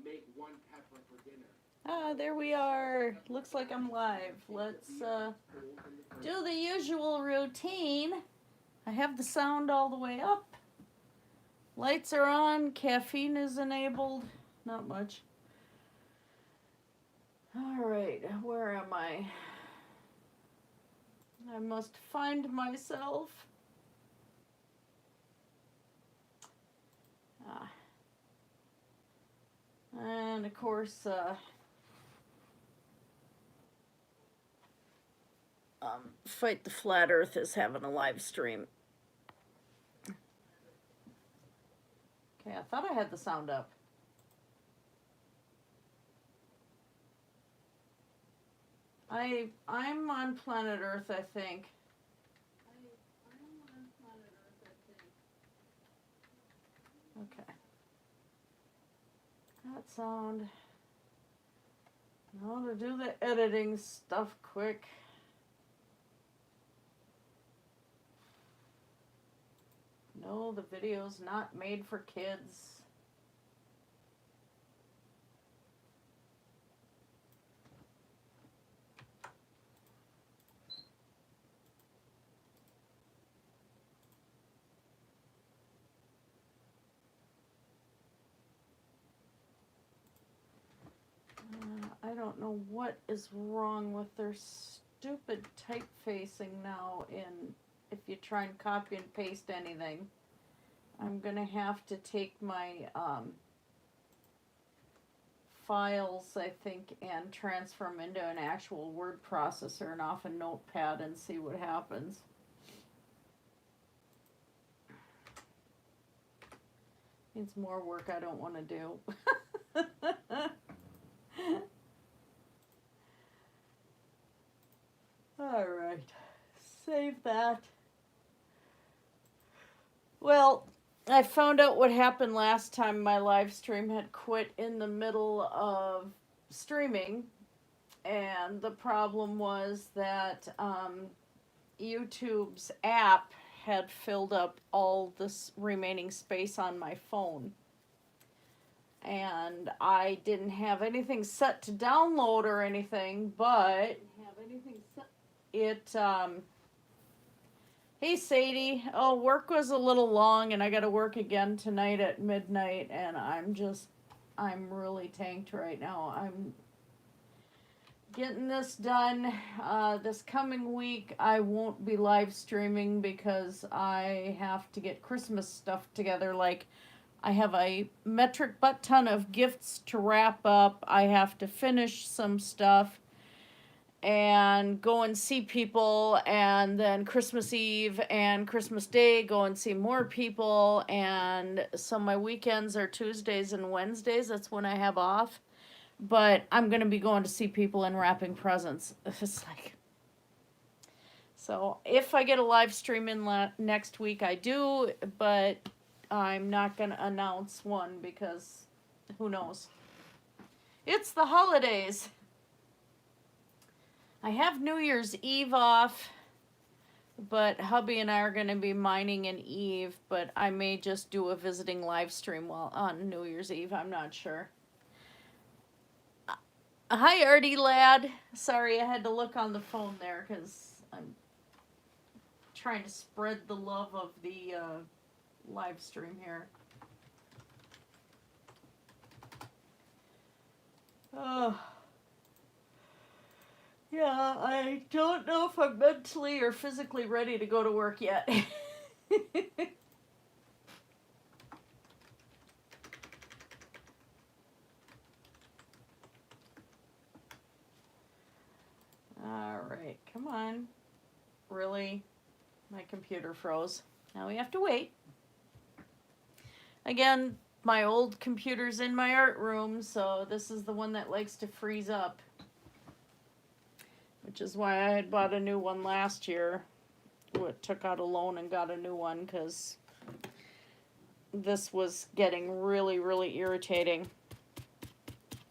make one pepper for dinner. Ah, there we are. Looks like I'm live. Let's do the usual routine. I have the sound all the way up. Lights are on. Caffeine is enabled. Not much. All right, where am I? I must find myself. And of course, Fight the Flat Earth is having a live stream. Okay, I thought I had the sound up. I'm on planet Earth, I think. Okay. That sound. Now to do the editing stuff quick. No, the video's not made for kids. I don't know what is wrong with their stupid typefacing now if you try and copy and paste anything. I'm going to have to take my files, I think, and transfer them into an actual word processor and off a notepad and see what happens. It's more work I don't want to do. All right, save that. Well, I found out what happened last time my live stream had quit in the middle of streaming, and the problem was that YouTube's app had filled up all this remaining space on my phone. And I didn't have anything set to download or anything, but it, hey Sadie, oh, work was a little long and I gotta work again tonight at midnight, and I'm really tanked right now. I'm getting this done. This coming week I won't be live streaming because I have to get Christmas stuff together. Like, I have a metric butt ton of gifts to wrap up. I have to finish some stuff and go and see people, and then Christmas Eve and Christmas Day go and see more people, and so my weekends are Tuesdays and Wednesdays. That's when I have off, but I'm going to be going to see people and wrapping presents. It's like, so if I get a live stream in next week, I do, but I'm not going to announce one because who knows. It's the holidays. I have New Year's Eve off, but hubby and I are going to be mining an Eve, but I may just do a visiting live stream while on New Year's Eve. I'm not sure. Hi, Artie lad. Sorry, I had to look on the phone there because I'm trying to spread the love of the live stream here. Oh. Yeah, I don't know if I'm mentally or physically ready to go to work yet. All right, come on. Really? My computer froze. Now we have to wait. Again, my old computer's in my art room, so this is the one that likes to freeze up. Which is why I had bought a new one last year. Took out a loan and got a new one because this was getting really, really irritating.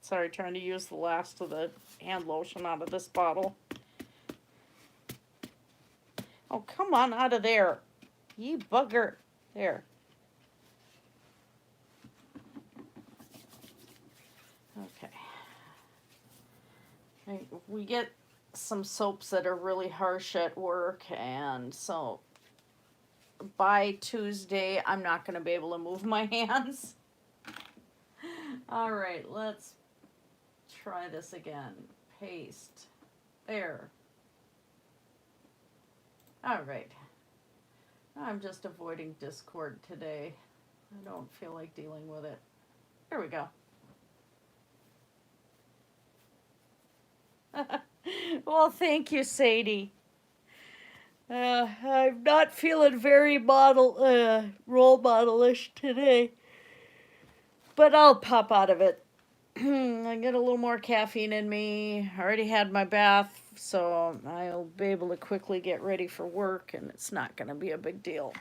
Sorry, trying to use the last of the hand lotion out of this bottle. Oh, come on out of there. You bugger. There. We get some soaps that are really harsh at work, and so by Tuesday, I'm not going to be able to move my hands. All right, let's try this again. Paste. There. All right. I'm just avoiding Discord today. I don't feel like dealing with it. There we go. Well, thank you, Sadie. I'm not feeling very role model-ish today, but I'll pop out of it. I get a little more caffeine in me. I already had my bath, so I'll be able to quickly get ready for work, and it's not going to be a big deal.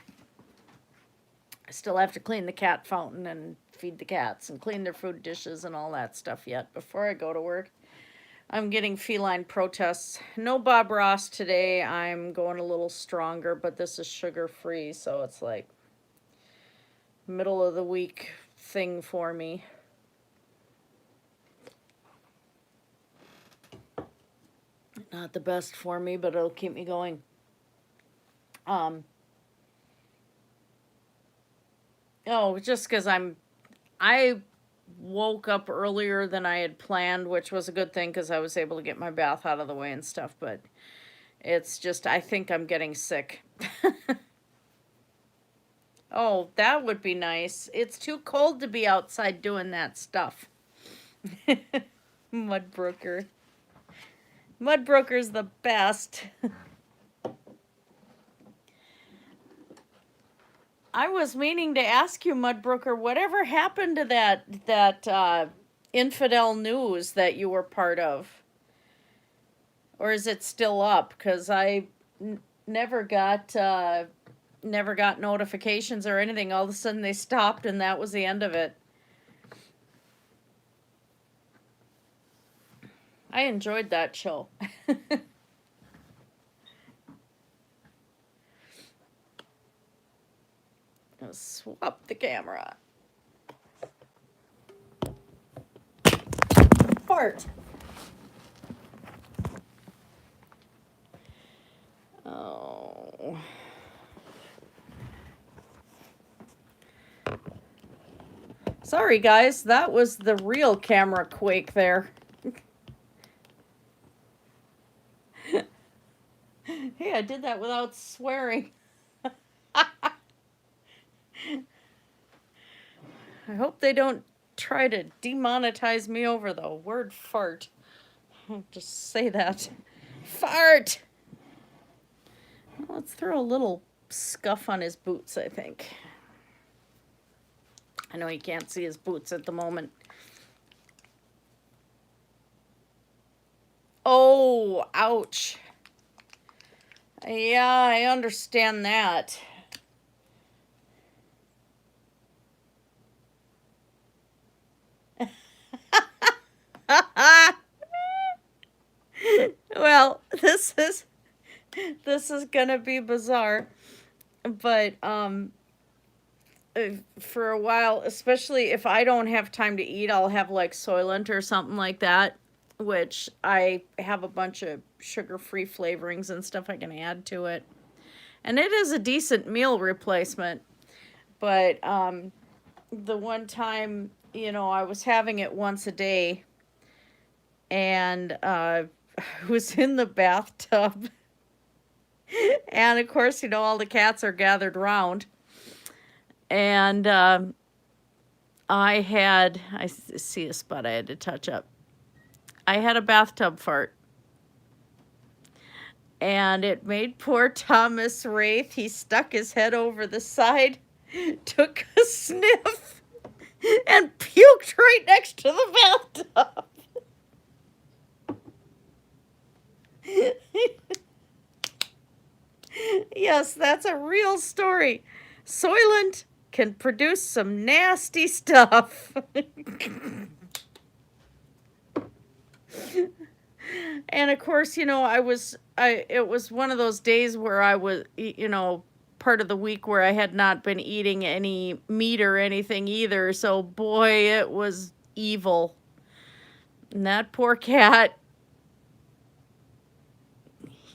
I still have to clean the cat fountain and feed the cats and clean their food dishes and all that stuff yet before I go to work. I'm getting feline protests. No Bob Ross today. I'm going a little stronger, but this is sugar-free, so it's like middle of the week thing for me. Not the best for me, but it'll keep me going. Oh, just because I woke up earlier than I had planned, which was a good thing because I was able to get my bath out of the way and stuff, but it's just, I think I'm getting sick. Oh, that would be nice. It's too cold to be outside doing that stuff. Mudbroker. Mudbroker's the best. I was meaning to ask you, Mudbroker, whatever happened to that infidel news that you were part of? Or is it still up? Because I never got notifications or anything. All of a sudden they stopped and that was the end of it. I enjoyed that show. Swap the camera. Fart. Oh. Sorry, guys. That was the real camera quake there. Hey, I did that without swearing. I hope they don't try to demonetize me over the word fart. I'll just say that. Fart! Let's throw a little scuff on his boots, I think. I know you can't see his boots at the moment. Oh, ouch. Yeah, I understand that. Well, this is gonna be bizarre, but for a while, especially if I don't have time to eat, I'll have like Soylent or something like that, which I have a bunch of sugar-free flavorings and stuff I can add to it, and it is a decent meal replacement. But the one time, you know, I was having it once a day, and I was in the bathtub, and of course, you know, all the cats are gathered around, and I see a spot I had to touch up. I had a bathtub fart, and it made poor Thomas Wraith, he stuck his head over the side, took a sniff, and puked right next to the bathtub. Yes, that's a real story. Soylent can produce some nasty stuff. And of course, you know, it was one of those days where I was, you know, part of the week where I had not been eating any meat or anything either. So boy, it was evil. And that poor cat,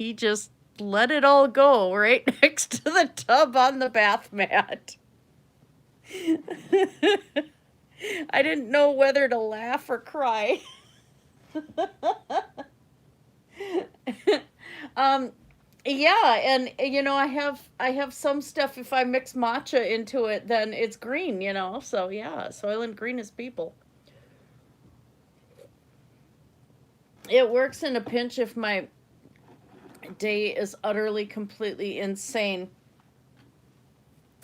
he just let it all go right next to the tub on the bath mat. I didn't know whether to laugh or cry. Yeah, and you know, I have some stuff, if I mix matcha into it, then it's green, you know. So yeah, Soylent Green is people. It works in a pinch if my day is utterly, completely insane.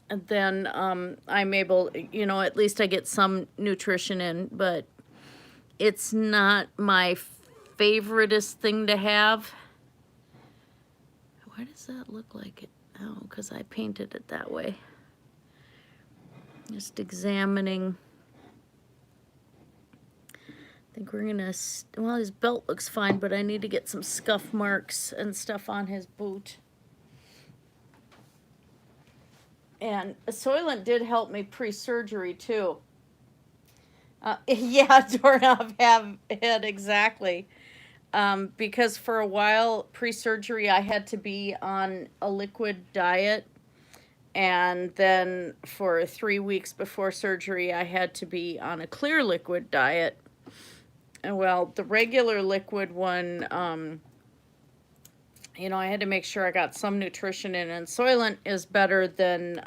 And then I'm able, you know, at least I get some nutrition in, but it's not my favoriteest thing to have. Why does that look like it? Oh, because I painted it that way. Just examining. I think we're gonna, well, his belt looks fine, but I need to get some scuff marks and stuff on his boot. And Soylent did help me pre-surgery too. Yeah, doorknob head, exactly. Because for a while pre-surgery I had to be on a liquid diet, and then for 3 weeks before surgery I had to be on a clear liquid diet. And well, the regular liquid one, you know, I had to make sure I got some nutrition in, and Soylent is better than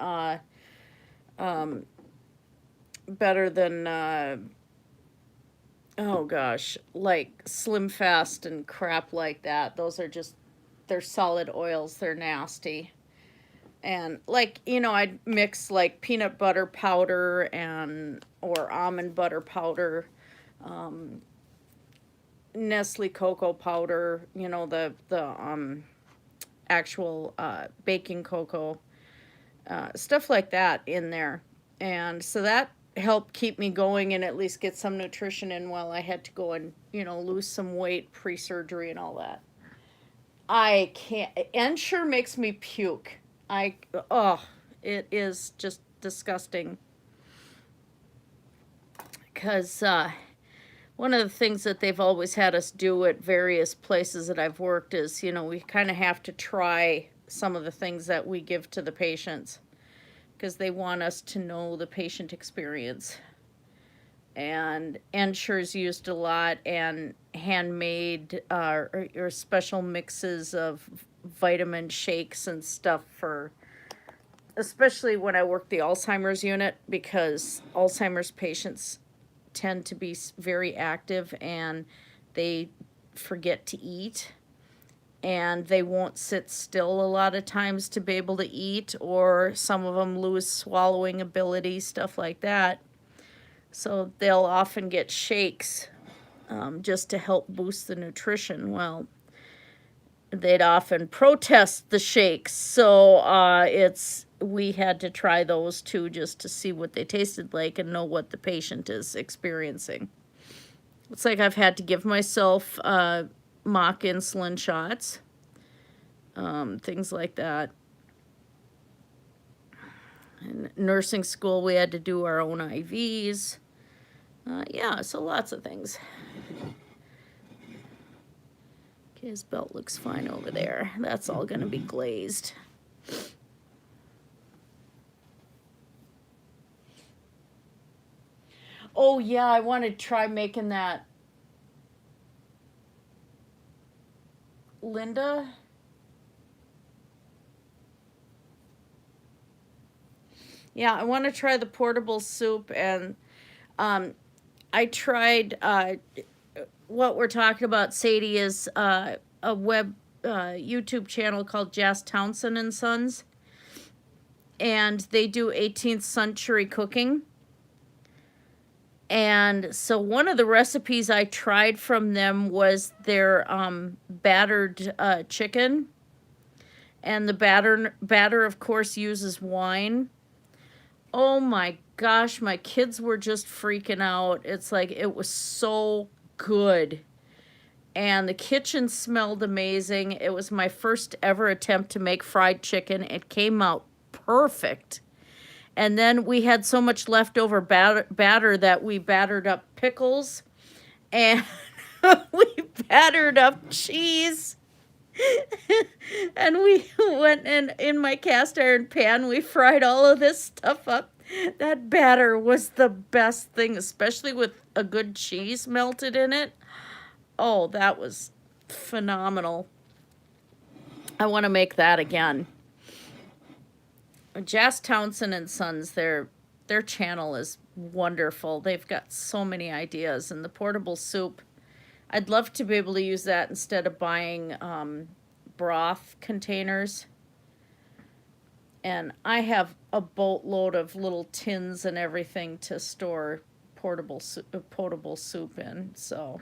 oh gosh, like Slim Fast and crap like that. Those are just, they're solid oils, they're nasty. And like, you know, I'd mix like peanut butter powder or almond butter powder, Nestle cocoa powder, you know, the actual baking cocoa, stuff like that in there. And so that helped keep me going and at least get some nutrition in while I had to go and, you know, lose some weight pre-surgery and all that. I can't, Ensure makes me puke. It is just disgusting. Because one of the things that they've always had us do at various places that I've worked is, you know, we kind of have to try some of the things that we give to the patients, because they want us to know the patient experience. And Ensure's used a lot, and handmade or special mixes of vitamin shakes and stuff for, especially when I work the Alzheimer's unit, because Alzheimer's patients tend to be very active and they forget to eat, and they won't sit still a lot of times to be able to eat, or some of them lose swallowing ability, stuff like that. So they'll often get shakes just to help boost the nutrition. Well, they'd often protest the shakes, so we had to try those too, just to see what they tasted like and know what the patient is experiencing. It's like I've had to give myself mock insulin shots, things like that. In nursing school, we had to do our own IVs. Yeah, so lots of things. Okay, his belt looks fine over there. That's all going to be glazed. Oh, yeah, I want to try making that. Linda? Yeah, I want to try the portable soup, and I tried, what we're talking about, Sadie, is a web YouTube channel called Jas Townsend and Sons, and they do 18th century cooking. And so one of the recipes I tried from them was their battered chicken. And the batter, of course, uses wine. Oh my gosh, my kids were just freaking out. It's like, it was so good. And the kitchen smelled amazing. It was my first ever attempt to make fried chicken. It came out perfect. And then we had so much leftover batter that we battered up pickles, and we battered up cheese. And we went in my cast iron pan, we fried all of this stuff up. That batter was the best thing, especially with a good cheese melted in it. Oh, that was phenomenal. I want to make that again. Jas Townsend and Sons, their channel is wonderful. They've got so many ideas. And the portable soup, I'd love to be able to use that instead of buying broth containers. And I have a boatload of little tins and everything to store potable soup in, so.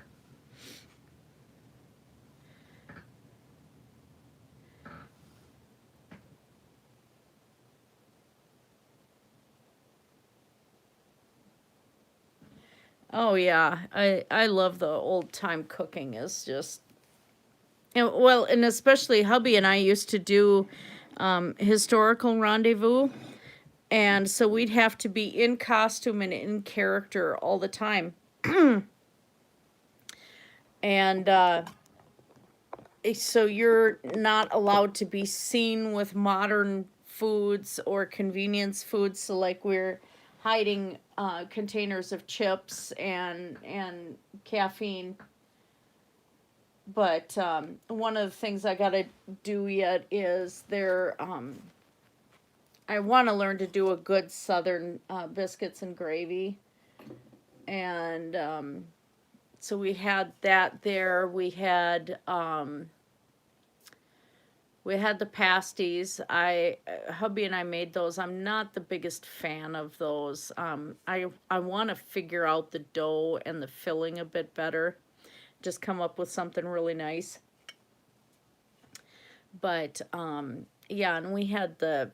Oh yeah, I love the old time cooking. Is just, well, and especially hubby and I used to do historical rendezvous, and so we'd have to be in costume and in character all the time. And so you're not allowed to be seen with modern foods or convenience foods. So like we're hiding containers of chips and caffeine. But one of the things I gotta do yet is I want to learn to do a good Southern biscuits and gravy. And so we had that there. We had the pasties. Hubby and I made those. I'm not the biggest fan of those. I want to figure out the dough and the filling a bit better. Just come up with something really nice. But yeah, and we had the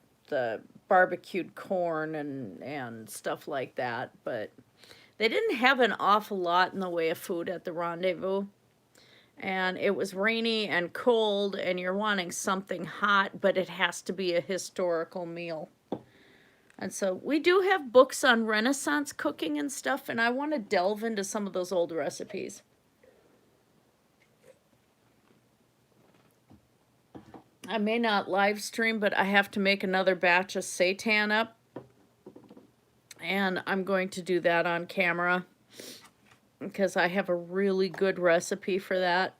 barbecued corn and stuff like that. But they didn't have an awful lot in the way of food at the rendezvous. And it was rainy and cold, and you're wanting something hot, but it has to be a historical meal. And so we do have books on Renaissance cooking and stuff, and I want to delve into some of those old recipes. I may not live stream, but I have to make another batch of seitan up. And I'm going to do that on camera, because I have a really good recipe for that.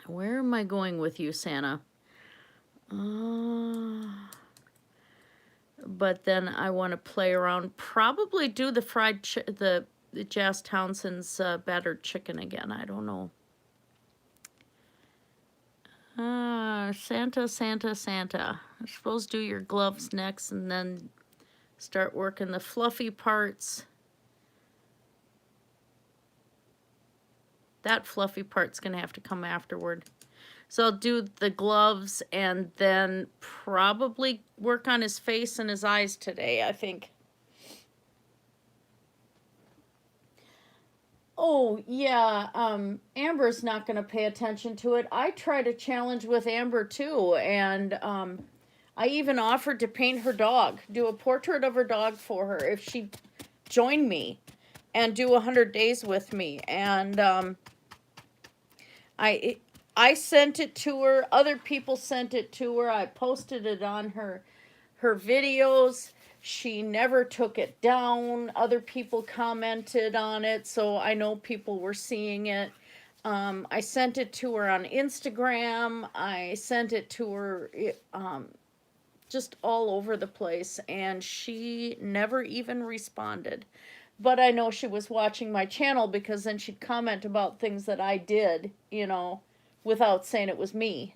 Where am I going with you, Santa? But then I want to play around, probably do the the Jas Townsend's battered chicken again. I don't know. Santa, Santa, Santa. I suppose do your gloves next and then start working the fluffy parts. That fluffy part's going to have to come afterward. So I'll do the gloves and then probably work on his face and his eyes today, I think. Oh, yeah, Amber's not going to pay attention to it. I tried a challenge with Amber, too, and I even offered to paint her dog, do a portrait of her dog for her if she'd join me and do 100 days with me. And I sent it to her. Other people sent it to her. I posted it on her videos. She never took it down. Other people commented on it, so I know people were seeing it. I sent it to her on Instagram. I sent it to her just all over the place, and she never even responded. But I know she was watching my channel, because then she'd comment about things that I did, you know, without saying it was me.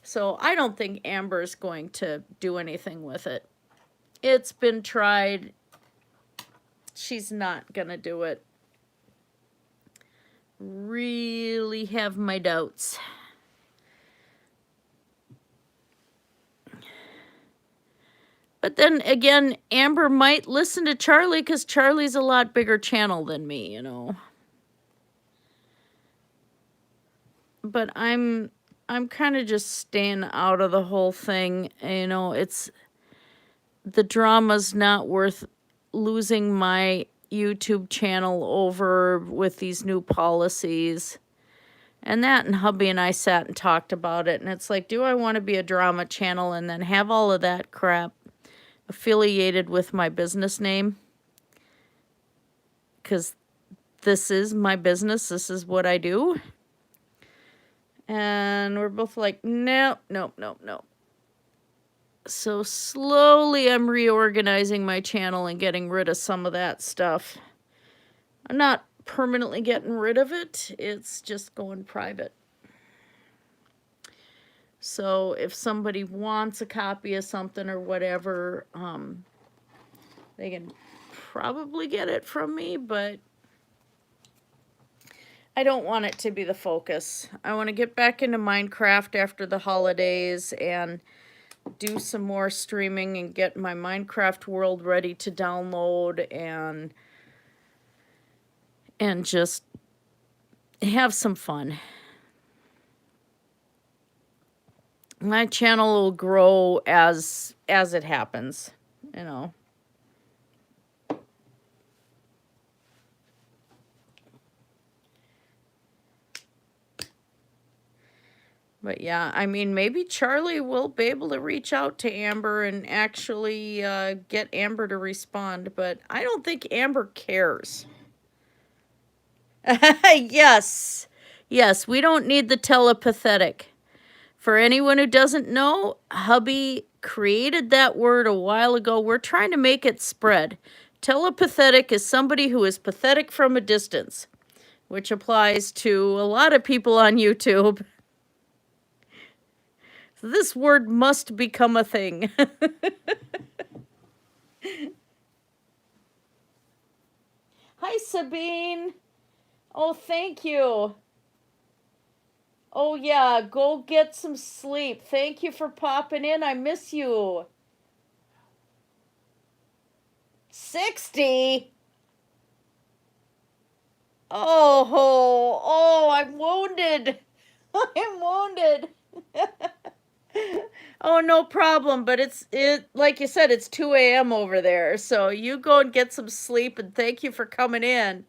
So I don't think Amber's going to do anything with it. It's been tried. She's not gonna do it. Really have my doubts. But then again, Amber might listen to Charlie, because Charlie's a lot bigger channel than me, you know. But I'm kind of just staying out of the whole thing. You know, the drama's not worth losing my YouTube channel over with these new policies. And that and hubby and I sat and talked about it. And it's like, do I want to be a drama channel and then have all of that crap affiliated with my business name? Because this is my business. This is what I do. And we're both like, no, no, no, no. So slowly I'm reorganizing my channel and getting rid of some of that stuff. I'm not permanently getting rid of it. It's just going private. So if somebody wants a copy of something or whatever, they can probably get it from me, but I don't want it to be the focus. I want to get back into Minecraft after the holidays and do some more streaming and get my Minecraft world ready to download and just have some fun. My channel will grow as it happens, you know. But yeah, I mean, maybe Charlie will be able to reach out to Amber and actually get Amber to respond, but I don't think Amber cares. Yes. Yes, we don't need the telepathetic. For anyone who doesn't know, hubby created that word a while ago. We're trying to make it spread. Telepathetic is somebody who is pathetic from a distance, which applies to a lot of people on YouTube. So this word must become a thing. Hi, Sabine. Oh, thank you. Oh, yeah, go get some sleep. Thank you for popping in. I miss you. 60? Oh, I'm wounded. I'm wounded. Oh, no problem. But it like you said, it's 2 a.m. over there. So you go and get some sleep, and thank you for coming in.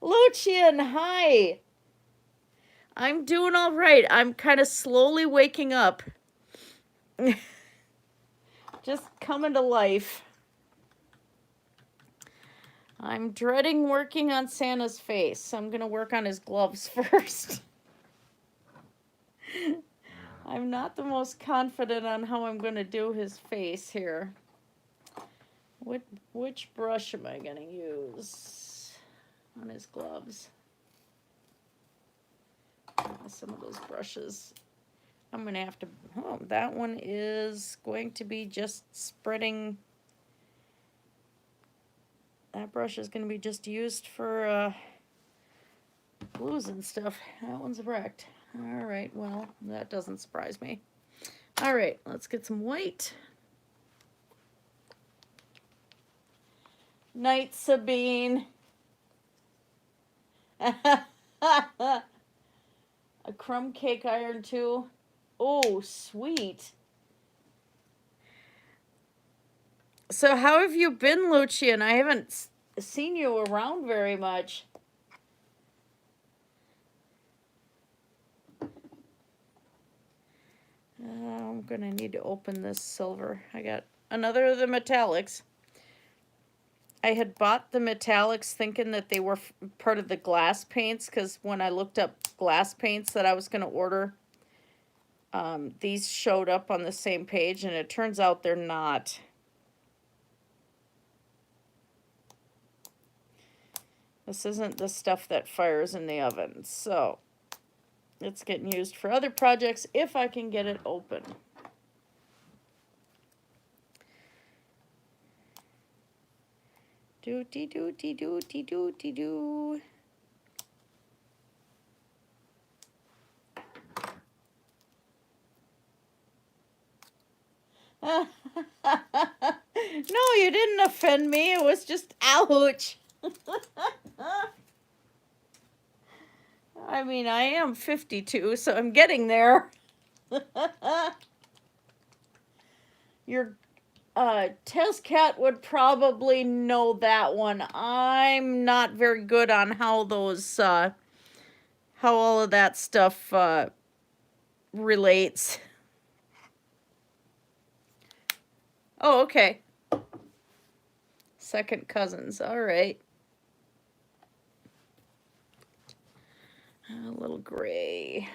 Lucian, hi. I'm doing all right. I'm kind of slowly waking up. Just coming to life. I'm dreading working on Santa's face. I'm going to work on his gloves first. I'm not the most confident on how I'm going to do his face here. Which brush am I going to use on his gloves? Some of those brushes. I'm going to have to... Oh, that one is going to be just spreading... That brush is going to be just used for blues and stuff. That one's wrecked. All right, well, that doesn't surprise me. All right, let's get some white. Night, Sabine. A crumb cake iron, too. Oh, sweet. So how have you been, Lucian? I haven't seen you around very much. I'm going to need to open this silver. I got another of the metallics. I had bought the metallics thinking that they were part of the glass paints, because when I looked up glass paints that I was going to order, these showed up on the same page, and it turns out they're not. This isn't the stuff that fires in the oven, so it's getting used for other projects if I can get it open. Do-dee-doo-dee-doo-dee-doo-dee-doo. No, you didn't offend me. It was just ouch. I mean, I am 52, so I'm getting there. Your Tez Cat would probably know that one. I'm not very good on how those how all of that stuff relates. Oh, okay. Second cousins. All right. A little gray.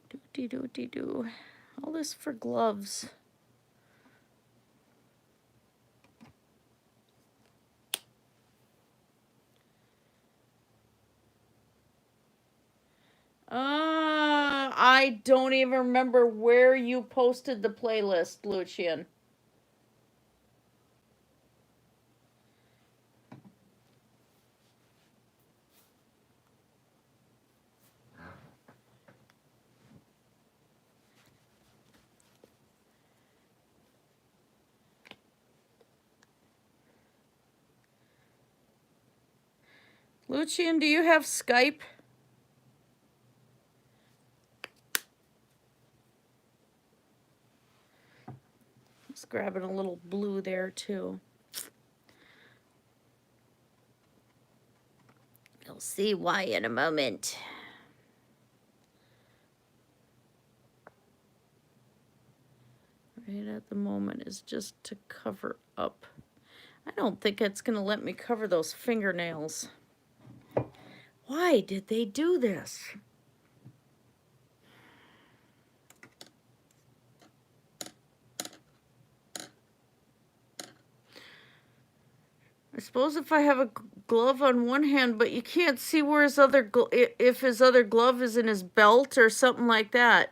Doo-dee-doo-dee-doo. All this for gloves. I don't even remember where you posted the playlist, Lucian. Lucian, do you have Skype? Just grabbing a little blue there too. You'll see why in a moment. Right at the moment is just to cover up. I don't think it's going to let me cover those fingernails. Why did they do this? I suppose if I have a glove on one hand, but you can't see where his other if his other glove is in his belt or something like that.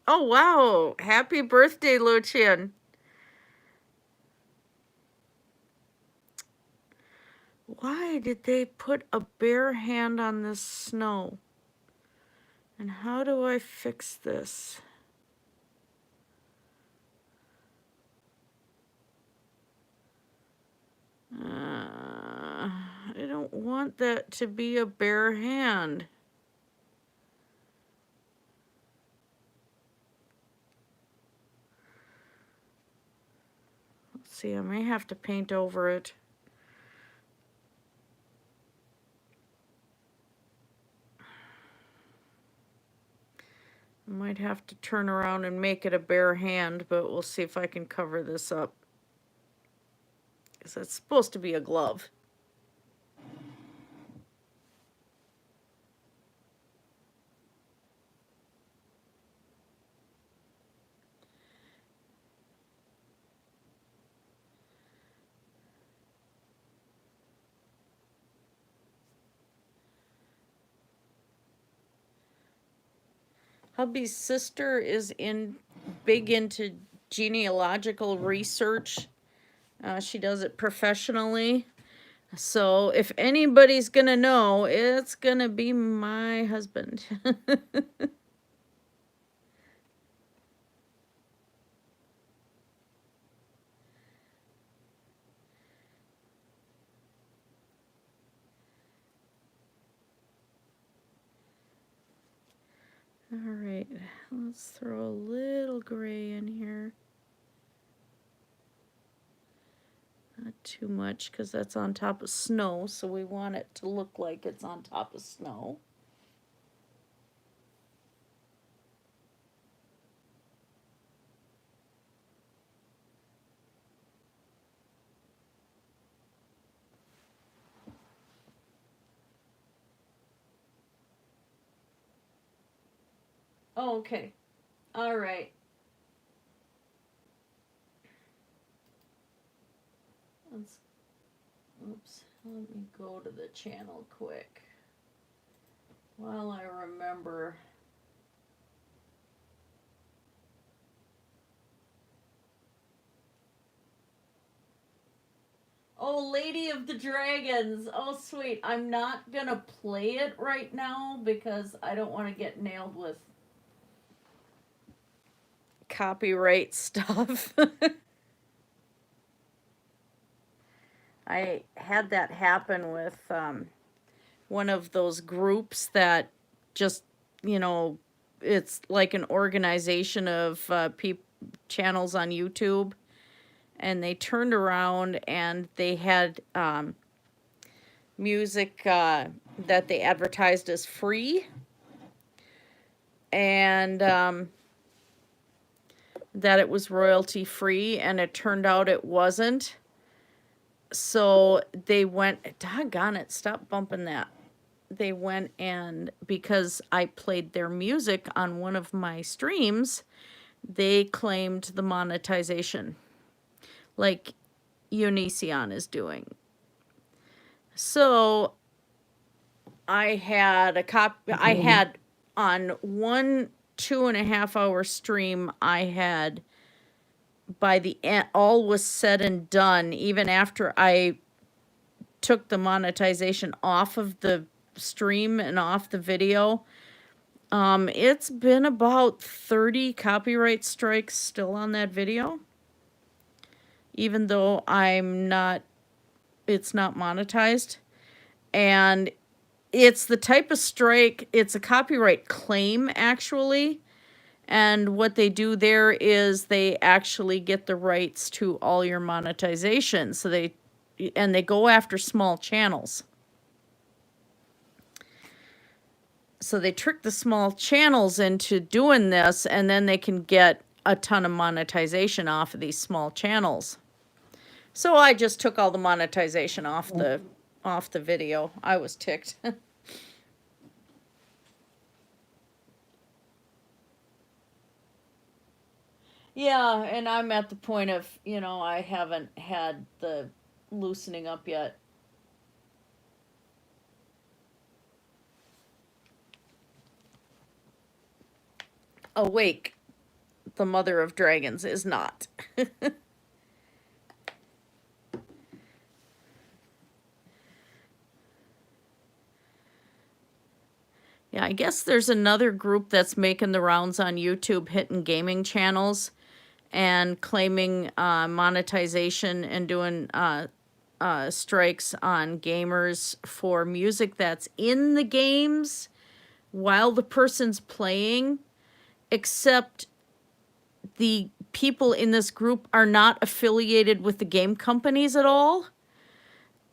Oh, wow. Happy birthday, Lucian. Why did they put a bare hand on this snow? And how do I fix this? I don't want that to be a bare hand. Let's see, I may have to paint over it. I might have to turn around and make it a bare hand, but we'll see if I can cover this up. Because it's supposed to be a glove. Hubby's sister is big into genealogical research. She does it professionally. So if anybody's gonna know, it's gonna be my husband. All right, let's throw a little gray in here. Not too much because that's on top of snow, so we want it to look like it's on top of snow. Oh, okay. All right. Oops, let me go to the channel quick while I remember. Oh, Lady of the Dragons. Oh, sweet. I'm not gonna play it right now because I don't want to get nailed with copyright stuff. I had that happen with one of those groups that just, you know, it's like an organization of channels on YouTube, and they turned around and they had music that they advertised as free, and that it was royalty free, and it turned out it wasn't. So they went, doggone it, stop bumping that. They went, and because I played their music on one of my streams, they claimed the monetization, like Unision is doing. So I had I had on one 2.5 hour stream, I had, by the end, all was said and done, even after I took the monetization off of the stream and off the video, it's been about 30 copyright strikes still on that video, even though it's not monetized. And it's the type of strike, it's a copyright claim, actually. And what they do there is they actually get the rights to all your monetization. So they go after small channels. So they trick the small channels into doing this, and then they can get a ton of monetization off of these small channels. So I just took all the monetization off the video. I was ticked. Yeah, and I'm at the point of, I haven't had the loosening up yet. Awake, the mother of dragons, is not. Yeah, I guess there's another group that's making the rounds on YouTube, hitting gaming channels and claiming monetization and doing strikes on gamers for music that's in the games while the person's playing, except the people in this group are not affiliated with the game companies at all,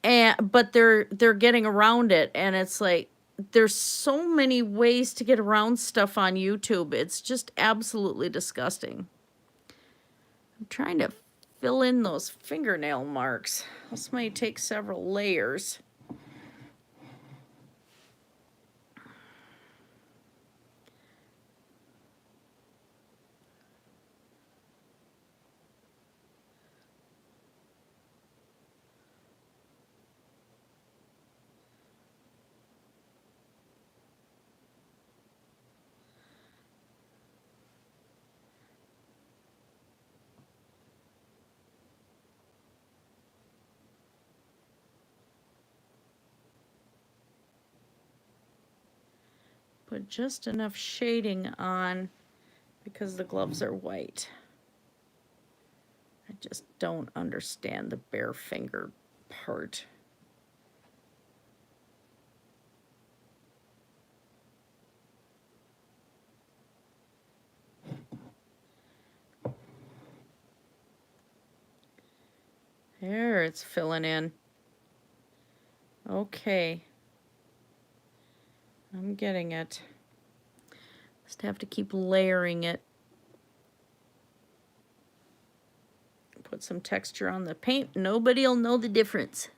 but they're getting around it. And it's like, there's so many ways to get around stuff on YouTube. It's just absolutely disgusting. I'm trying to fill in those fingernail marks. This may take several layers. Put just enough shading on because the gloves are white. I just don't understand the bare finger part. There, it's filling in. Okay. I'm getting it. Just have to keep layering it. Put some texture on the paint. Nobody'll know the difference.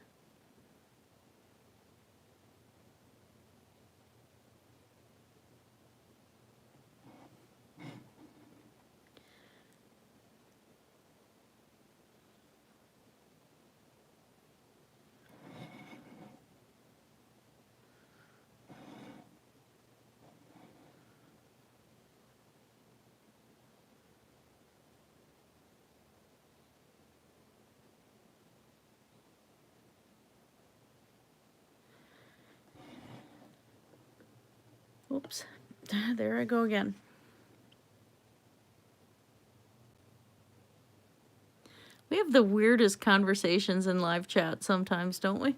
Oops, there I go again. We have the weirdest conversations in live chat sometimes, don't we?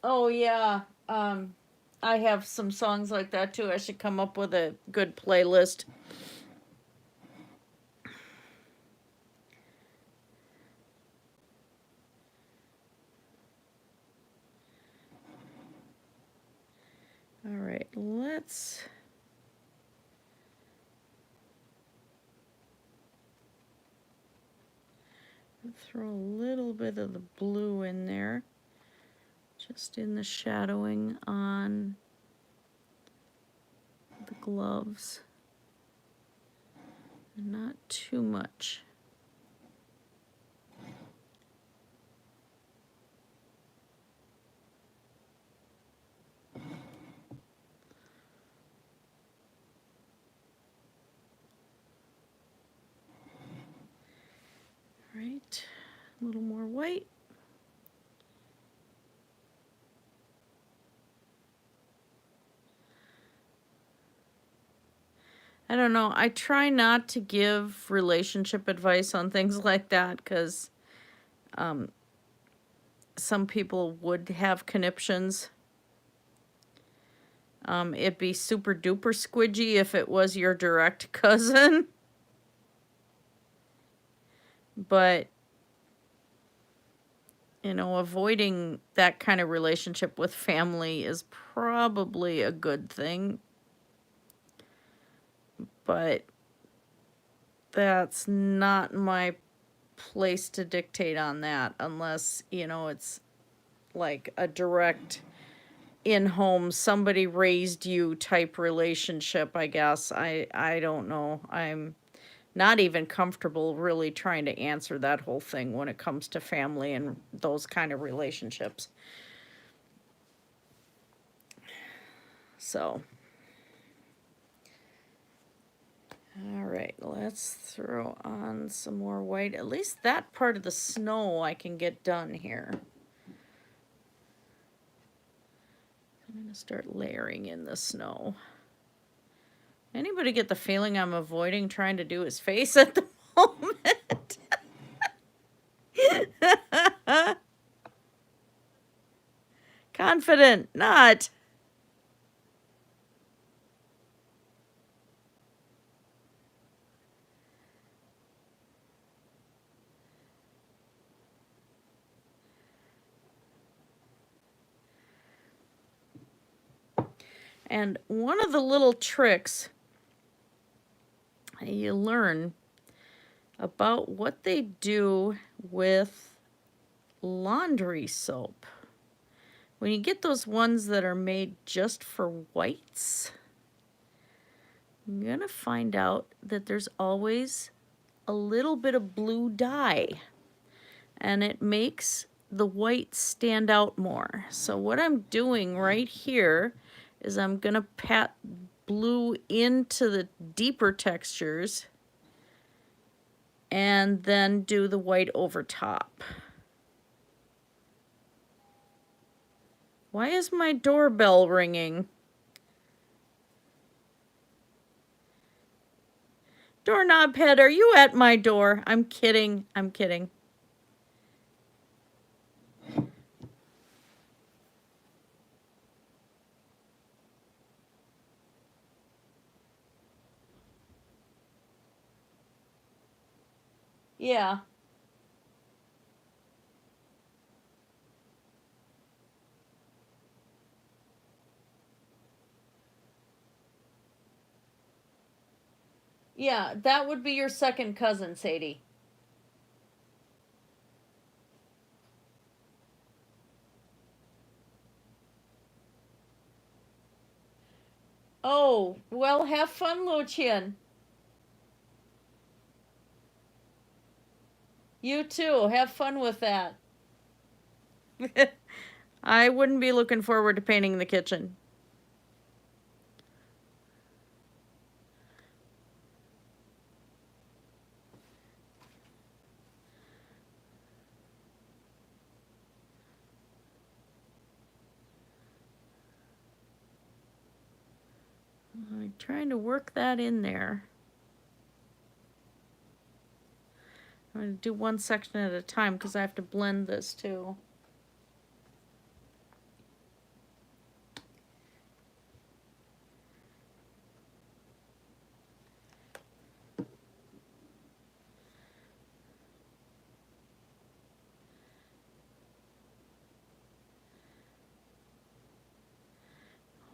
Oh yeah. I have some songs like that too. I should come up with a good playlist. All right, let's throw a little bit of the blue in there, just in the shadowing on the gloves. Not too much. Right, a little more white. I don't know. I try not to give relationship advice on things like that because some people would have conniptions. It'd be super duper squidgy if it was your direct cousin. But, you know, avoiding that kind of relationship with family is probably a good thing. But that's not my place to dictate on that unless, you know, it's like a direct in-home, somebody raised you type relationship, I guess. I don't know. I'm not even comfortable really trying to answer that whole thing when it comes to family and those kind of relationships. So, all right, let's throw on some more white. At least that part of the snow I can get done here. I'm going to start layering in the snow. Anybody get the feeling I'm avoiding trying to do his face at the moment? Confident, not. And one of the little tricks you learn about what they do with laundry soap. When you get those ones that are made just for whites, you're going to find out that there's always a little bit of blue dye. And it makes the white stand out more. So what I'm doing right here is I'm going to pat blue into the deeper textures and then do the white over top. Why is my doorbell ringing? Doorknob head, are you at my door? I'm kidding. I'm kidding. Yeah. Yeah, that would be your second cousin, Sadie. Oh, well, have fun, Lucian. You too. Have fun with that. I wouldn't be looking forward to painting the kitchen. I'm trying to work that in there. I'm going to do one section at a time because I have to blend this too.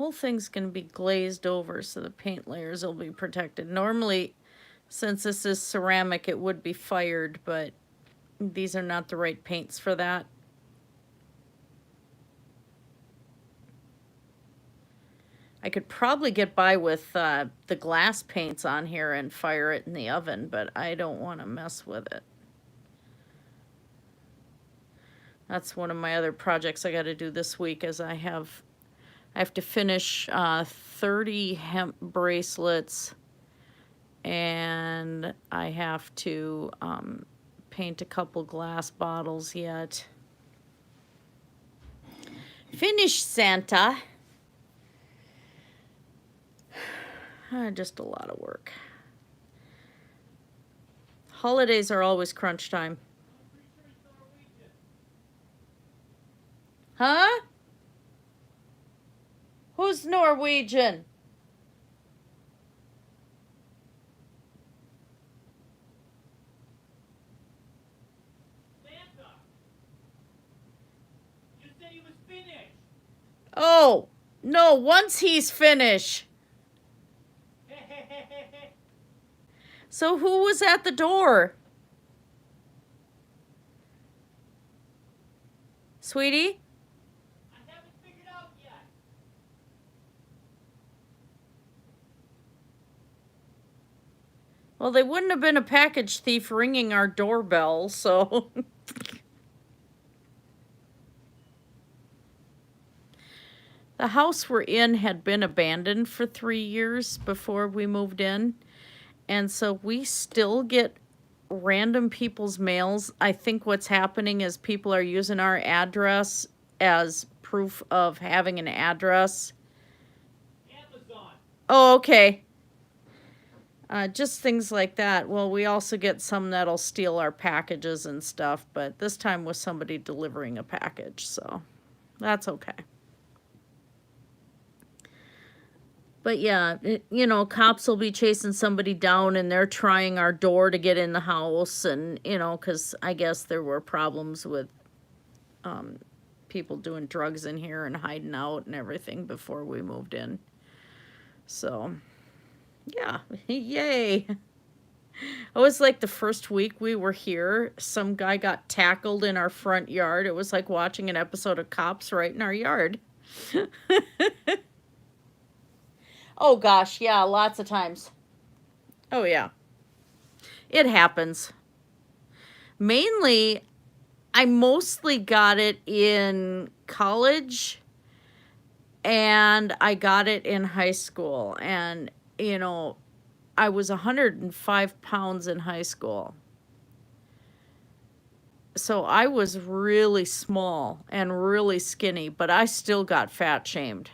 whole thing's going to be glazed over so the paint layers will be protected. Normally, since this is ceramic, it would be fired, but these are not the right paints for that. I could probably get by with the glass paints on here and fire it in the oven, but I don't want to mess with it. That's one of my other projects I got to do this week, is I have to finish 30 hemp bracelets, and I have to paint a couple glass bottles yet. Finish, Santa. Just a lot of work. Holidays are always crunch time. Huh? Who's Norwegian? Santa! You said he was finished! Oh, no, once he's finished. So who was at the door? Sweetie? I haven't figured out yet. Well, they wouldn't have been a package thief ringing our doorbell, so... The house we're in had been abandoned for 3 years before we moved in. And so we still get random people's mails. I think what's happening is people are using our address as proof of having an address. Amazon. Oh, okay. Just things like that. Well, we also get some that'll steal our packages and stuff, but this time was somebody delivering a package, so that's okay. But yeah, you know, cops will be chasing somebody down and they're trying our door to get in the house. And, you know, because I guess there were problems with people doing drugs in here and hiding out and everything before we moved in. So, yeah, yay. It was like the first week we were here, some guy got tackled in our front yard. It was like watching an episode of Cops right in our yard. Oh, gosh, yeah, lots of times. Oh, yeah. It happens. Mainly, I mostly got it in college, and I got it in high school. And, you know, I was 105 pounds in high school. So I was really small and really skinny, but I still got fat shamed.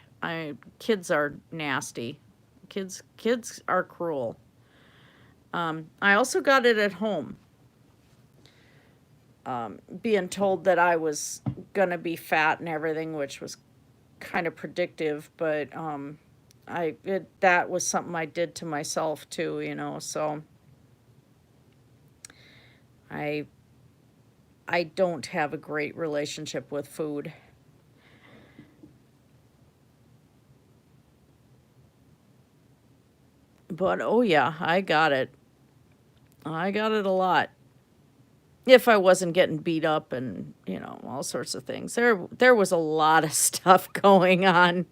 Kids are nasty. Kids are cruel. I also got it at home. Being told that I was gonna be fat and everything, which was kind of predictive, but that was something I did to myself too, you know. So I don't have a great relationship with food. But, oh yeah, I got it. I got it a lot. If I wasn't getting beat up and, you know, all sorts of things. There was a lot of stuff going on.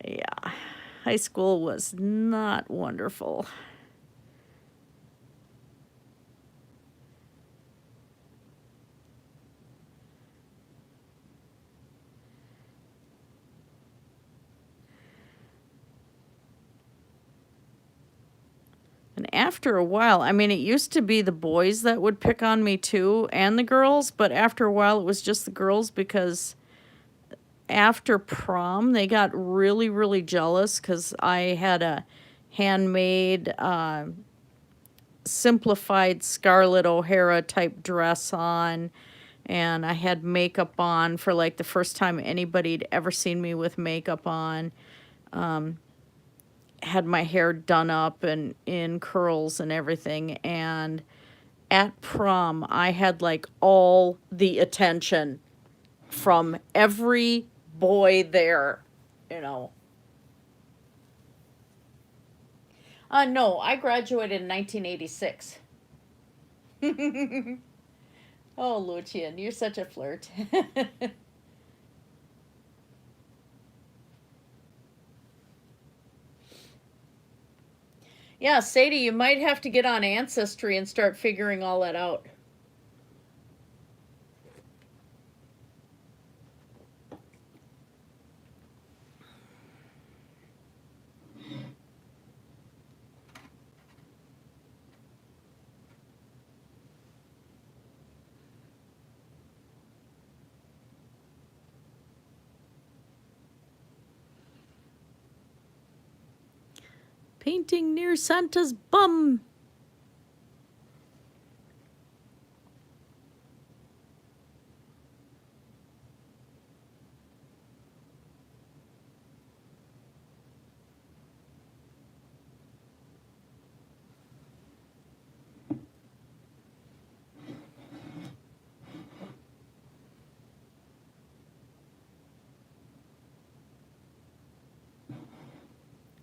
Yeah. High school was not wonderful. And after a while, I mean, it used to be the boys that would pick on me too, and the girls, but after a while it was just the girls, because after prom, they got really, really jealous because I had a handmade, simplified Scarlett O'Hara type dress on, and I had makeup on for like the first time anybody'd ever seen me with makeup on. Had my hair done up and in curls and everything, and at prom I had like all the attention from every boy there, you know. No, I graduated in 1986. Oh, Lucian, you're such a flirt. Yeah, Sadie, you might have to get on Ancestry and start figuring all that out. Painting near Santa's bum.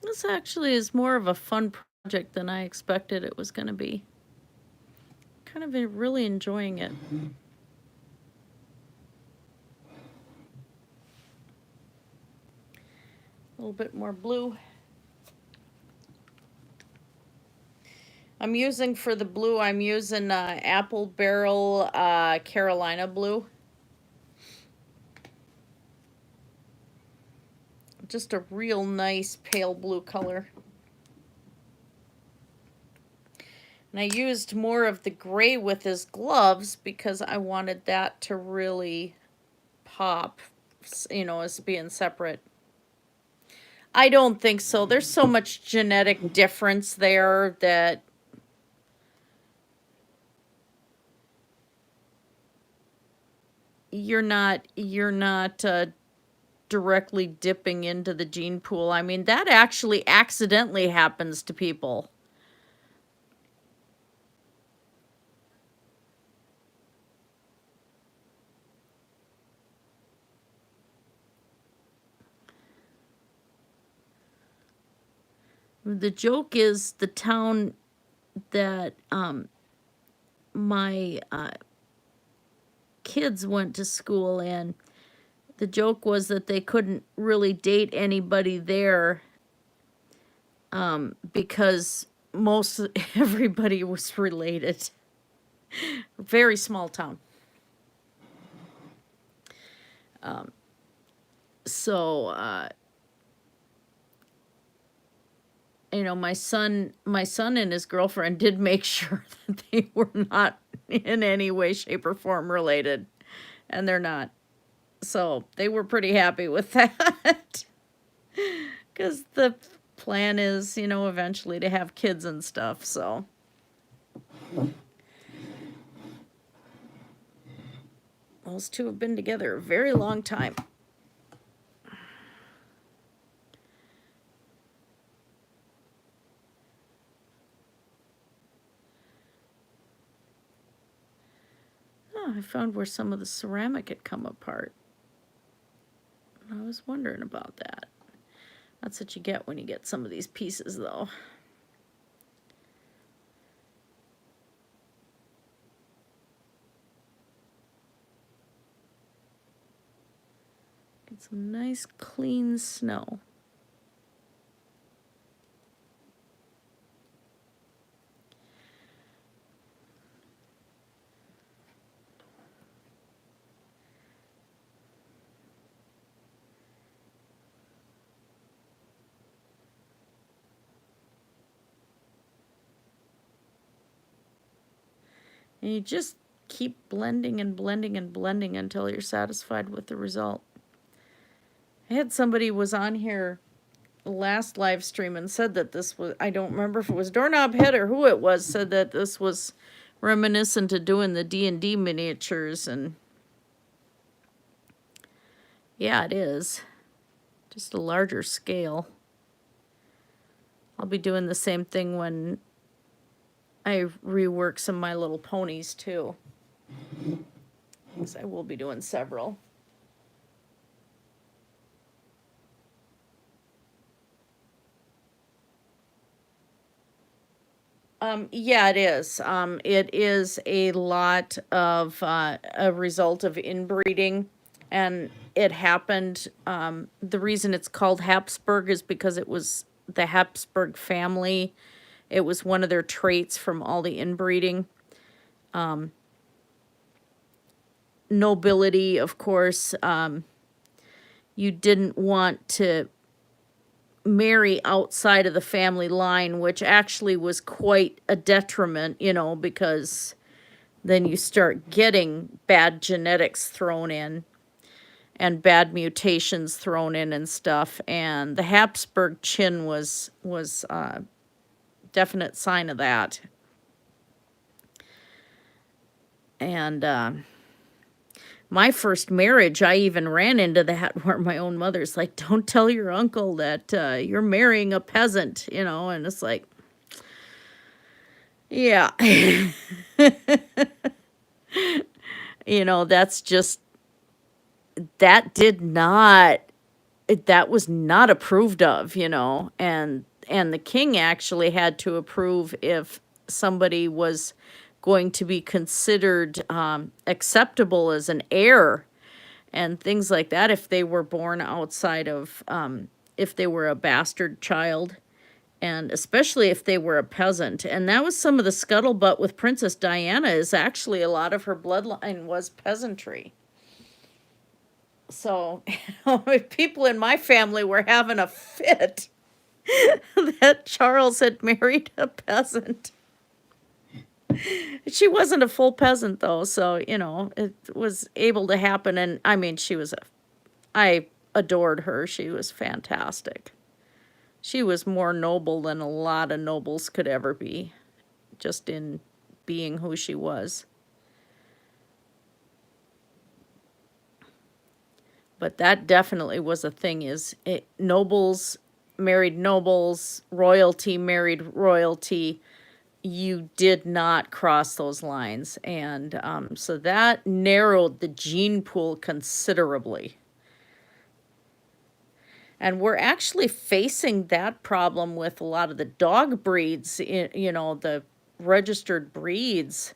This actually is more of a fun project than I expected it was going to be. Kind of really enjoying it. A little bit more blue. I'm using, for the blue, I'm using Apple Barrel Carolina blue. Just a real nice pale blue color. And I used more of the gray with his gloves because I wanted that to really pop, you know, as being separate. I don't think so. There's so much genetic difference there that you're not directly dipping into the gene pool. I mean, that actually accidentally happens to people. The joke is the town that my kids went to school in. The joke was that they couldn't really date anybody there because everybody was related. Very small town. You know, my son and his girlfriend did make sure that they were not in any way, shape, or form related, and they're not. So they were pretty happy with that, because the plan is, you know, eventually to have kids and stuff. So those two have been together a very long time. I found where some of the ceramic had come apart. I was wondering about that. That's what you get when you get some of these pieces, though. Get some nice clean snow. And you just keep blending and blending and blending until you're satisfied with the result. I had somebody was on here last live stream and said that this was, I don't remember if it was Doorknob Head or who it was, said that this was reminiscent of doing the D&D miniatures, and yeah, it is. Just a larger scale. I'll be doing the same thing when I rework some of My Little Ponies too, because I will be doing several. Yeah, it is. It is a lot of a result of inbreeding, and it happened. The reason it's called Habsburg is because it was the Habsburg family. It was one of their traits from all the inbreeding. Nobility, of course. You didn't want to marry outside of the family line, which actually was quite a detriment, you know, because then you start getting bad genetics thrown in and bad mutations thrown in and stuff. And the Habsburg chin was definite sign of that. And my first marriage, I even ran into that, where my own mother's like, don't tell your uncle that you're marrying a peasant, you know, and it's like, yeah. You know, that's just, that was not approved of, you know, and the king actually had to approve if somebody was going to be considered acceptable as an heir and things like that if they were born outside of, if they were a bastard child, and especially if they were a peasant. And that was some of the scuttlebutt with Princess Diana, is actually a lot of her bloodline was peasantry. So, you know, people in my family were having a fit that Charles had married a peasant. She wasn't a full peasant, though, so, you know, it was able to happen. And, I mean, I adored her. She was fantastic. She was more noble than a lot of nobles could ever be, just in being who she was. But that definitely was a thing, nobles married nobles, royalty married royalty. You did not cross those lines. And so that narrowed the gene pool considerably. And we're actually facing that problem with a lot of the dog breeds, you know, the registered breeds,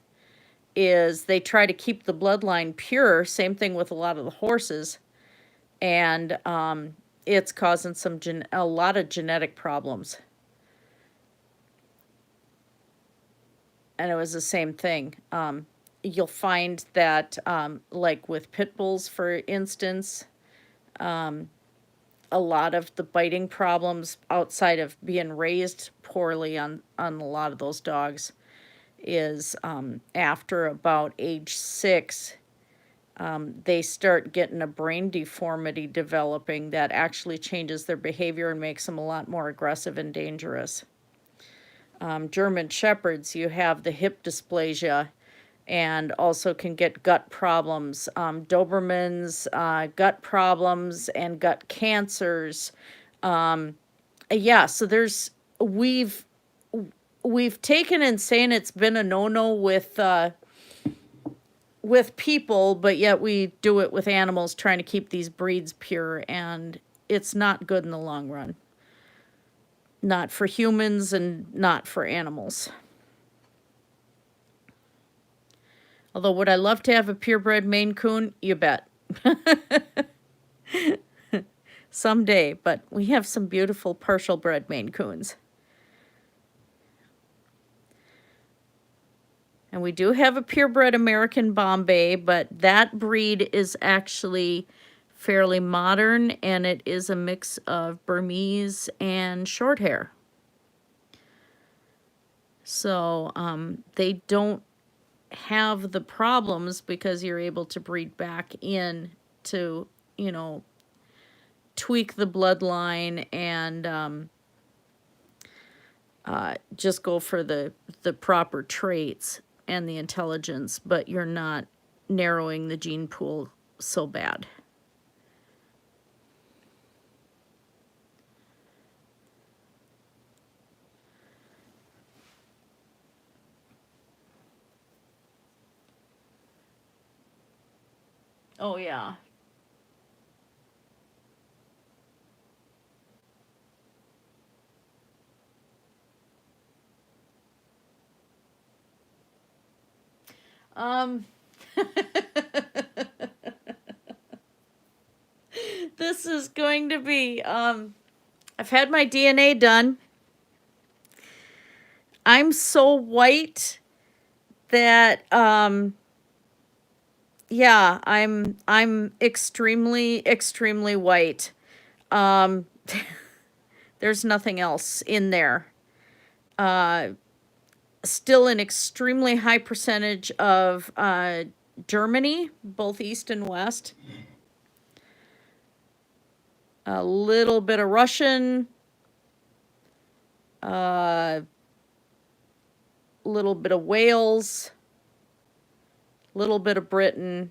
is they try to keep the bloodline pure. Same thing with a lot of the horses. And it's causing a lot of genetic problems. And it was the same thing. You'll find that, like with pit bulls, for instance, a lot of the biting problems outside of being raised poorly on a lot of those dogs is after about age 6, they start getting a brain deformity developing that actually changes their behavior and makes them a lot more aggressive and dangerous. German Shepherds, you have the hip dysplasia and also can get gut problems. Dobermans, gut problems and gut cancers. Yeah, so we've taken and saying it's been a no-no with people, but yet we do it with animals, trying to keep these breeds pure, and it's not good in the long run. Not for humans and not for animals. Although, would I love to have a purebred Maine Coon? You bet. Someday, but we have some beautiful partial bred Maine Coons. And we do have a purebred American Bombay, but that breed is actually fairly modern, and it is a mix of Burmese and short hair. So they don't have the problems because you're able to breed back in to, you know, tweak the bloodline and just go for the proper traits and the intelligence, but you're not narrowing the gene pool so bad. Oh, yeah. This is going to be, I've had my DNA done. I'm so white that, yeah, I'm extremely, extremely white. There's nothing else in there. Still an extremely high percentage of Germany, both East and West. A little bit of Russian. Little bit of Wales. Little bit of Britain.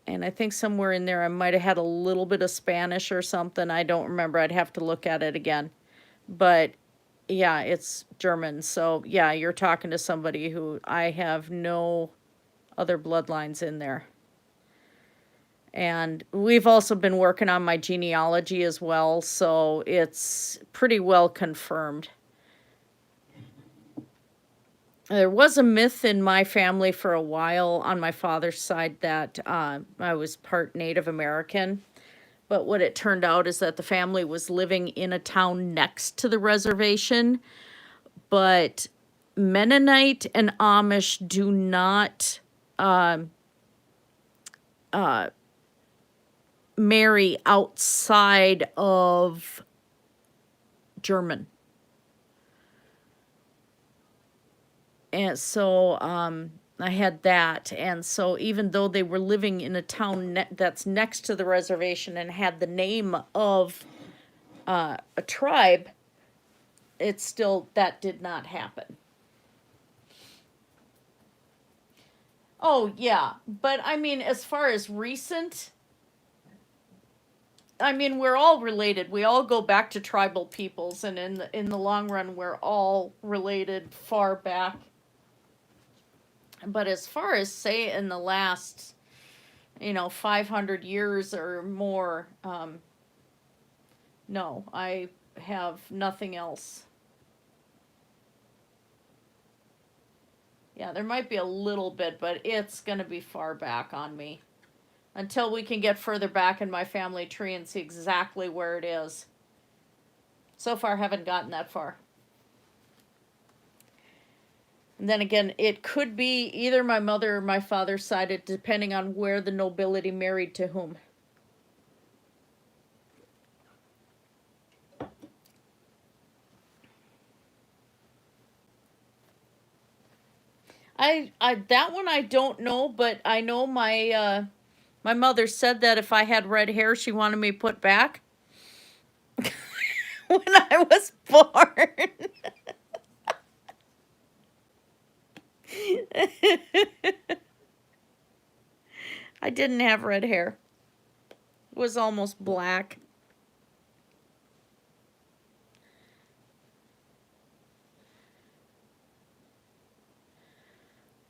And I think somewhere in there I might have had a little bit of Spanish or something. I don't remember. I'd have to look at it again. But yeah, it's German. So yeah, you're talking to somebody who I have no other bloodlines in there. And we've also been working on my genealogy as well, so it's pretty well confirmed. There was a myth in my family for a while on my father's side that I was part Native American. But what it turned out is that the family was living in a town next to the reservation. But Mennonite and Amish do not marry outside of German. And so I had that. And so even though they were living in a town that's next to the reservation and had the name of a tribe, it's still, that did not happen. Oh, yeah. But I mean, as far as recent, I mean, we're all related. We all go back to tribal peoples, and in the long run, we're all related far back. But as far as, say, in the last, 500 years or more, no, I have nothing else. Yeah, there might be a little bit, but it's going to be far back on me. Until we can get further back in my family tree and see exactly where it is. So far, haven't gotten that far. And then again, it could be either my mother or my father's side, depending on where the nobility married to whom. That one I don't know, but I know my mother said that if I had red hair, she wanted me put back when I was born. I didn't have red hair. It was almost black.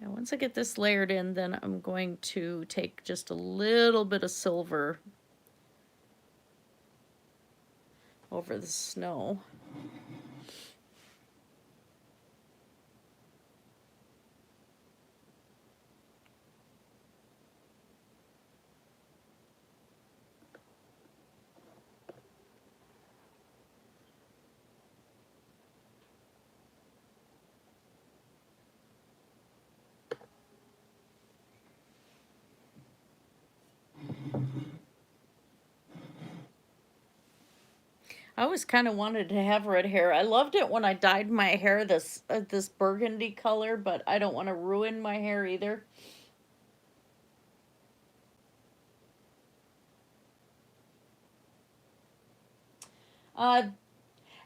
Now, once I get this layered in, then I'm going to take just a little bit of silver over the snow. I always kind of wanted to have red hair. I loved it when I dyed my hair this burgundy color, but I don't want to ruin my hair either.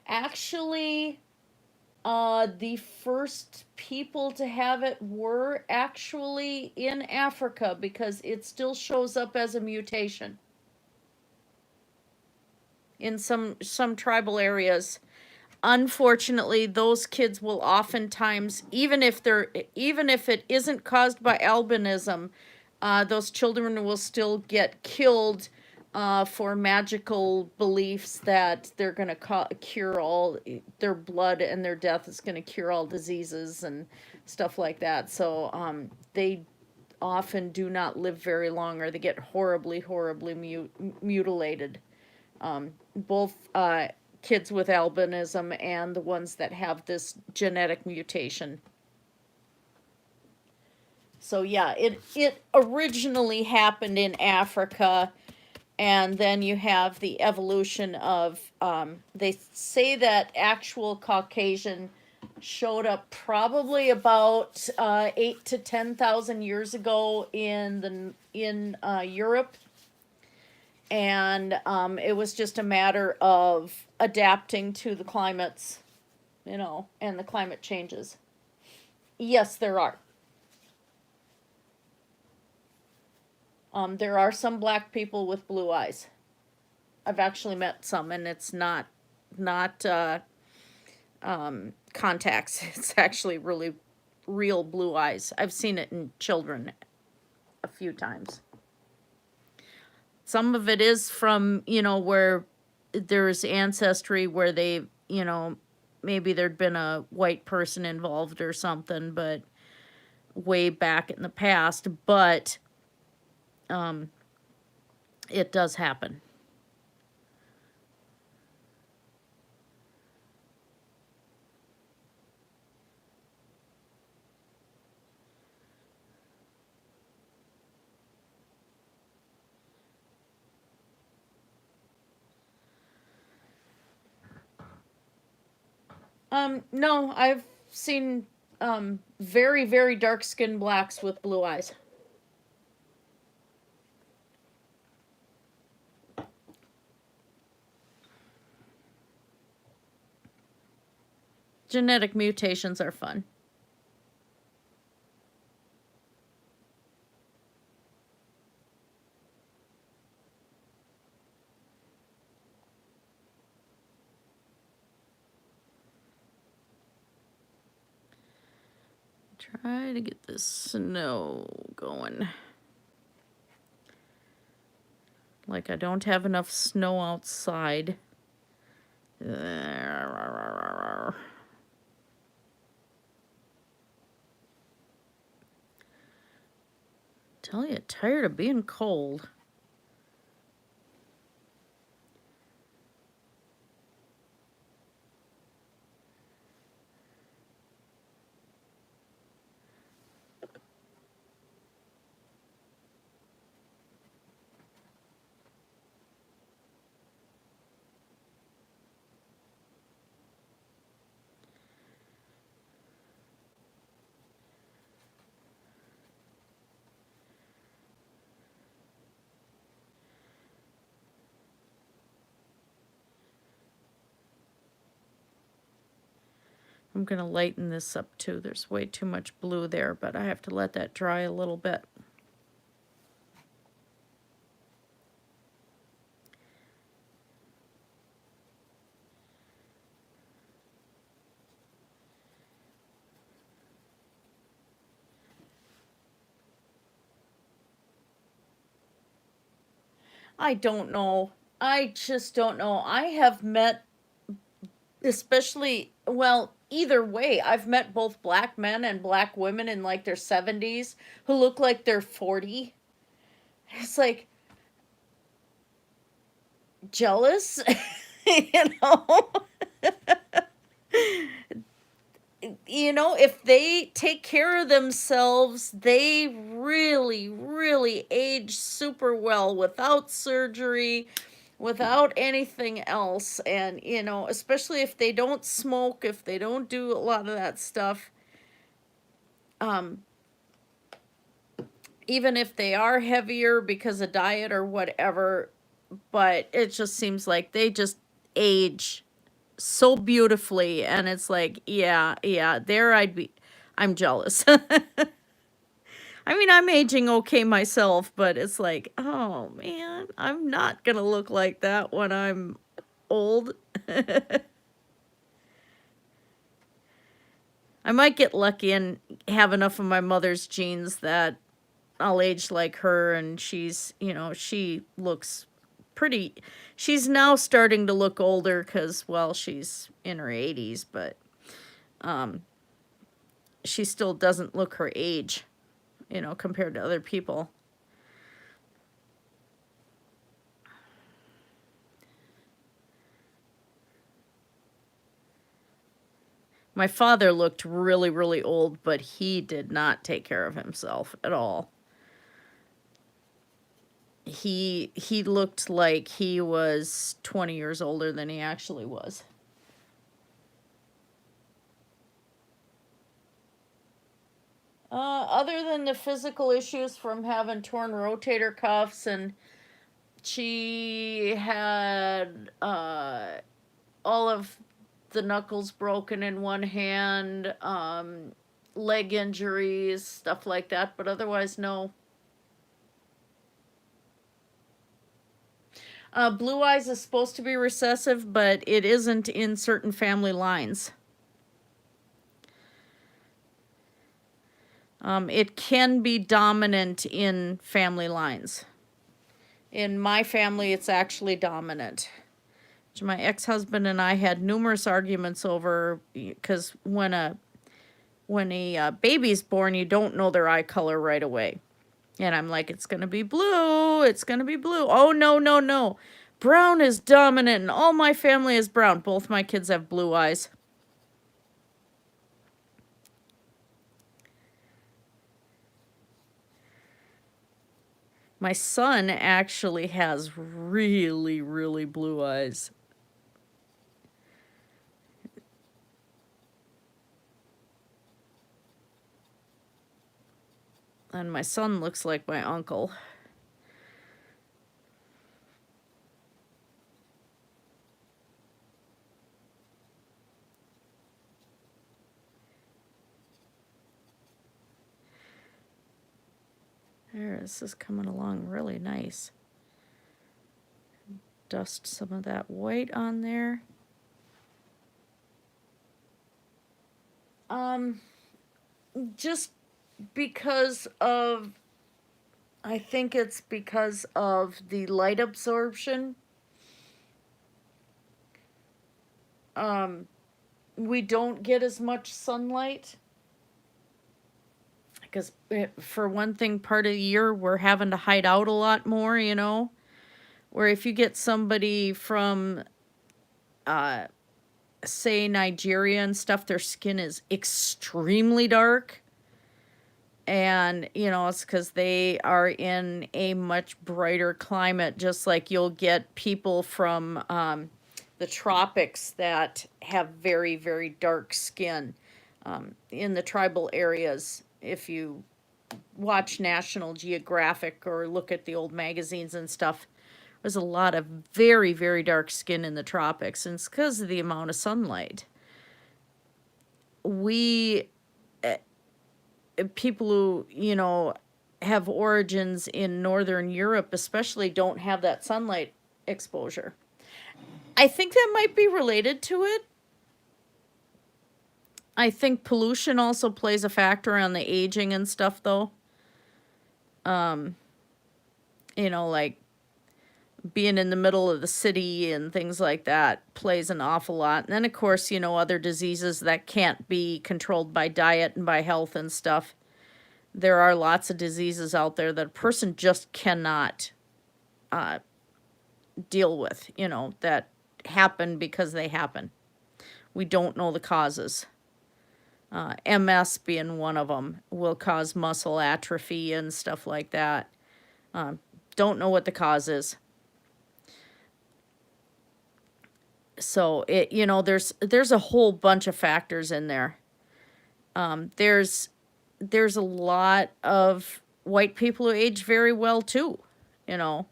Actually, the first people to have it were actually in Africa because it still shows up as a mutation in some tribal areas. Unfortunately, those kids will oftentimes, even if it isn't caused by albinism, those children will still get killed for magical beliefs that they're going to cure all, their blood and their death is going to cure all diseases and stuff like that. So they often do not live very long, or they get horribly, horribly mutilated. Both kids with albinism and the ones that have this genetic mutation. So yeah, it originally happened in Africa, and then you have the evolution of, they say that actual Caucasian showed up probably about 8 to 10,000 years ago in Europe, and it was just a matter of adapting to the climates, you know, and the climate changes. Yes, there are. There are some black people with blue eyes. I've actually met some, and it's not contacts. It's actually really real blue eyes. I've seen it in children a few times. Some of it is from, you know, where there's ancestry where they, you know, maybe there'd been a white person involved or something, but way back in the past, but it does happen. No, I've seen very, very dark-skinned blacks with blue eyes. Genetic mutations are fun. Try to get this snow going. Like I don't have enough snow outside. Tell you, tired of being cold. I'm going to lighten this up too. There's way too much blue there, but I have to let that dry a little bit. I don't know. I just don't know. I have met, especially, well, either way, I've met both black men and black women in like their 70s who look like they're 40. It's like, jealous, you know? You know, if they take care of themselves, they really, really age super well without surgery, without anything else. And, you know, especially if they don't smoke, if they don't do a lot of that stuff, even if they are heavier because of diet or whatever, but it just seems like they just age so beautifully, and it's like, yeah, there I'm jealous. I mean, I'm aging okay myself, but it's like, oh man, I'm not gonna look like that when I'm old. I might get lucky and have enough of my mother's genes that I'll age like her, and she's, you know, she looks pretty, she's now starting to look older because, well, she's in her 80s, but she still doesn't look her age, you know, compared to other people. My father looked really, really old, but he did not take care of himself at all. He looked like he was 20 years older than he actually was. Other than the physical issues from having torn rotator cuffs, and she had all of the knuckles broken in one hand, leg injuries, stuff like that, but otherwise, no. Blue eyes is supposed to be recessive, but it isn't in certain family lines. It can be dominant in family lines. In my family, it's actually dominant. Which my ex-husband and I had numerous arguments over, because when a baby's born, you don't know their eye color right away. And I'm like, it's going to be blue. It's going to be blue. Oh, no, no, no. Brown is dominant, and all my family is brown. Both my kids have blue eyes. My son actually has really, really blue eyes. And my son looks like my uncle. There, this is coming along really nice. Dust some of that white on there. Just because of, I think it's because of the light absorption. We don't get as much sunlight. Because for one thing, part of the year, we're having to hide out a lot more, you know. Where if you get somebody from, say, Nigeria and stuff, their skin is extremely dark. And, you know, it's because they are in a much brighter climate, just like you'll get people from the tropics that have very, very dark skin in the tribal areas. If you watch National Geographic or look at the old magazines and stuff, there's a lot of very, very dark skin in the tropics, and it's because of the amount of sunlight. We, people who, you know, have origins in Northern Europe especially don't have that sunlight exposure. I think that might be related to it. I think pollution also plays a factor on the aging and stuff, though. You know, like being in the middle of the city and things like that plays an awful lot. And then, of course, you know, other diseases that can't be controlled by diet and by health and stuff. There are lots of diseases out there that a person just cannot deal with, you know, that happen because they happen. We don't know the causes. MS being one of them will cause muscle atrophy and stuff like that. Don't know what the cause is. So it, you know, there's a whole bunch of factors in there. There's a lot of white people who age very well too, you know.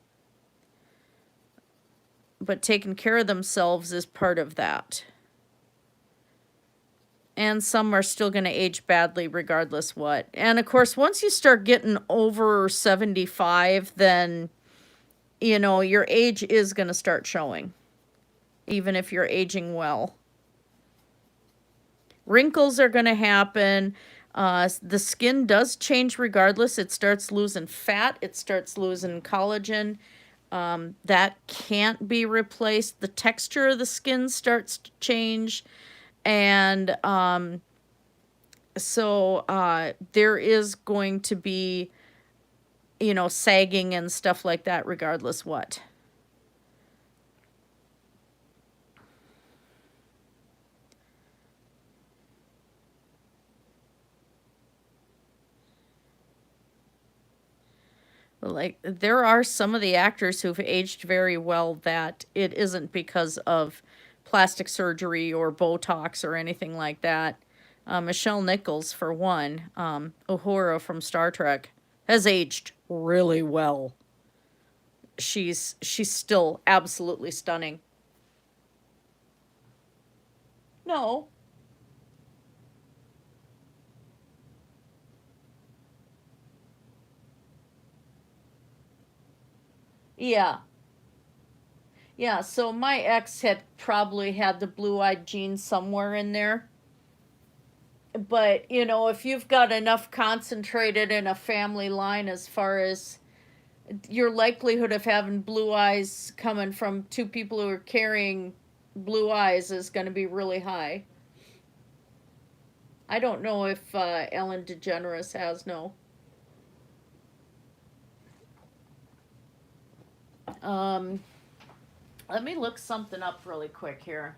But taking care of themselves is part of that. And some are still going to age badly regardless what. And of course, once you start getting over 75, then, you know, your age is going to start showing. Even if you're aging well. Wrinkles are going to happen. The skin does change regardless. It starts losing fat. It starts losing collagen. That can't be replaced. The texture of the skin starts to change, and so there is going to be, you know, sagging and stuff like that regardless what. Like, there are some of the actors who've aged very well that it isn't because of plastic surgery or Botox or anything like that. Michelle Nichols, for one, Uhura from Star Trek, has aged really well. She's still absolutely stunning. No. Yeah. Yeah, so my ex had probably had the blue-eyed gene somewhere in there. But, you know, if you've got enough concentrated in a family line as far as your likelihood of having blue eyes coming from two people who are carrying blue eyes is going to be really high. I don't know if Ellen DeGeneres has, no. Let me look something up really quick here.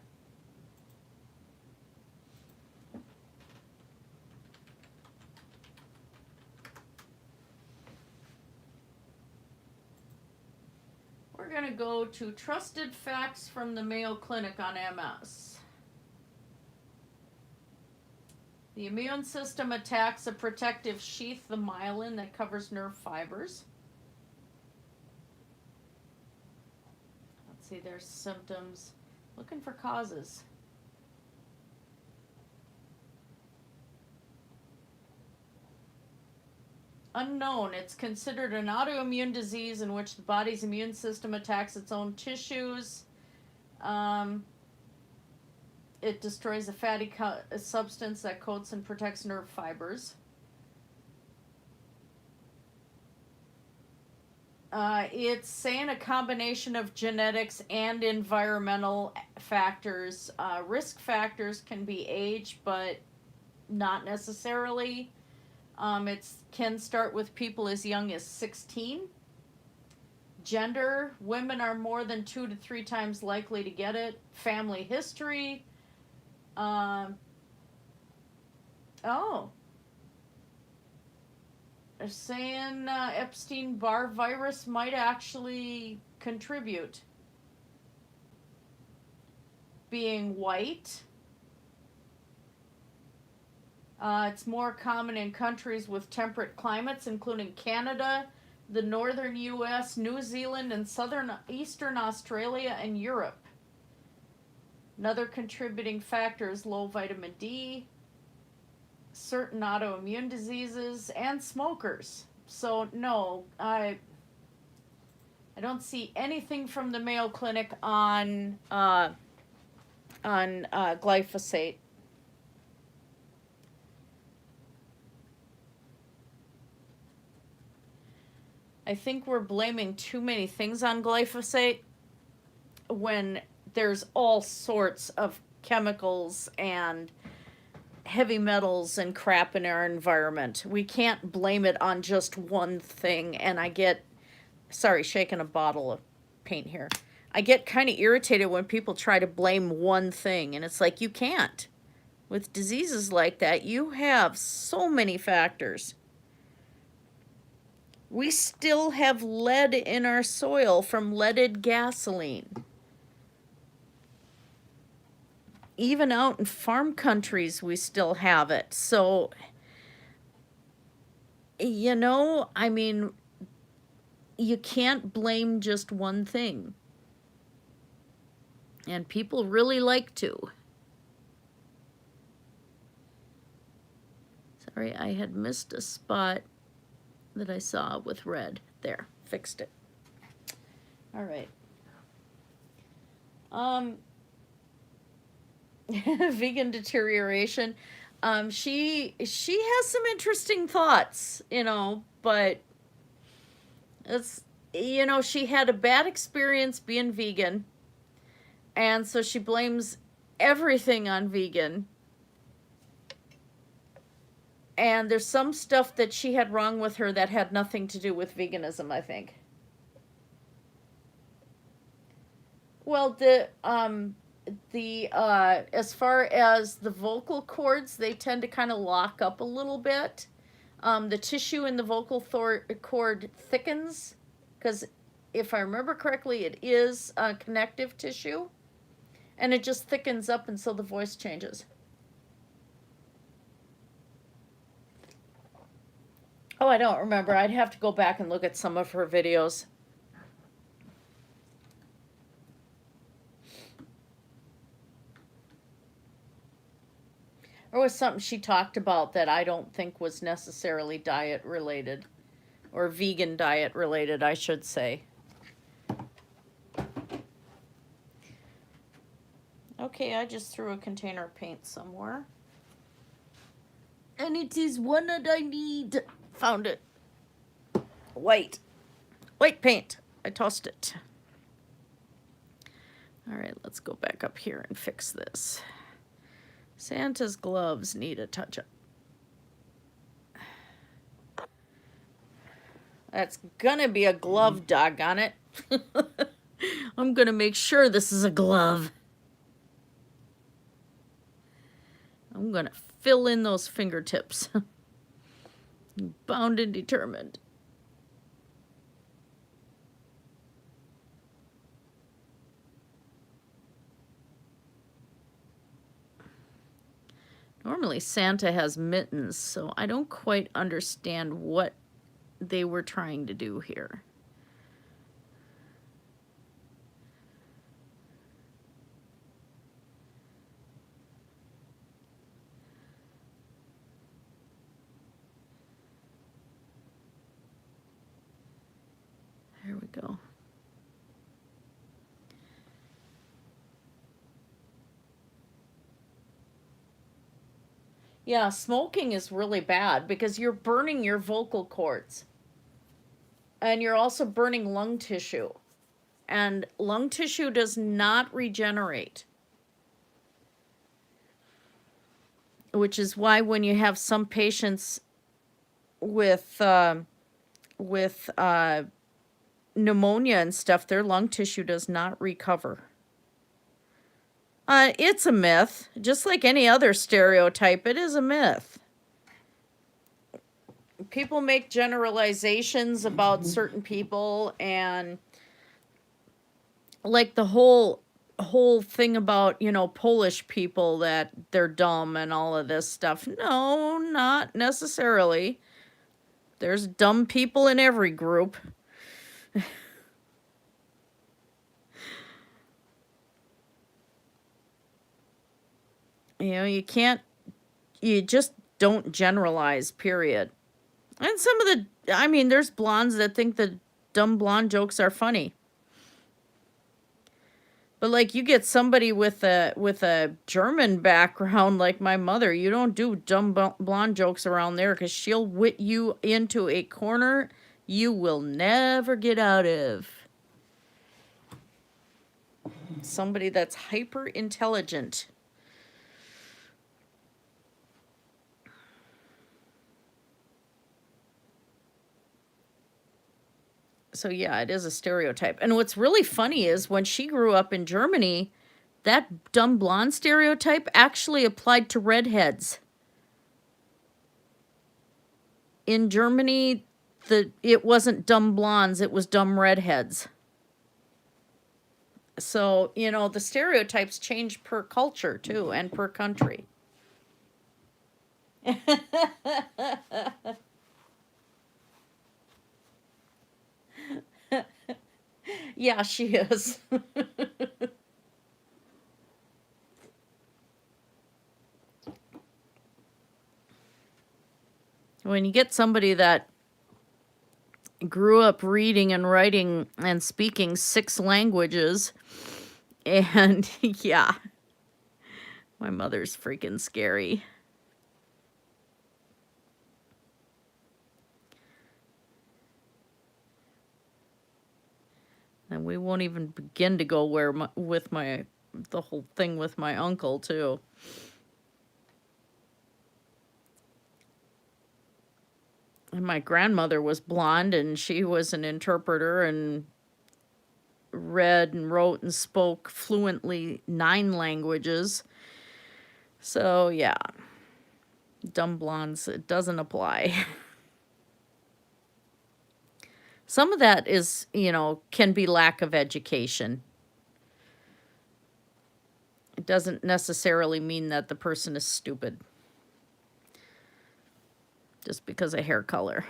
We're going to go to Trusted Facts from the Mayo Clinic on MS. The immune system attacks a protective sheath, the myelin, that covers nerve fibers. Let's see, there's symptoms. Looking for causes. Unknown. It's considered an autoimmune disease in which the body's immune system attacks its own tissues. It destroys a fatty substance that coats and protects nerve fibers. It's saying a combination of genetics and environmental factors. Risk factors can be age, but not necessarily. It can start with people as young as 16. Gender, women are more than 2 to 3 times likely to get it. Family history. They're saying Epstein-Barr virus might actually contribute. Being white. It's more common in countries with temperate climates, including Canada, the northern U.S., New Zealand, and eastern Australia and Europe. Another contributing factor is low vitamin D, certain autoimmune diseases, and smokers. So no, I don't see anything from the Mayo Clinic on glyphosate. I think we're blaming too many things on glyphosate when there's all sorts of chemicals and heavy metals and crap in our environment. We can't blame it on just one thing. And I get, sorry, shaking a bottle of paint here. I get kind of irritated when people try to blame one thing. And it's like, you can't. With diseases like that, you have so many factors. We still have lead in our soil from leaded gasoline. Even out in farm countries, we still have it. So, you know, I mean, you can't blame just one thing. And people really like to. Sorry, I had missed a spot that I saw with red. There, fixed it. All right. Vegan deterioration. She has some interesting thoughts, you know, but you know, she had a bad experience being vegan, and so she blames everything on vegan. And there's some stuff that she had wrong with her that had nothing to do with veganism, I think. Well, as far as the vocal cords, they tend to kind of lock up a little bit. The tissue in the vocal cord thickens, because if I remember correctly, it is connective tissue, and it just thickens up, and so the voice changes. Oh, I don't remember. I'd have to go back and look at some of her videos. There was something she talked about that I don't think was necessarily diet related, or vegan diet related, I should say. Okay, I just threw a container of paint somewhere. And it is one that I need. Found it. White paint. I tossed it. All right, let's go back up here and fix this. Santa's gloves need a touch-up. That's gonna be a glove, doggone it. I'm gonna make sure this is a glove. I'm gonna fill in those fingertips. Bound and determined. Normally Santa has mittens, so I don't quite understand what they were trying to do here. There we go. Yeah, smoking is really bad because you're burning your vocal cords. And you're also burning lung tissue. And lung tissue does not regenerate. Which is why when you have some patients with pneumonia and stuff, their lung tissue does not recover. It's a myth. Just like any other stereotype, it is a myth. People make generalizations about certain people, and like the whole thing about, you know, Polish people, that they're dumb and all of this stuff. No, not necessarily. There's dumb people in every group. You know, you just don't generalize, period. And some of I mean, there's blondes that think the dumb blonde jokes are funny. But like, you get somebody with a German background like my mother, you don't do dumb blonde jokes around there, because she'll wit you into a corner you will never get out of. Somebody that's hyper intelligent. So yeah, it is a stereotype. And what's really funny is when she grew up in Germany, that dumb blonde stereotype actually applied to redheads. In Germany, it wasn't dumb blondes, it was dumb redheads. So, you know, the stereotypes change per culture too, and per country. Yeah, she is. When you get somebody that grew up reading and writing and speaking 6 languages, and yeah, my mother's freaking scary. And we won't even begin to go where the whole thing with my uncle, too. And my grandmother was blonde, and she was an interpreter and read and wrote and spoke fluently 9 languages. So, yeah. Dumb blondes, it doesn't apply. Some of that is, can be lack of education. It doesn't necessarily mean that the person is stupid. Just because of hair color.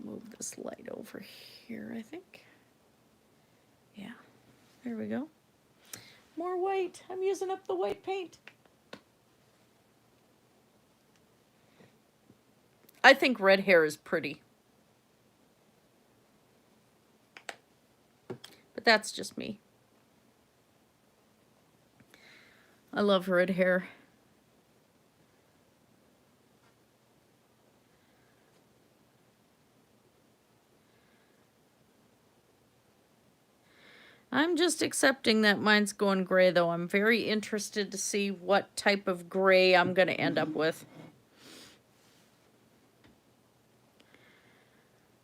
Move this light over here, I think. Yeah, there we go. More white. I'm using up the white paint. I think red hair is pretty. But that's just me. I love red hair. I'm just accepting that mine's going gray, though. I'm very interested to see what type of gray I'm going to end up with.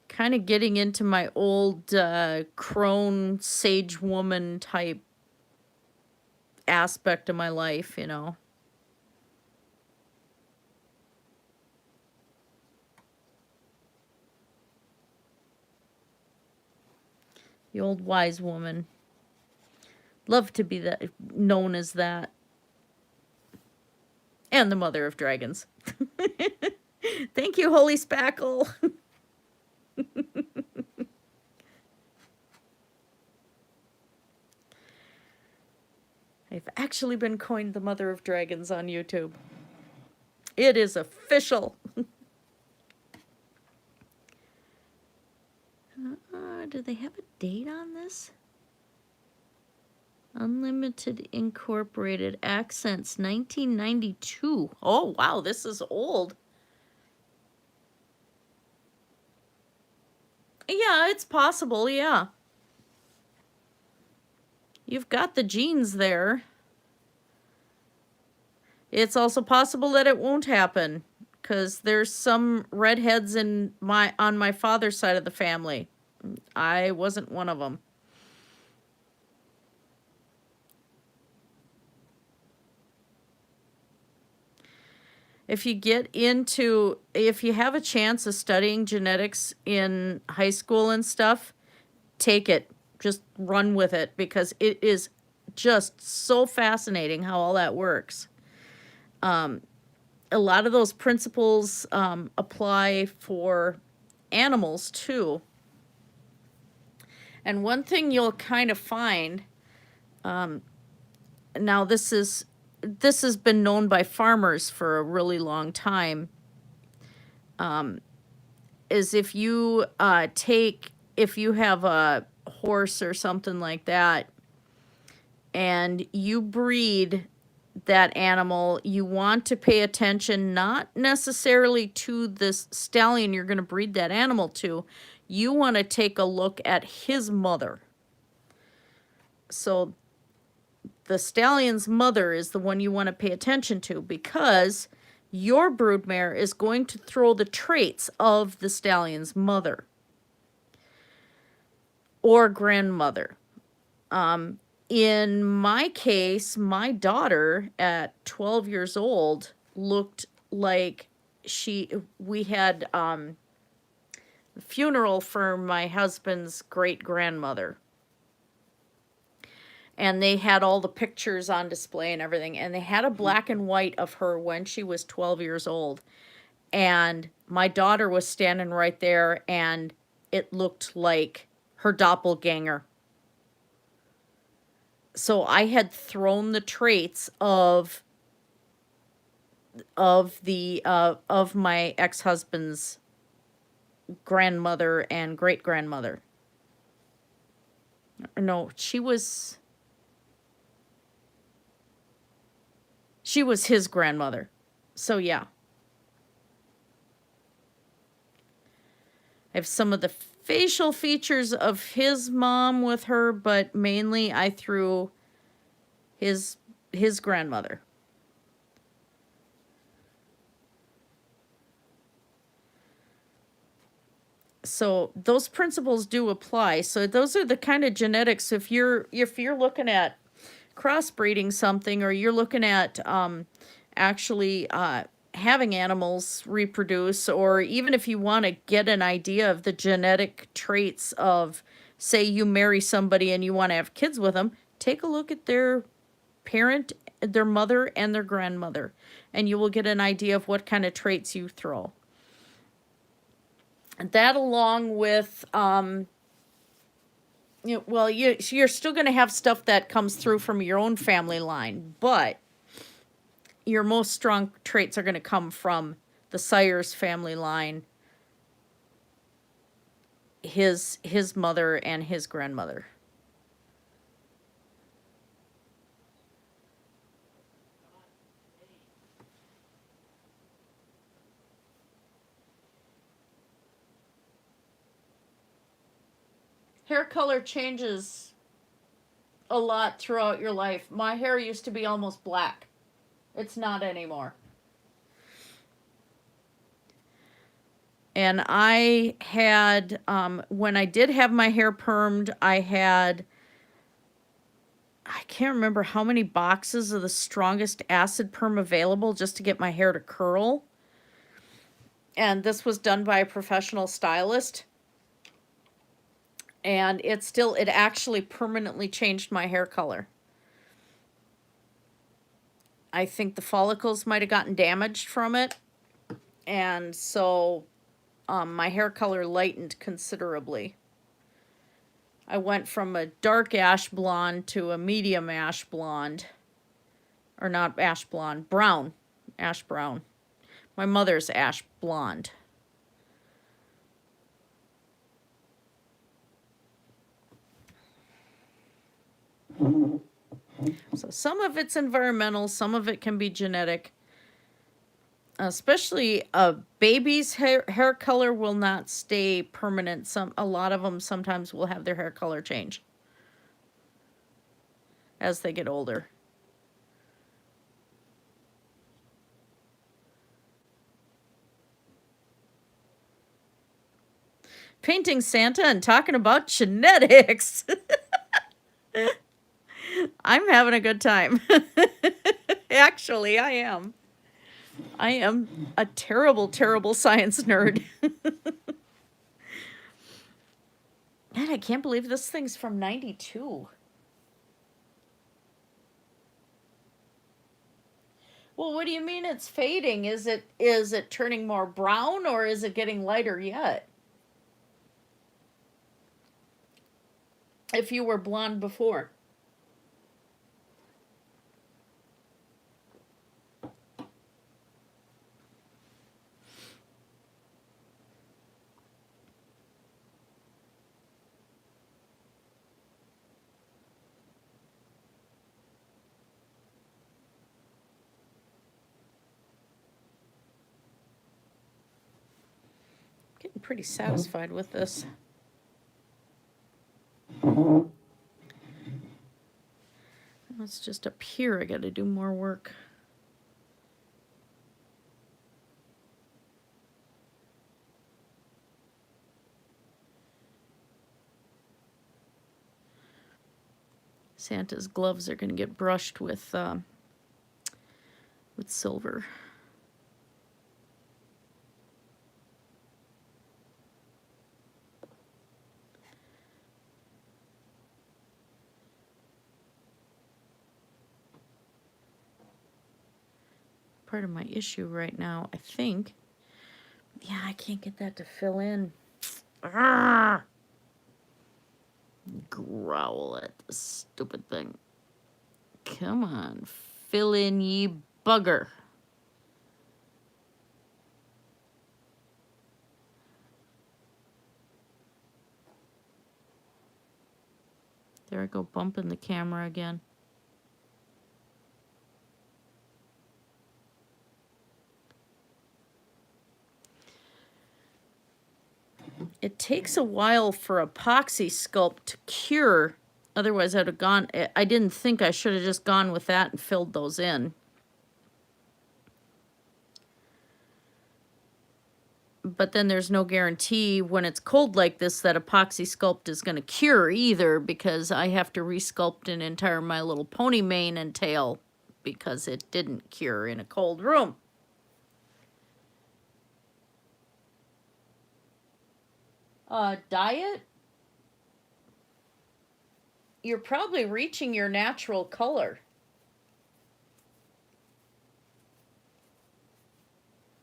Kind of getting into my old crone sage woman type aspect of my life, The old wise woman. Love to be that, known as that. And the mother of dragons. Thank you, Holy Spackle. I've actually been coined the mother of dragons on YouTube. It is official. Do they have a date on this? Unlimited Incorporated Accents 1992. Oh, wow, this is old. Yeah, it's possible, yeah. You've got the genes there. It's also possible that it won't happen, because there's some redheads on my father's side of the family. I wasn't one of them. If you have a chance of studying genetics in high school and stuff, take it. Just run with it, because it is just so fascinating how all that works. A lot of those principles apply for animals too. And one thing you'll kind of find, now this has been known by farmers for a really long time, is if you have a horse or something like that, and you breed that animal, you want to pay attention not necessarily to this stallion you're going to breed that animal to. You want to take a look at his mother. So the stallion's mother is the one you want to pay attention to, because your broodmare is going to throw the traits of the stallion's mother or grandmother. In my case, my daughter at 12 years old looked like we had funeral for my husband's great-grandmother. And they had all the pictures on display and everything. And they had a black and white of her when she was 12 years old. And my daughter was standing right there, and it looked like her doppelganger. So I had thrown the traits of my ex-husband's grandmother and great-grandmother. No, she was his grandmother. So yeah. I have some of the facial features of his mom with her, but mainly I threw his grandmother. So those principles do apply. So those are the kind of genetics. If you're looking at crossbreeding something, or you're looking at actually having animals reproduce, or even if you want to get an idea of the genetic traits of, say you marry somebody and you want to have kids with them, take a look at their parent, their mother, and their grandmother, and you will get an idea of what kind of traits you throw. That, along with you're still going to have stuff that comes through from your own family line, but your most strong traits are going to come from the sire's family line, his mother, and his grandmother. Hair color changes a lot throughout your life. My hair used to be almost black. It's not anymore. And I had, when I did have my hair permed, I can't remember how many boxes of the strongest acid perm available just to get my hair to curl. And this was done by a professional stylist. And it actually permanently changed my hair color. I think the follicles might have gotten damaged from it. And so my hair color lightened considerably. I went from a dark ash blonde to a medium ash blonde. Or not ash blonde, brown. Ash brown. My mother's ash blonde. So some of it's environmental, some of it can be genetic. Especially a baby's hair color will not stay permanent. A lot of them sometimes will have their hair color change as they get older. Painting Santa and talking about genetics. I'm having a good time. Actually, I am. I am a terrible, terrible science nerd. Man, I can't believe this thing's from 92. Well, what do you mean it's fading? Is it turning more brown, or is it getting lighter yet? If you were blonde before. Getting pretty satisfied with this. It's just up here I got to do more work. Santa's gloves are going to get brushed with silver. Part of my issue right now, I think. Yeah, I can't get that to fill in. Ah! Growl at the stupid thing. Come on, fill in, ye bugger. There I go, bumping the camera again. It takes a while for epoxy sculpt to cure. Otherwise, I'd have gone, I didn't think I should have just gone with that and filled those in. But then there's no guarantee when it's cold like this that epoxy sculpt is going to cure either, because I have to resculpt an entire My Little Pony mane and tail because it didn't cure in a cold room. Diet? You're probably reaching your natural color.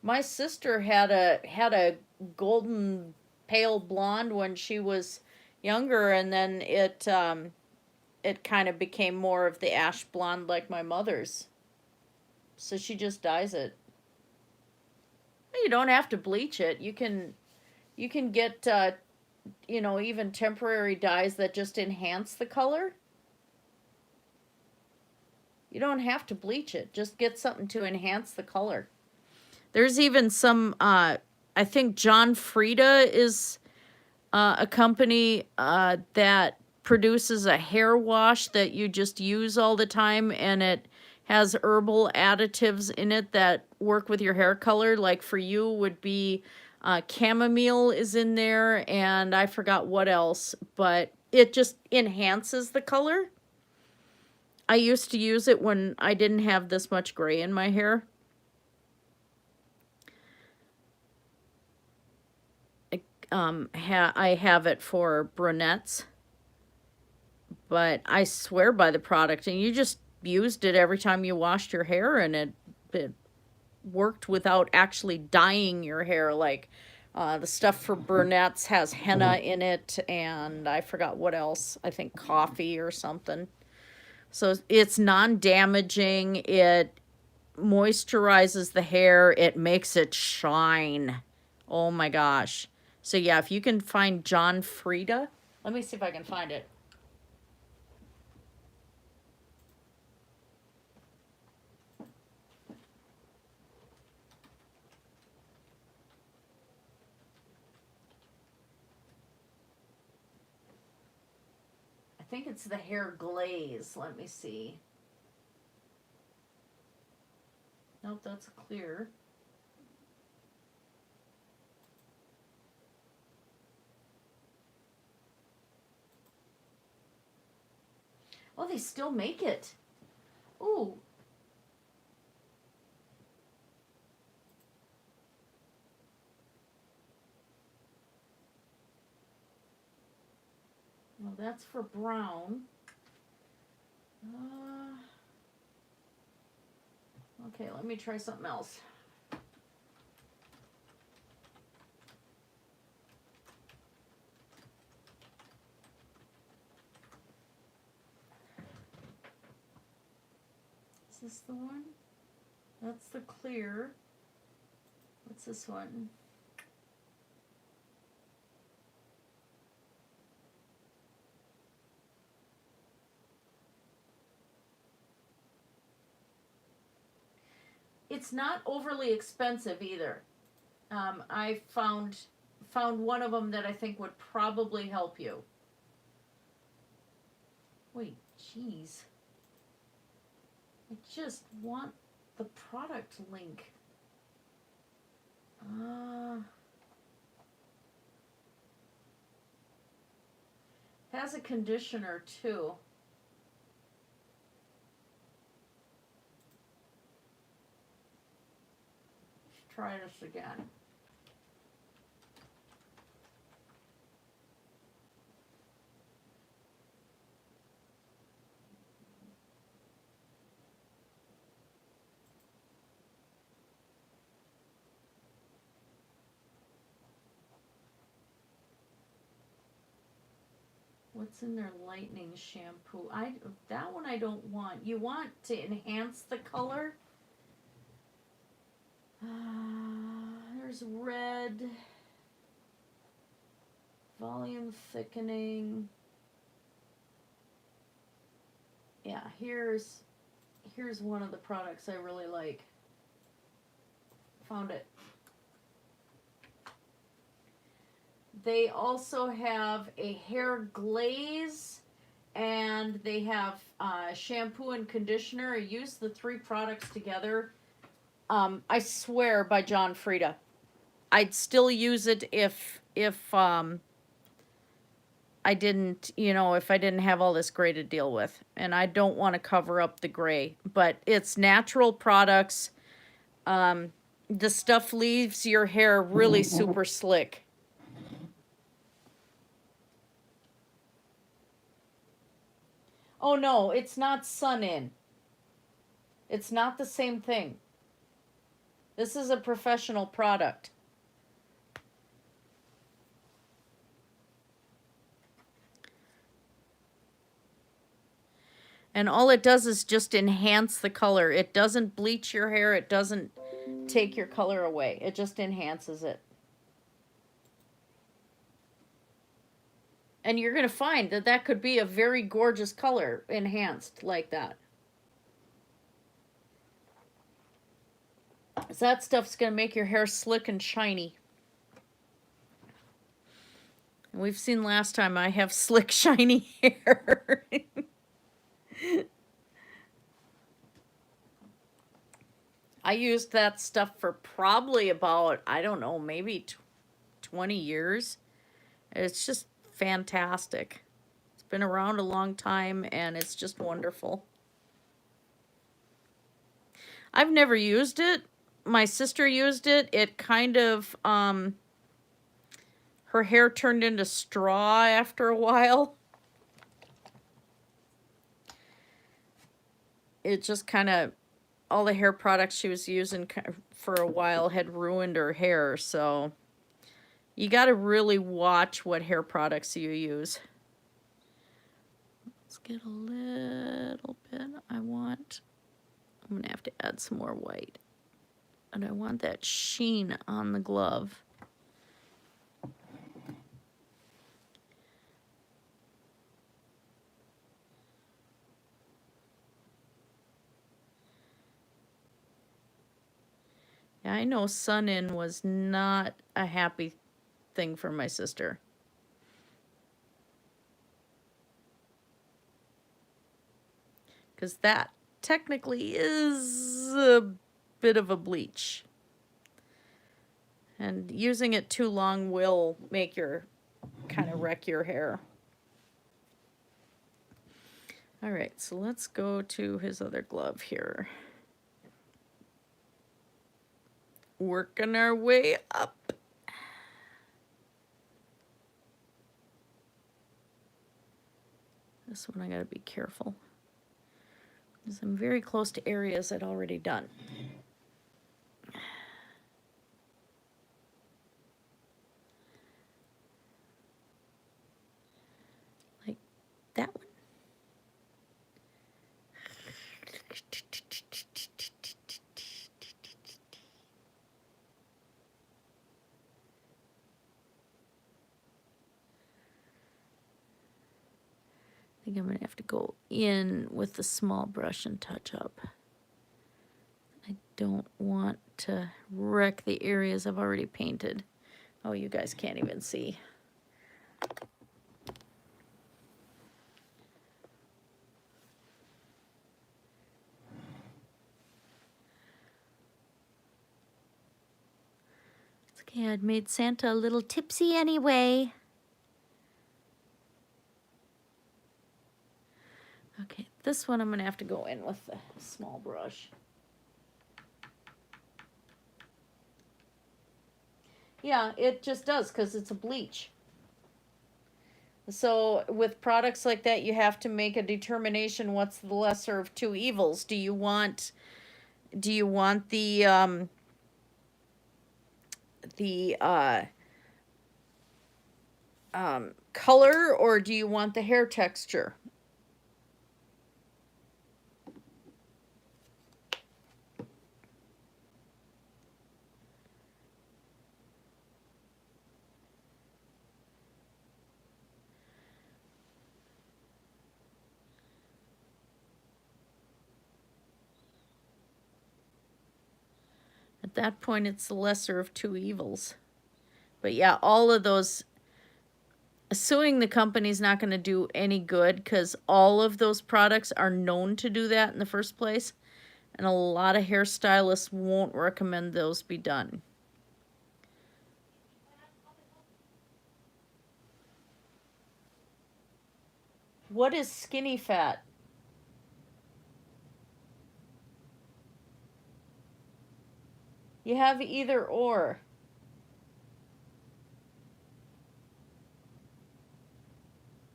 My sister had a golden pale blonde when she was younger, and then it kind of became more of the ash blonde like my mother's. So she just dyes it. You don't have to bleach it. You can get you know, even temporary dyes that just enhance the color. You don't have to bleach it. Just get something to enhance the color. There's even some, I think John Frieda is a company that produces a hair wash that you just use all the time, and it has herbal additives in it that work with your hair color. Like for you would be chamomile is in there, and I forgot what else, but it just enhances the color. I used to use it when I didn't have this much gray in my hair. I have it for brunettes, but I swear by the product, and you just used it every time you washed your hair, and it worked without actually dyeing your hair. Like the stuff for brunettes has henna in it, and I forgot what else. I think coffee or something. So it's non-damaging. It moisturizes the hair. It makes it shine. Oh my gosh. So yeah, if you can find John Frieda, let me see if I can find it. I think it's the hair glaze. Let me see. Nope, that's clear. Oh, they still make it. Ooh. Well, that's for brown. Okay, let me try something else. Is this the one? That's the clear. What's this one? It's not overly expensive either. I found one of them that I think would probably help you. Wait, jeez. I just want the product link. Has a conditioner too. Let's try this again. What's in their lightning shampoo? That one I don't want. You want to enhance the color. There's red, volume thickening. Yeah, here's one of the products I really like. Found it. They also have a hair glaze, and they have shampoo and conditioner. I use the 3 products together. I swear by John Frieda. I'd still use it if I didn't, if I didn't have all this gray to deal with. And I don't want to cover up the gray, but it's natural products. The stuff leaves your hair really super slick. Oh no, it's not Sun-In. It's not the same thing. This is a professional product. And all it does is just enhance the color. It doesn't bleach your hair. It doesn't take your color away. It just enhances it. And you're going to find that that could be a very gorgeous color enhanced like that. So that stuff's going to make your hair slick and shiny. And we've seen last time I have slick, shiny hair. I used that stuff for probably about, I don't know, maybe 20 years. It's just fantastic. It's been around a long time, and it's just wonderful. I've never used it. My sister used it. It kind of, her hair turned into straw after a while. It just kind of, all the hair products she was using for a while had ruined her hair, so you got to really watch what hair products you use. Let's get a little bit. I'm going to have to add some more white. And I want that sheen on the glove. Yeah, I know Sun-In was not a happy thing for my sister. Because that technically is a bit of a bleach. And using it too long will make kind of wreck your hair. All right, so let's go to his other glove here. Working our way up. This one I gotta be careful, because I'm very close to areas I'd already done. Like that one. I think I'm going to have to go in with the small brush and touch up. I don't want to wreck the areas I've already painted. Oh, you guys can't even see. It's okay, I'd made Santa a little tipsy anyway. Okay, this one I'm going to have to go in with the small brush. Yeah, it just does, because it's a bleach. So with products like that, you have to make a determination what's the lesser of two evils. Do you want the color, or do you want the hair texture? At that point, it's the lesser of two evils. But yeah, all of those, suing the company is not going to do any good because all of those products are known to do that in the first place. And a lot of hairstylists won't recommend those be done. What is skinny fat? You have either or.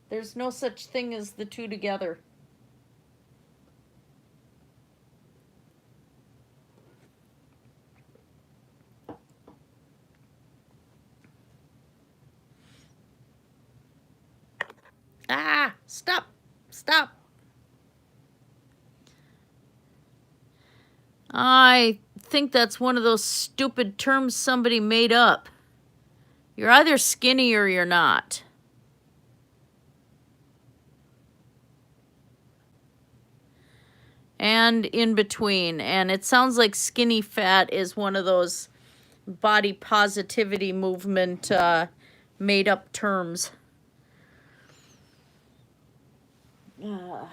There's no such thing as the two together. Ah, stop, stop. I think that's one of those stupid terms somebody made up. You're either skinny or you're not. And in between. And it sounds like skinny fat is one of those body positivity movement made up terms. All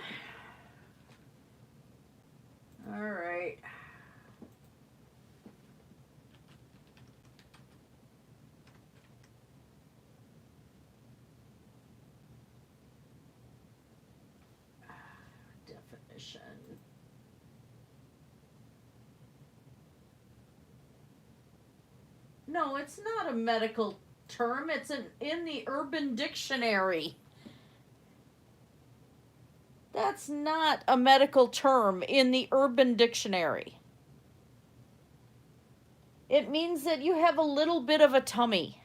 right. Definition. No, it's not a medical term. It's in the Urban Dictionary. That's not a medical term in the Urban Dictionary. It means that you have a little bit of a tummy.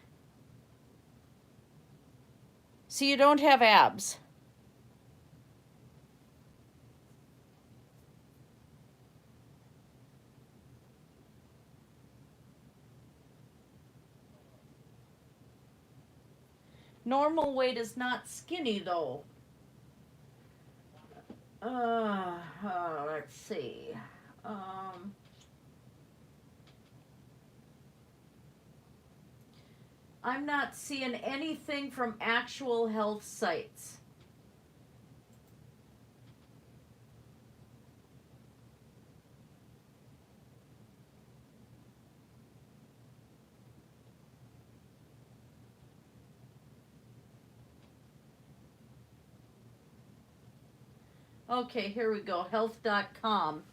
So you don't have abs. Normal weight is not skinny, though. Let's see. I'm not seeing anything from actual health sites. Okay, here we go, health.com.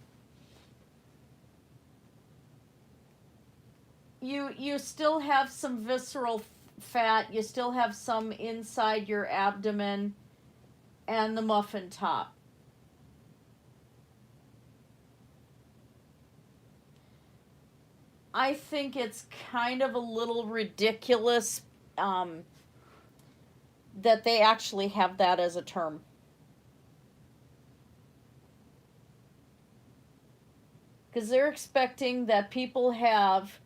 You still have some visceral fat, you still have some inside your abdomen and the muffin top. I think it's kind of a little ridiculous that they actually have that as a term. Because they're expecting that people have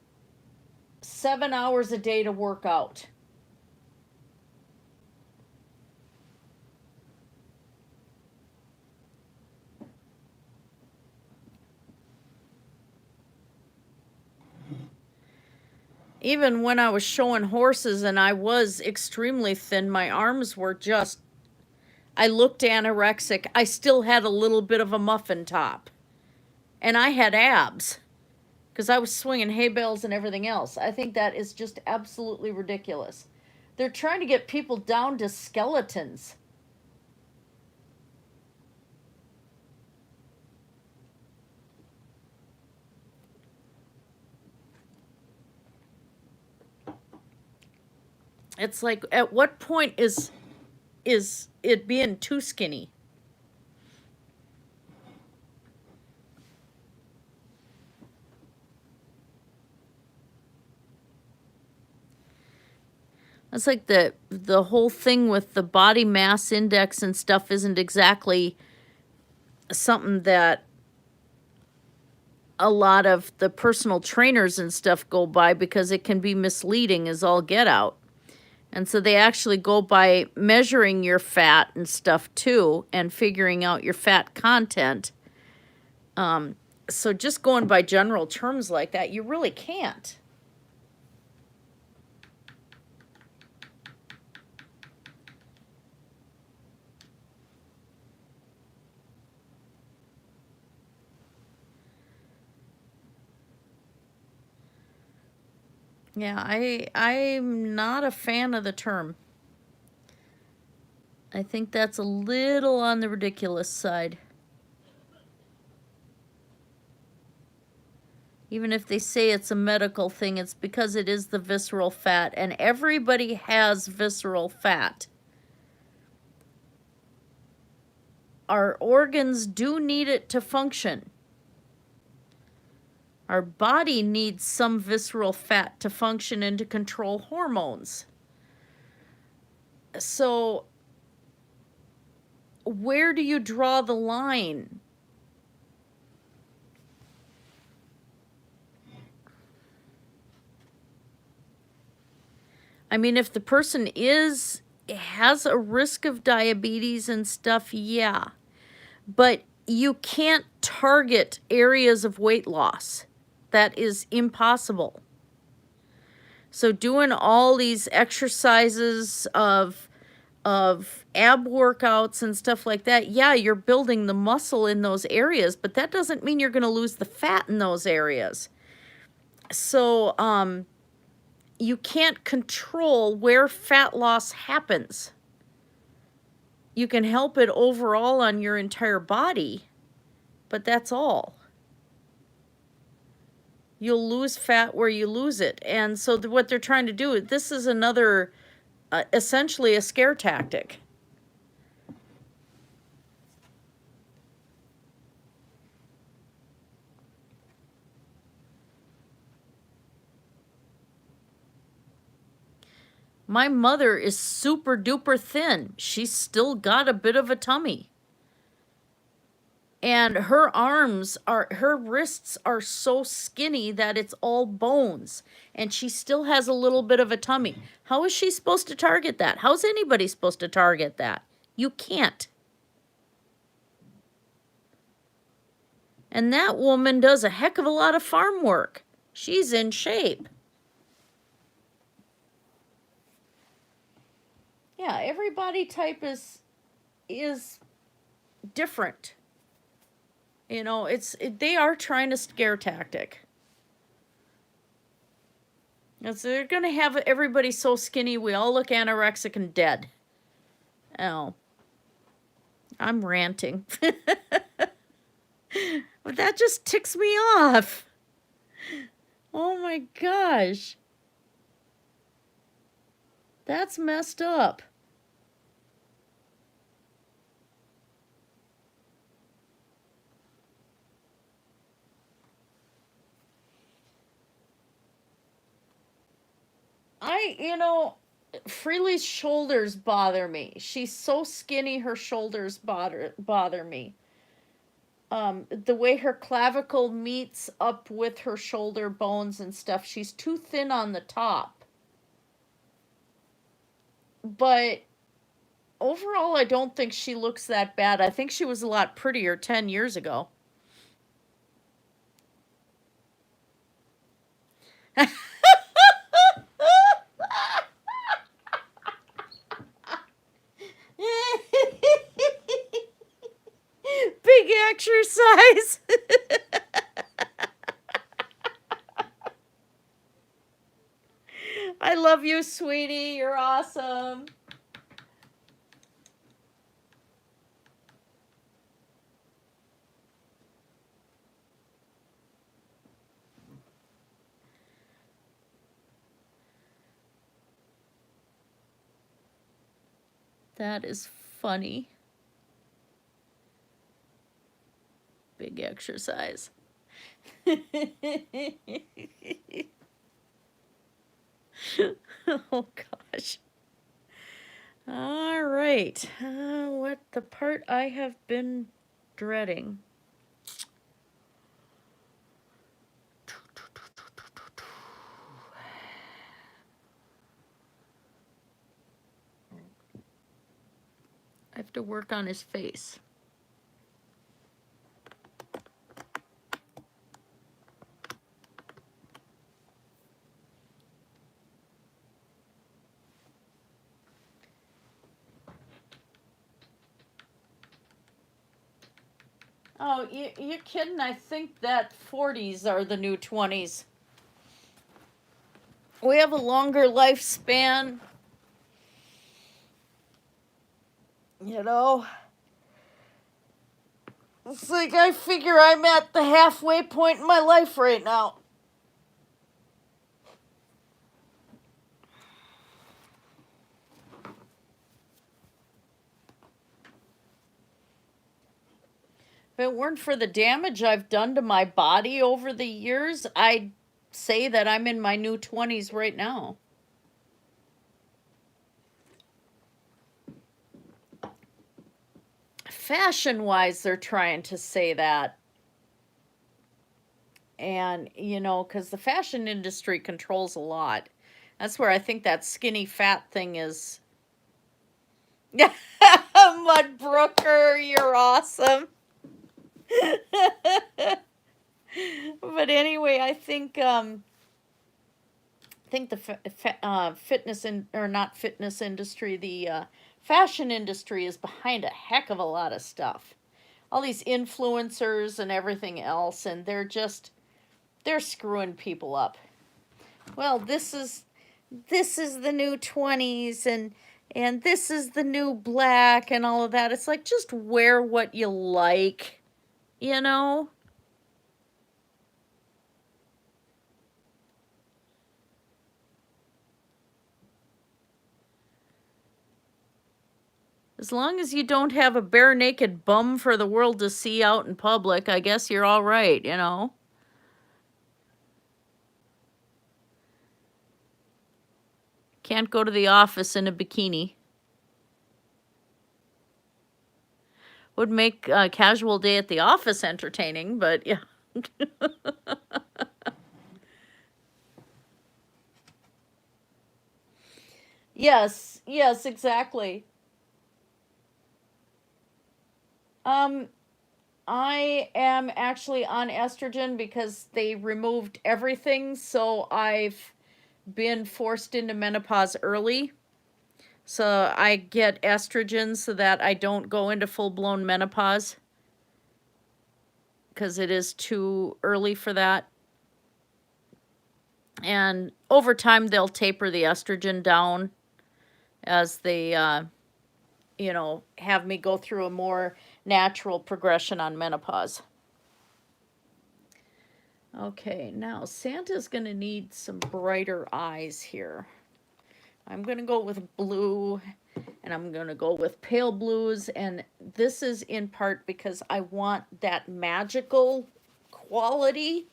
7 hours a day to work out. Even when I was showing horses and I was extremely thin, my arms were just, I looked anorexic. I still had a little bit of a muffin top. And I had abs because I was swinging hay bales and everything else. I think that is just absolutely ridiculous. They're trying to get people down to skeletons. It's like, at what point is it being too skinny? It's like the whole thing with the body mass index and stuff isn't exactly something that a lot of the personal trainers and stuff go by because it can be misleading as all get out. And so they actually go by measuring your fat and stuff too and figuring out your fat content. So just going by general terms like that, you really can't. Yeah, I'm not a fan of the term. I think that's a little on the ridiculous side. Even if they say it's a medical thing, it's because it is the visceral fat, and everybody has visceral fat. Our organs do need it to function. Our body needs some visceral fat to function and to control hormones. So, where do you draw the line? I mean, if the person has a risk of diabetes and stuff, yeah. But you can't target areas of weight loss. That is impossible. So doing all these exercises of ab workouts and stuff like that, yeah, you're building the muscle in those areas, but that doesn't mean you're going to lose the fat in those areas. So, you can't control where fat loss happens. You can help it overall on your entire body, but that's all. You'll lose fat where you lose it. And so what they're trying to do, this is another, essentially a scare tactic. My mother is super duper thin. She's still got a bit of a tummy. And her wrists are so skinny that it's all bones. And she still has a little bit of a tummy. How is she supposed to target that? How's anybody supposed to target that? You can't. And that woman does a heck of a lot of farm work. She's in shape. Yeah, every body type is different. You know, they are trying a scare tactic. And so they're going to have everybody so skinny we all look anorexic and dead. Oh. I'm ranting. But that just ticks me off. Oh my gosh. That's messed up. Freely's shoulders bother me. She's so skinny, her shoulders bother me. The way her clavicle meets up with her shoulder bones and stuff, she's too thin on the top. But overall, I don't think she looks that bad. I think she was a lot prettier 10 years ago. Big exercise. I love you, sweetie. You're awesome. That is funny. Big exercise. Oh gosh. All right. What the part I have been dreading. I have to work on his face. Oh, you're kidding. I think that 40s are the new 20s. We have a longer lifespan. You know? It's like I figure I'm at the halfway point in my life right now. If it weren't for the damage I've done to my body over the years, I'd say that I'm in my new 20s right now. Fashion-wise, they're trying to say that. And, you know, because the fashion industry controls a lot. That's where I think that skinny fat thing is. Mudbrooker, you're awesome. But anyway, I think the fitness or not fitness industry, the fashion industry is behind a heck of a lot of stuff. All these influencers and everything else, and they're screwing people up. Well, this is the new 20s, and this is the new black and all of that. It's like, just wear what you like, you know? As long as you don't have a bare naked bum for the world to see out in public, I guess you're all right, you know? Can't go to the office in a bikini. Would make a casual day at the office entertaining, but yeah. Yes, exactly. I am actually on estrogen because they removed everything, so I've been forced into menopause early. So I get estrogen so that I don't go into full-blown menopause, because it is too early for that. And over time, they'll taper the estrogen down as they, you know, have me go through a more natural progression on menopause. Okay, now Santa's going to need some brighter eyes here. I'm going to go with blue, and I'm going to go with pale blues, and this is in part because I want that magical quality.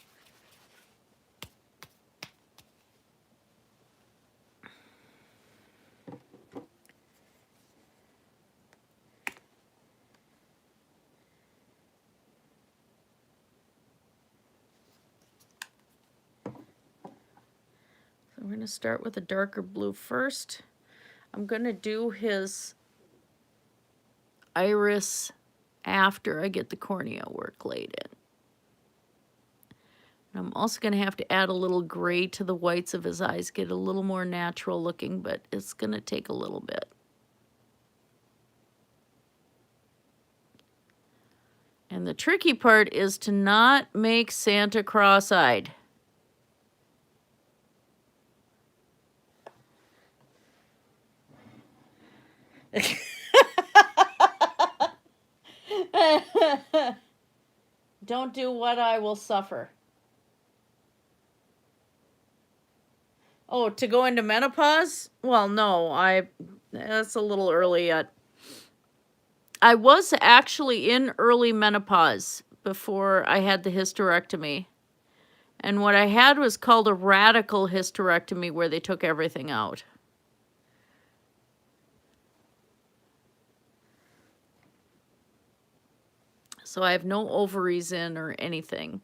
So we're going to start with a darker blue first. I'm going to do his iris after I get the cornea work laid in. And I'm also going to have to add a little gray to the whites of his eyes, get a little more natural looking, but it's going to take a little bit. And the tricky part is to not make Santa cross-eyed. Don't do what I will suffer. Oh, to go into menopause? Well, no, that's a little early yet. I was actually in early menopause before I had the hysterectomy. And what I had was called a radical hysterectomy, where they took everything out. So I have no ovaries in or anything.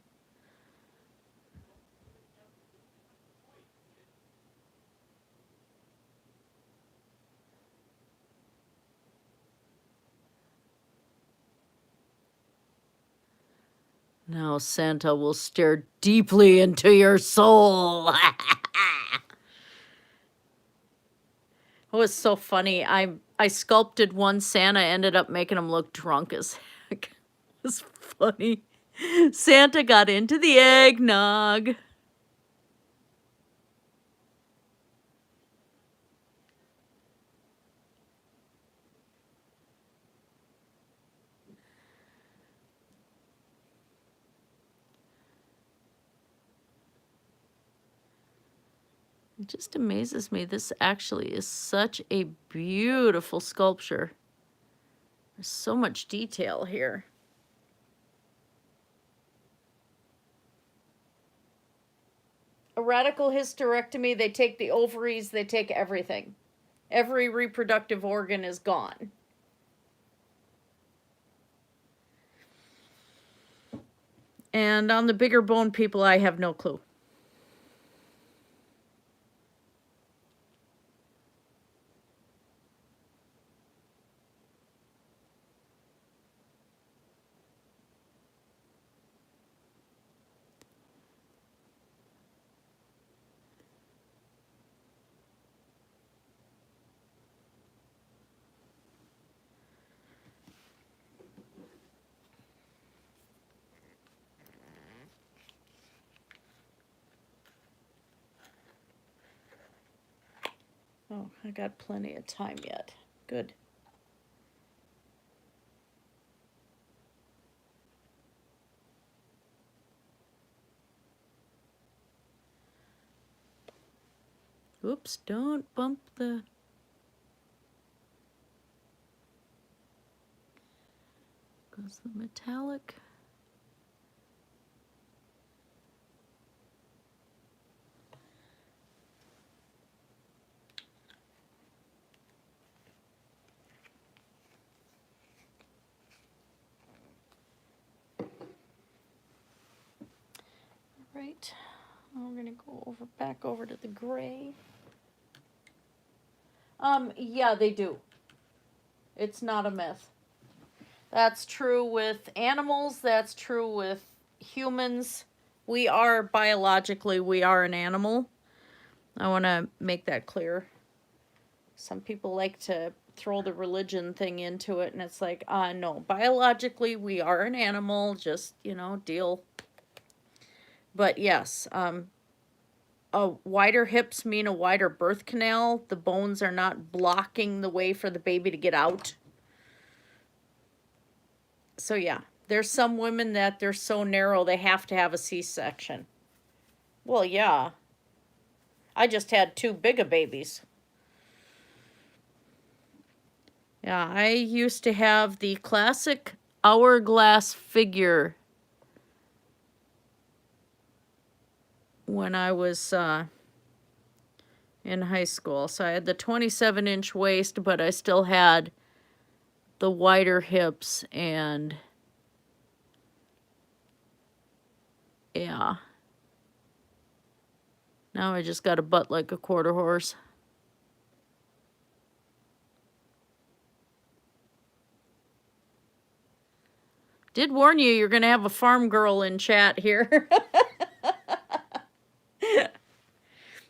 Now Santa will stare deeply into your soul. It was so funny. I sculpted one Santa, ended up making him look drunk as heck. It was funny. Santa got into the eggnog. It just amazes me. This actually is such a beautiful sculpture. There's so much detail here. A radical hysterectomy, they take the ovaries, they take everything. Every reproductive organ is gone. And on the bigger bone people, I have no clue. Oh, I got plenty of time yet. Good. Oops, don't bump the... Goes the metallic. Right, we're gonna go back over to the gray. Yeah, they do. It's not a myth. That's true with animals, that's true with humans. We are, biologically, we are an animal. I want to make that clear. Some people like to throw the religion thing into it, and it's like, no, biologically, we are an animal, just, deal. But yes, wider hips mean a wider birth canal. The bones are not blocking the way for the baby to get out. So yeah, there's some women that they're so narrow they have to have a C-section. Well, yeah. I just had 2 bigger babies. Yeah, I used to have the classic hourglass figure when I was in high school. So I had the 27-inch waist, but I still had the wider hips, and yeah. Now I just got a butt like a quarter horse. Did warn you, you're going to have a farm girl in chat here.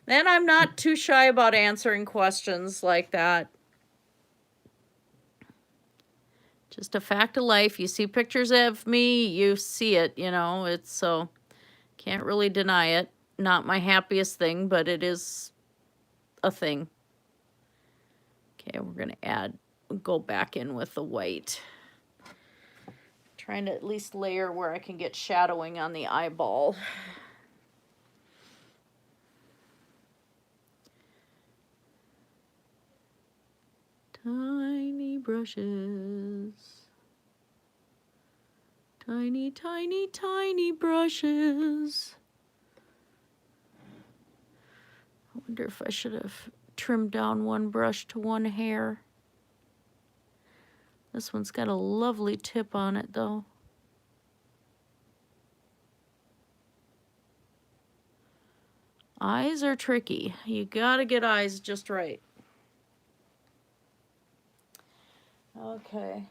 And I'm not too shy about answering questions like that. Just a fact of life. You see pictures of me, you see it, it's so, can't really deny it. Not my happiest thing, but it is a thing. Okay, we're going to go back in with the white. Trying to at least layer where I can get shadowing on the eyeball. Tiny brushes. Tiny, tiny, tiny brushes. I wonder if I should have trimmed down one brush to one hair. This one's got a lovely tip on it, though. Eyes are tricky. You gotta get eyes just right. Okay.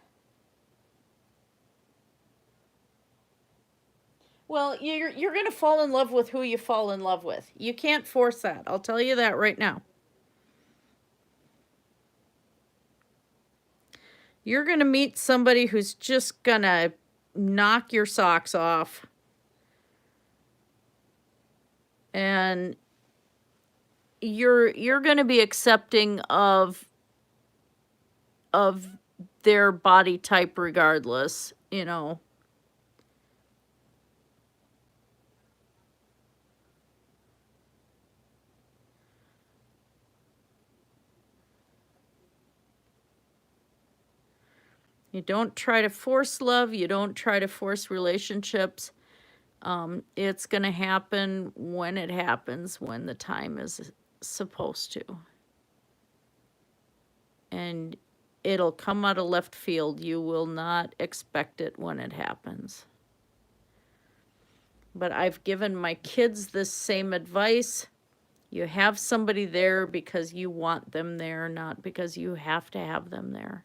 Well, you're going to fall in love with who you fall in love with. You can't force that. I'll tell you that right now. You're going to meet somebody who's just going to knock your socks off. And you're going to be accepting of their body type regardless, you know. You don't try to force love. You don't try to force relationships. It's going to happen when it happens, when the time is supposed to. And it'll come out of left field. You will not expect it when it happens. But I've given my kids this same advice. You have somebody there because you want them there, not because you have to have them there.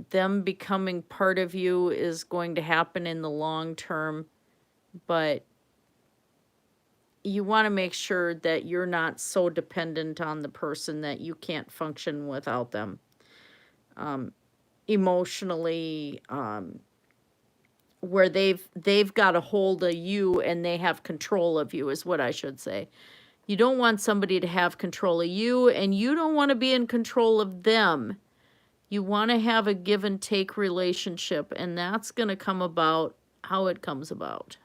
Them becoming part of you is going to happen in the long term, but you want to make sure that you're not so dependent on the person that you can't function without them. Emotionally, where they've got a hold of you and they have control of you is what I should say. You don't want somebody to have control of you, and you don't want to be in control of them. You want to have a give and take relationship, and that's going to come about how it comes about.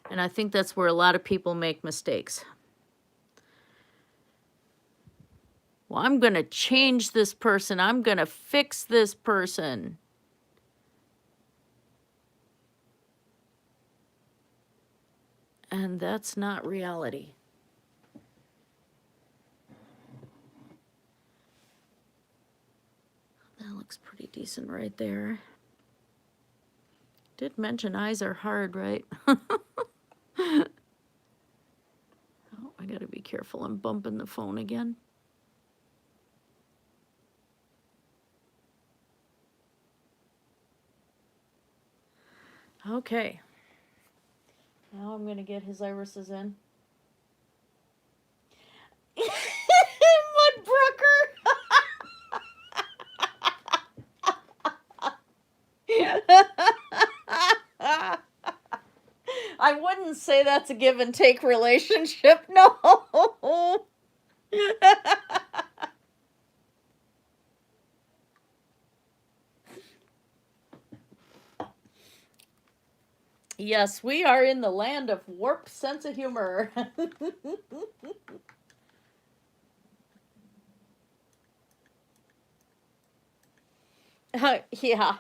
And I think that's where a lot of people make mistakes. Well, I'm going to change this person. I'm going to fix this person. And that's not reality. That looks pretty decent right there. Did mention eyes are hard, right? Oh, I gotta be careful. I'm bumping the phone again. Okay. Now I'm gonna get his irises in. Mudbrocker! I wouldn't say that's a give and take relationship, no. Yes, we are in the land of warped sense of humor. Yeah.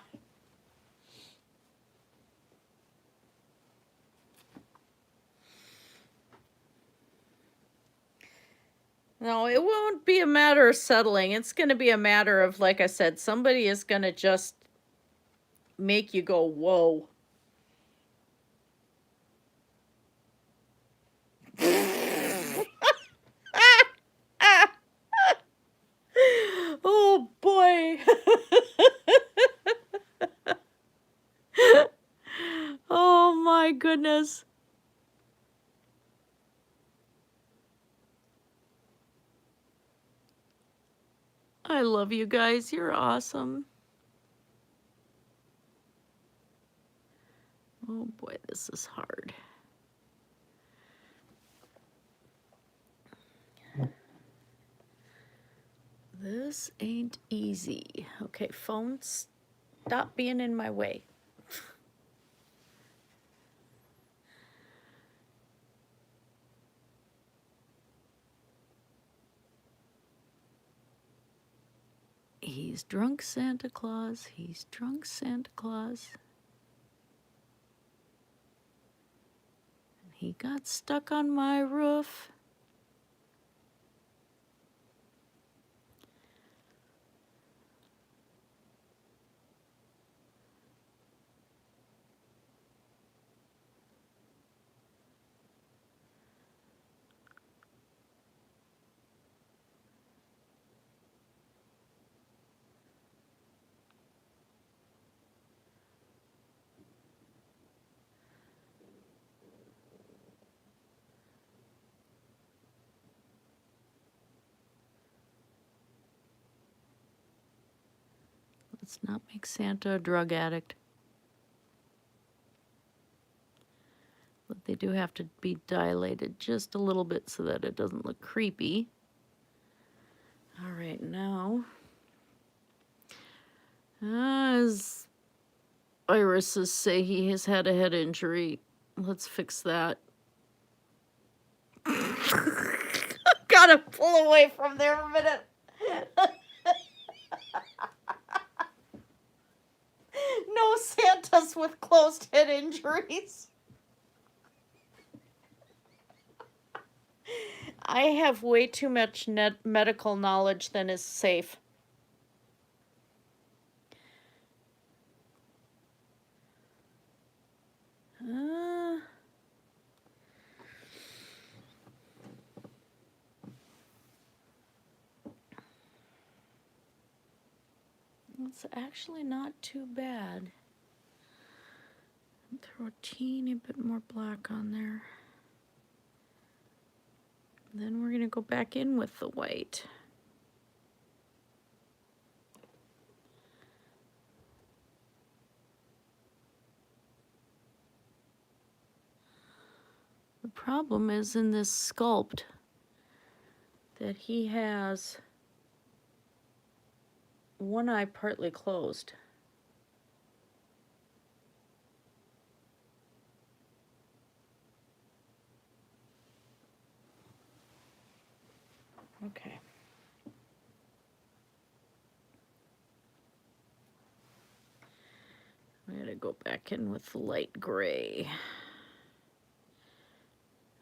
No, it won't be a matter of settling. It's going to be a matter of, like I said, somebody is going to just make you go, whoa. Oh, boy. Oh, my goodness. I love you guys. You're awesome. Oh boy, this is hard. This ain't easy. Okay, phone, stop being in my way. He's drunk Santa Claus. He's drunk Santa Claus. He got stuck on my roof. Let's not make Santa a drug addict. But they do have to be dilated just a little bit so that it doesn't look creepy. All right, now, as irises say, he has had a head injury. Let's fix that. Gotta pull away from there a minute. No Santas with closed head injuries. I have way too much medical knowledge than is safe. It's actually not too bad. Throw a teeny bit more black on there. Then we're going to go back in with the white. The problem is in this sculpt that he has one eye partly closed. Okay. I'm going to go back in with the light gray.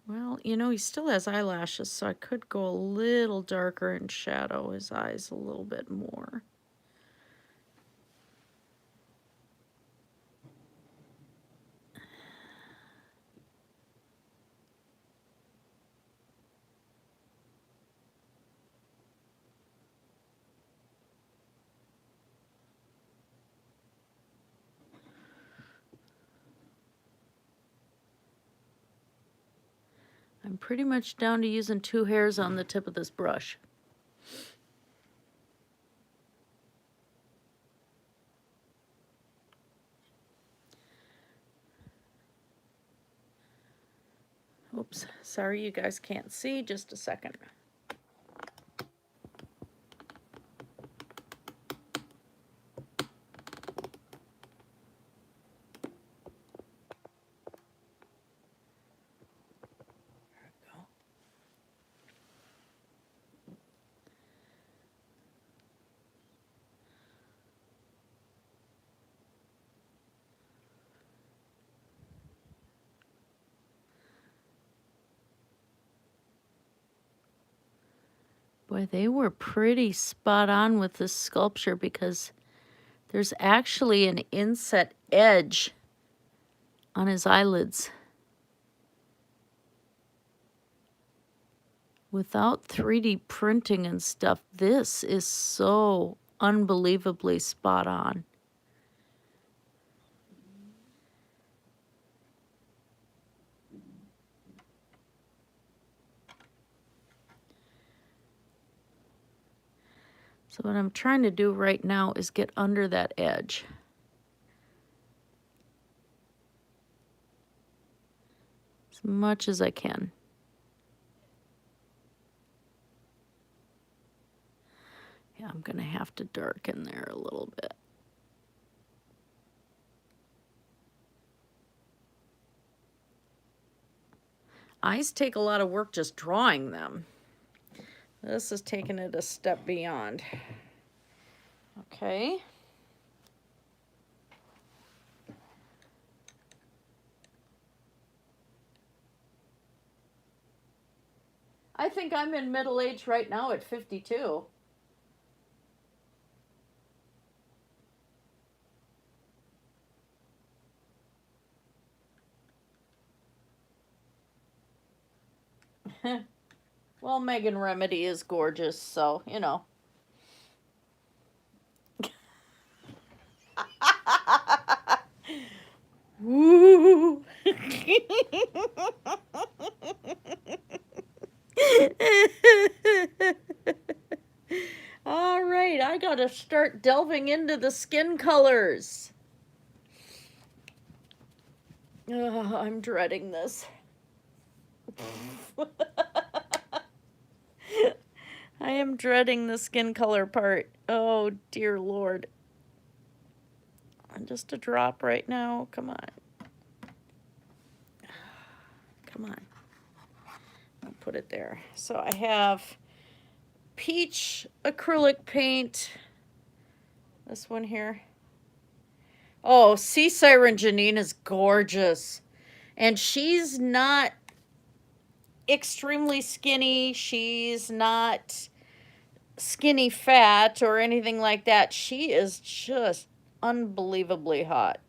Well, you know, he still has eyelashes, so I could go a little darker and shadow his eyes a little bit more. I'm pretty much down to using 2 hairs on the tip of this brush. Oops, sorry you guys can't see, just a second. Boy, they were pretty spot on with this sculpture because there's actually an inset edge on his eyelids. Without 3D printing and stuff, this is so unbelievably spot on. So what I'm trying to do right now is get under that edge. As much as I can. Yeah, I'm going to have to darken there a little bit. Eyes take a lot of work just drawing them. This is taking it a step beyond. Okay. I think I'm in middle age right now at 52. Well, Megan Remedy is gorgeous, so, you know. Woo! All right, I gotta gotta start delving into the skin colors. Oh, I'm dreading this. I am dreading the skin color part. Oh, dear Lord. Just a drop right now. Come on. Come on. I'll put it there. So I have peach acrylic paint. This one here. Oh, Sea Siren Janine is gorgeous. And she's not extremely skinny. She's not skinny fat or anything like that. She is just unbelievably hot.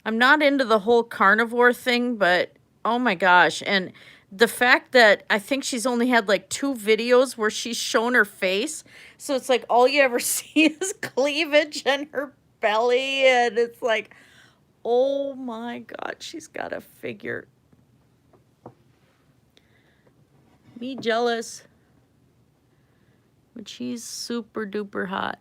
I'm not into the whole carnivore thing, but oh my gosh. And the fact that I think she's only had like 2 videos where she's shown her face. So it's like all you ever see is cleavage and her belly. And it's like, oh my God, she's got a figure. Me jealous. But she's super duper hot.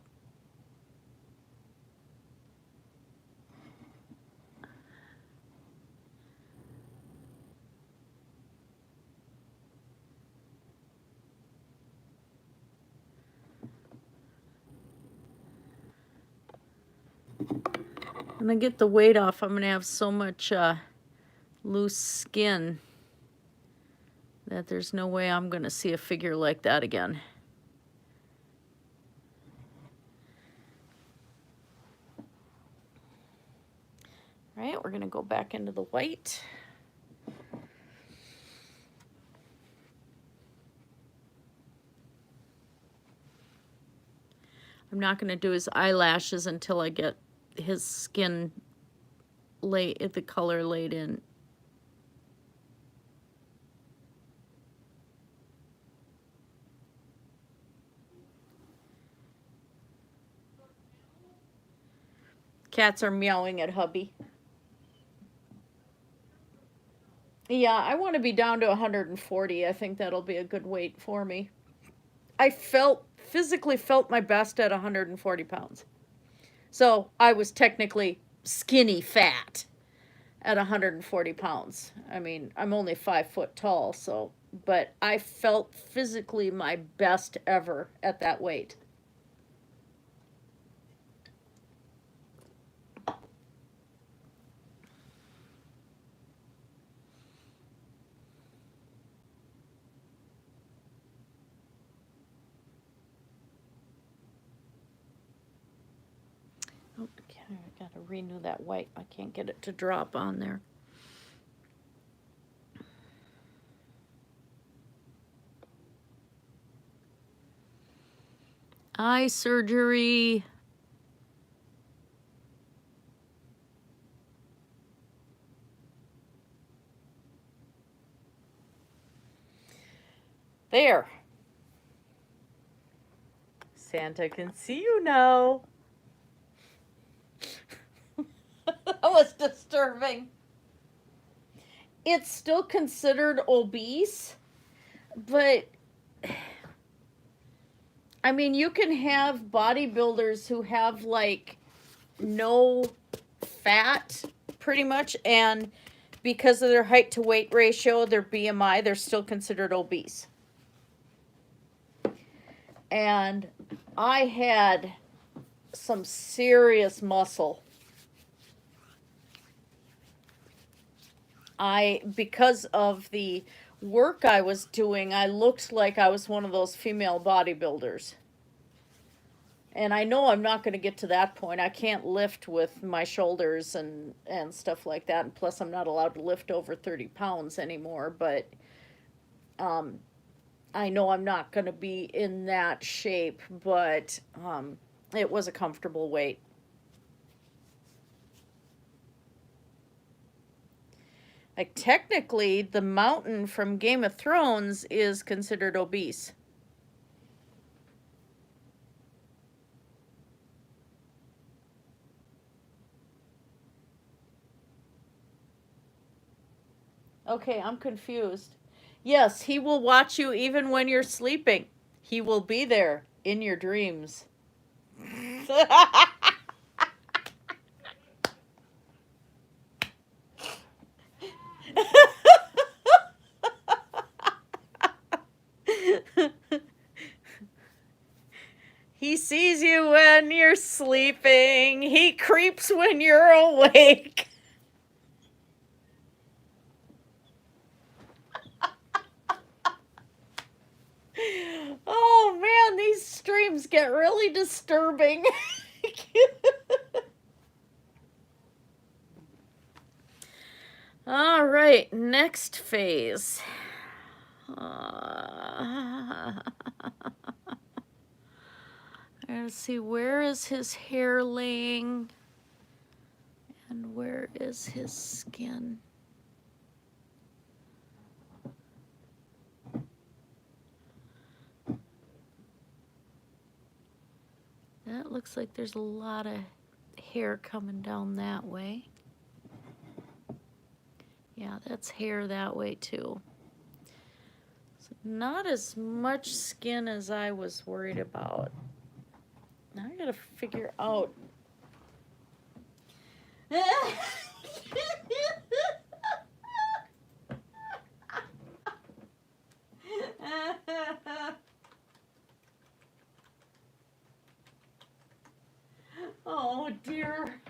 When I get the weight off, I'm going to have so much loose skin that there's no way I'm going to see a figure like that again. All right, we're going to go back into the white. I'm not going to do his eyelashes until I get his skin the color laid in. Cats are meowing at hubby. Yeah, I want to be down to 140. I think that'll be a good weight for me. I physically felt my best at 140 pounds. So I was technically skinny fat at 140 pounds. I mean, I'm only 5 foot tall, so, but I felt physically my best ever at that weight. I gotta renew that white. I can't get it to drop on there. Eye surgery. There. Santa can see you now. That was disturbing. It's still considered obese, but I mean, you can have bodybuilders who have like no fat pretty much, and because of their height to weight ratio, their BMI, they're still considered obese. And I had some serious muscle. Because of the work I was doing, I looked like I was one of those female bodybuilders. And I know I'm not going to get to that point. I can't lift with my shoulders and stuff like that. And plus, I'm not allowed to lift over 30 pounds anymore. But I know I'm not going to be in that shape. But it was a comfortable weight. Like, technically, the mountain from Game of Thrones is considered obese. Okay, I'm confused. Yes, he will watch you even when you're sleeping. He will be there in your dreams. He sees you when you're sleeping. He creeps when you're awake. Oh man, these streams get really disturbing. All right, next phase. Let's see, where is his hair laying? And where is his skin? That looks like there's a lot of hair coming down that way. Yeah, that's hair that way too. So not as much skin as I was worried about. Now I gotta figure out. Oh dear.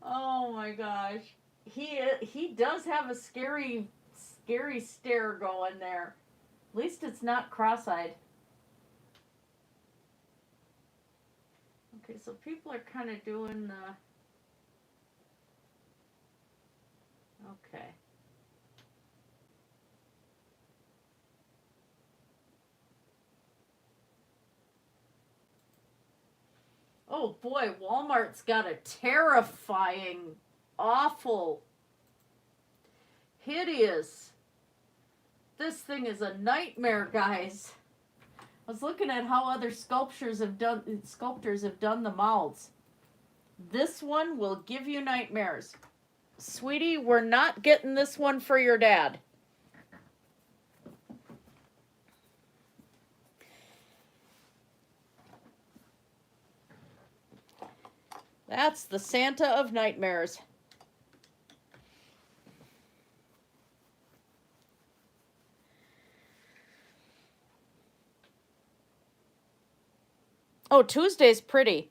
Oh my gosh. He does have a scary stare going there. At least it's not cross-eyed. Okay, so people are kind of doing okay. Oh boy, Walmart's got a terrifying, awful, hideous. This thing is a nightmare, guys. I was looking at how other sculptors have done the mouths. This one will give you nightmares. Sweetie, we're not getting this one for your dad. That's the Santa of nightmares. Oh, Tuesday's pretty.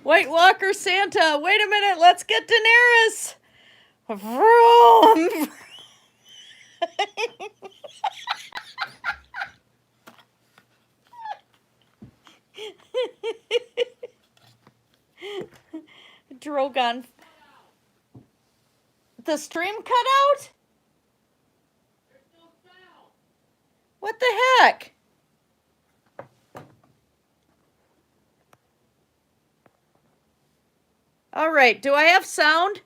White Walker Santa, wait a minute, let's get Daenerys. Vroom. Drogon. The stream cut out? There's no sound. What the heck? All right, do I have sound?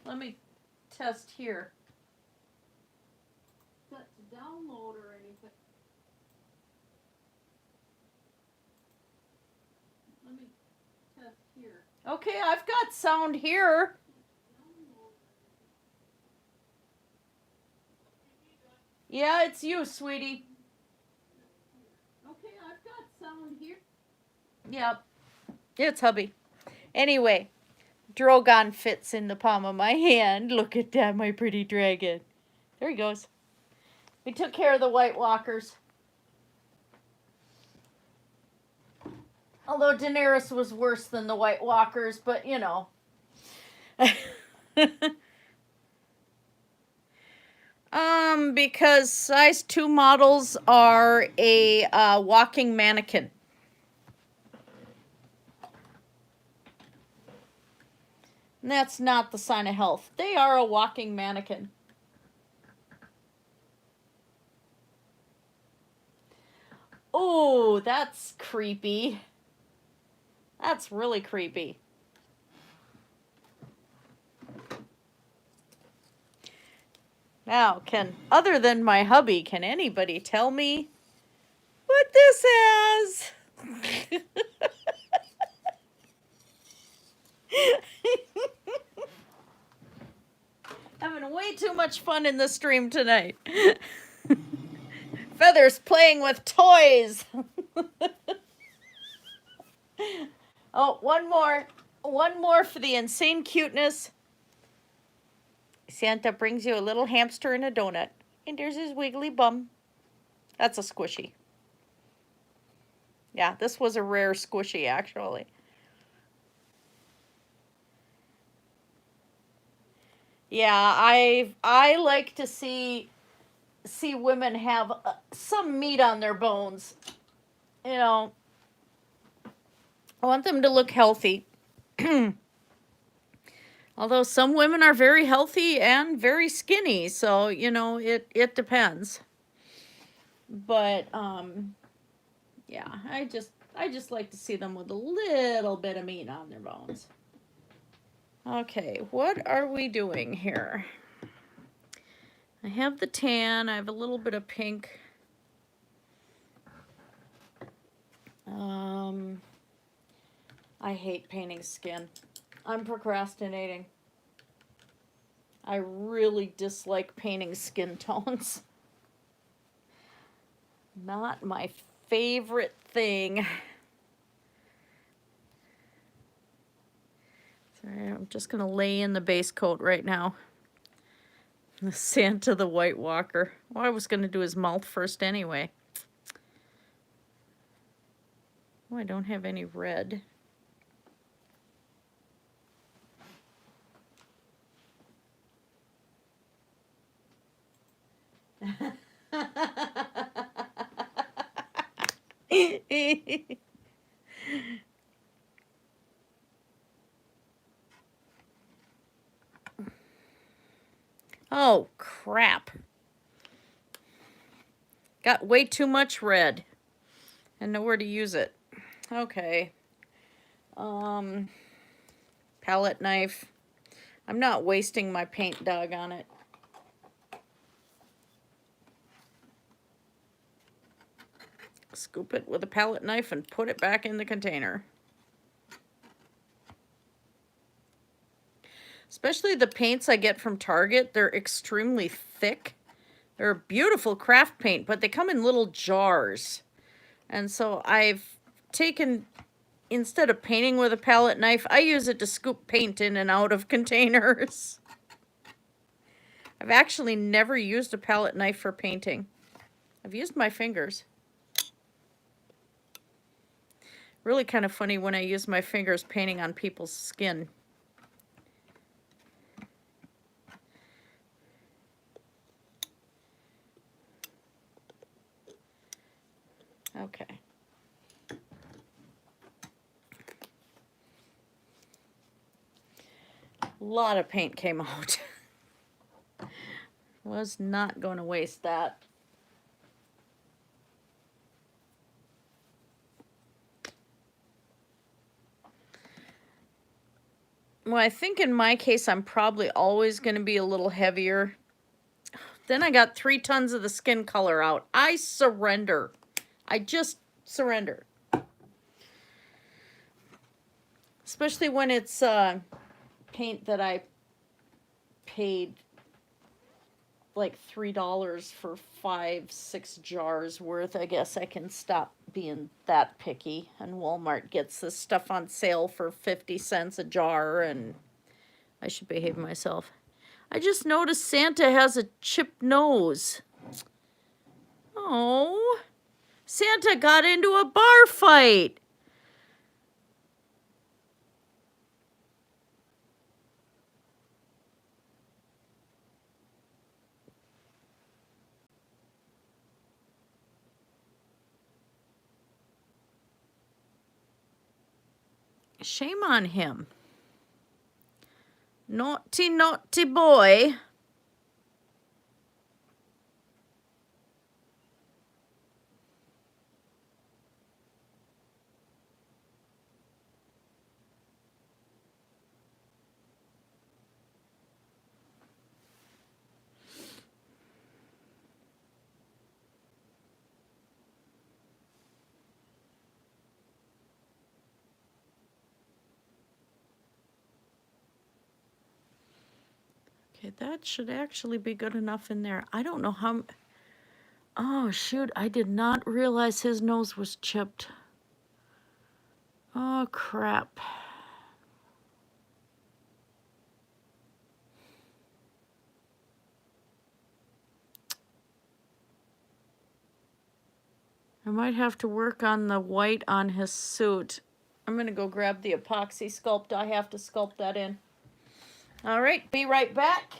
Let me test here. Set to download or anything. Let me test here. Okay, I've got sound here. Yeah, it's you, sweetie. Okay, I've got sound here. Yep. It's hubby. Anyway, Drogon fits in the palm of my hand. Look at that, my pretty dragon. There he goes. We took care of the White Walkers. Although Daenerys was worse than the White Walkers, but you know. Because size 2 models are a walking mannequin. And that's not the sign of health. They are a walking mannequin. Oh, that's creepy. That's really creepy. Now, other than my hubby, can anybody tell me what this is? Having way too much fun in the stream tonight. Feathers playing with toys. Oh, one more. One more for the insane cuteness. Santa brings you a little hamster and a donut. And there's his wiggly bum. That's a squishy. Yeah, this was a rare squishy, actually. Yeah, I like to see women have some meat on their bones. You know, I want them to look healthy. Although some women are very healthy and very skinny, so you know it depends. But yeah, I just like to see them with a little bit of meat on their bones. Okay, what are we doing here? I have the tan, I have a little bit of pink. I hate painting skin. I'm procrastinating. I really dislike painting skin tones. Not my favorite thing. Sorry, I'm just going to lay in the base coat right now. The Santa the White Walker. Well, I was going to do his mouth first anyway. Oh, I don't have any red. Oh, crap. Got way too much red and nowhere to use it. Okay. Palette knife. I'm not wasting my paint dog on it. Scoop it with a palette knife and put it back in the container. Especially the paints I get from Target, they're extremely thick. They're a beautiful craft paint, but they come in little jars. And so I've taken, instead of painting with a palette knife, I use it to scoop paint in and out of containers. I've actually never used a palette knife for painting. I've used my fingers. Really kind of funny when I use my fingers painting on people's skin. Okay. A lot of paint came out. Was not going to waste that. Well, I think in my case, I'm probably always going to be a little heavier. Then I got 3 tons of the skin color out. I surrender. I just surrender. Especially when it's paint that I paid like $3 for 5-6 jars worth. I guess I can stop being that picky. And Walmart gets this stuff on sale for 50 cents a jar, and I should behave myself. I just noticed Santa has a chipped nose. Oh, Santa got into a bar fight. Shame on him. Naughty, naughty boy. Okay, that should actually be good enough in there. I don't know how... Oh, shoot, I did not realize his nose was chipped. Oh, crap. I might have to work on the white on his suit. I'm going to go grab the epoxy sculpt. I have to sculpt that in. All right, be right back.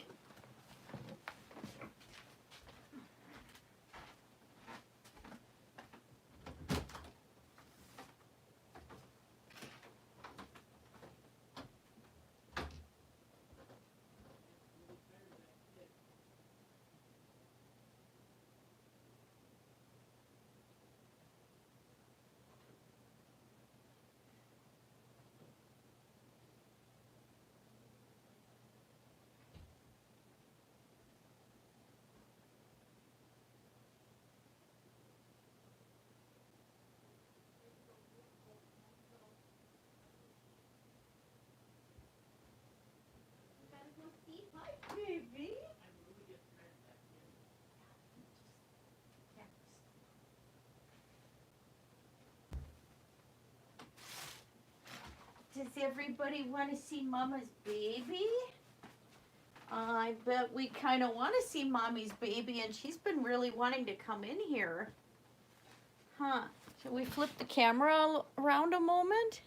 Does everybody want to see Mama's baby? I bet we kind of want to see Mommy's baby, and she's been really wanting to come in here. Huh. Shall we flip the camera around a moment?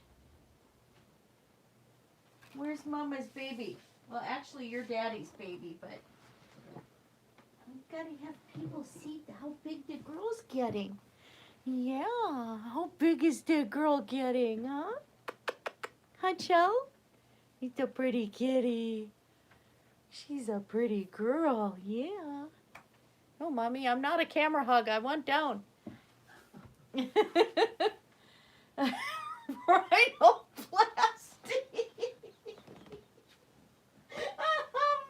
Where's Mama's baby? Well, actually, you're Daddy's baby, but I've got to have people see how big the girl's getting. Yeah, how big is the girl getting, huh? Huh, Joe? He's a pretty kitty. She's a pretty girl, yeah. Oh, Mommy, I'm not a camera hug. I went down. Rhinoplasty.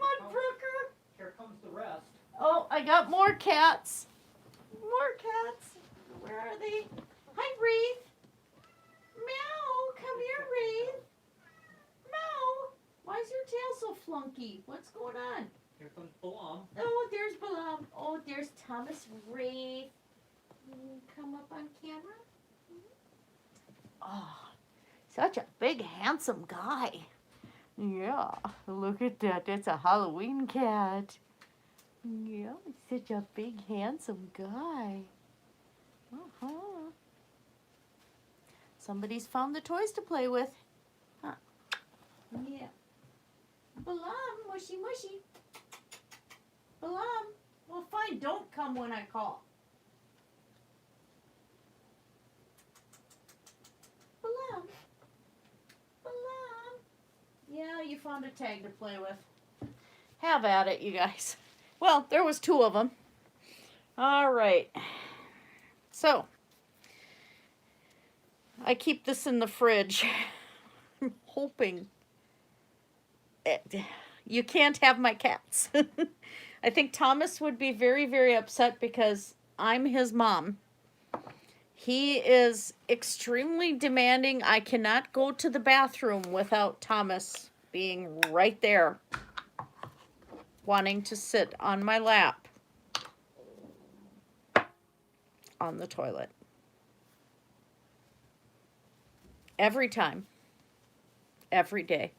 Mudbrooker. Here comes the rest. Oh, I got more cats. More cats. Where are they? Hi, Wreath. Meow. Come here, Wreath. Meow. Why is your tail so flunky? What's going on? Here comes Balam. Oh, there's Balam. Oh, there's Thomas Wreath. Come up on camera. Oh, such a big, handsome guy. Yeah, look at that. That's a Halloween cat. Yeah, such a big, handsome guy. Uh-huh. Somebody's found the toys to play with. Huh. Yeah. Balam, mushy, mushy. Balam. Well, fine, don't come when I call. Balam. Balam. Yeah, you found a tag to play with. Have at it, you guys. Well, there was two of them. All right. So, I keep this in the fridge. I'm hoping. You can't have my cats. I think Thomas would be very, very upset because I'm his mom. He is extremely demanding. I cannot go to the bathroom without Thomas being right there, wanting to sit on my lap on the toilet. Every time. Every day.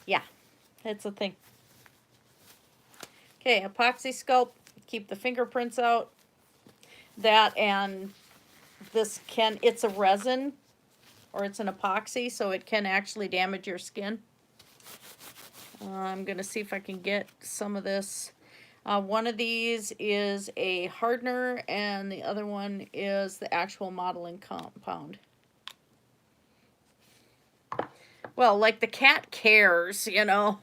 Yeah, it's a thing. Okay, epoxy sculpt. Keep the fingerprints out. That and this can, it's a resin or it's an epoxy, so it can actually damage your skin. I'm going to see if I can get some of this. One of these is a hardener and the other one is the actual modeling compound. Well, like the cat cares, you know.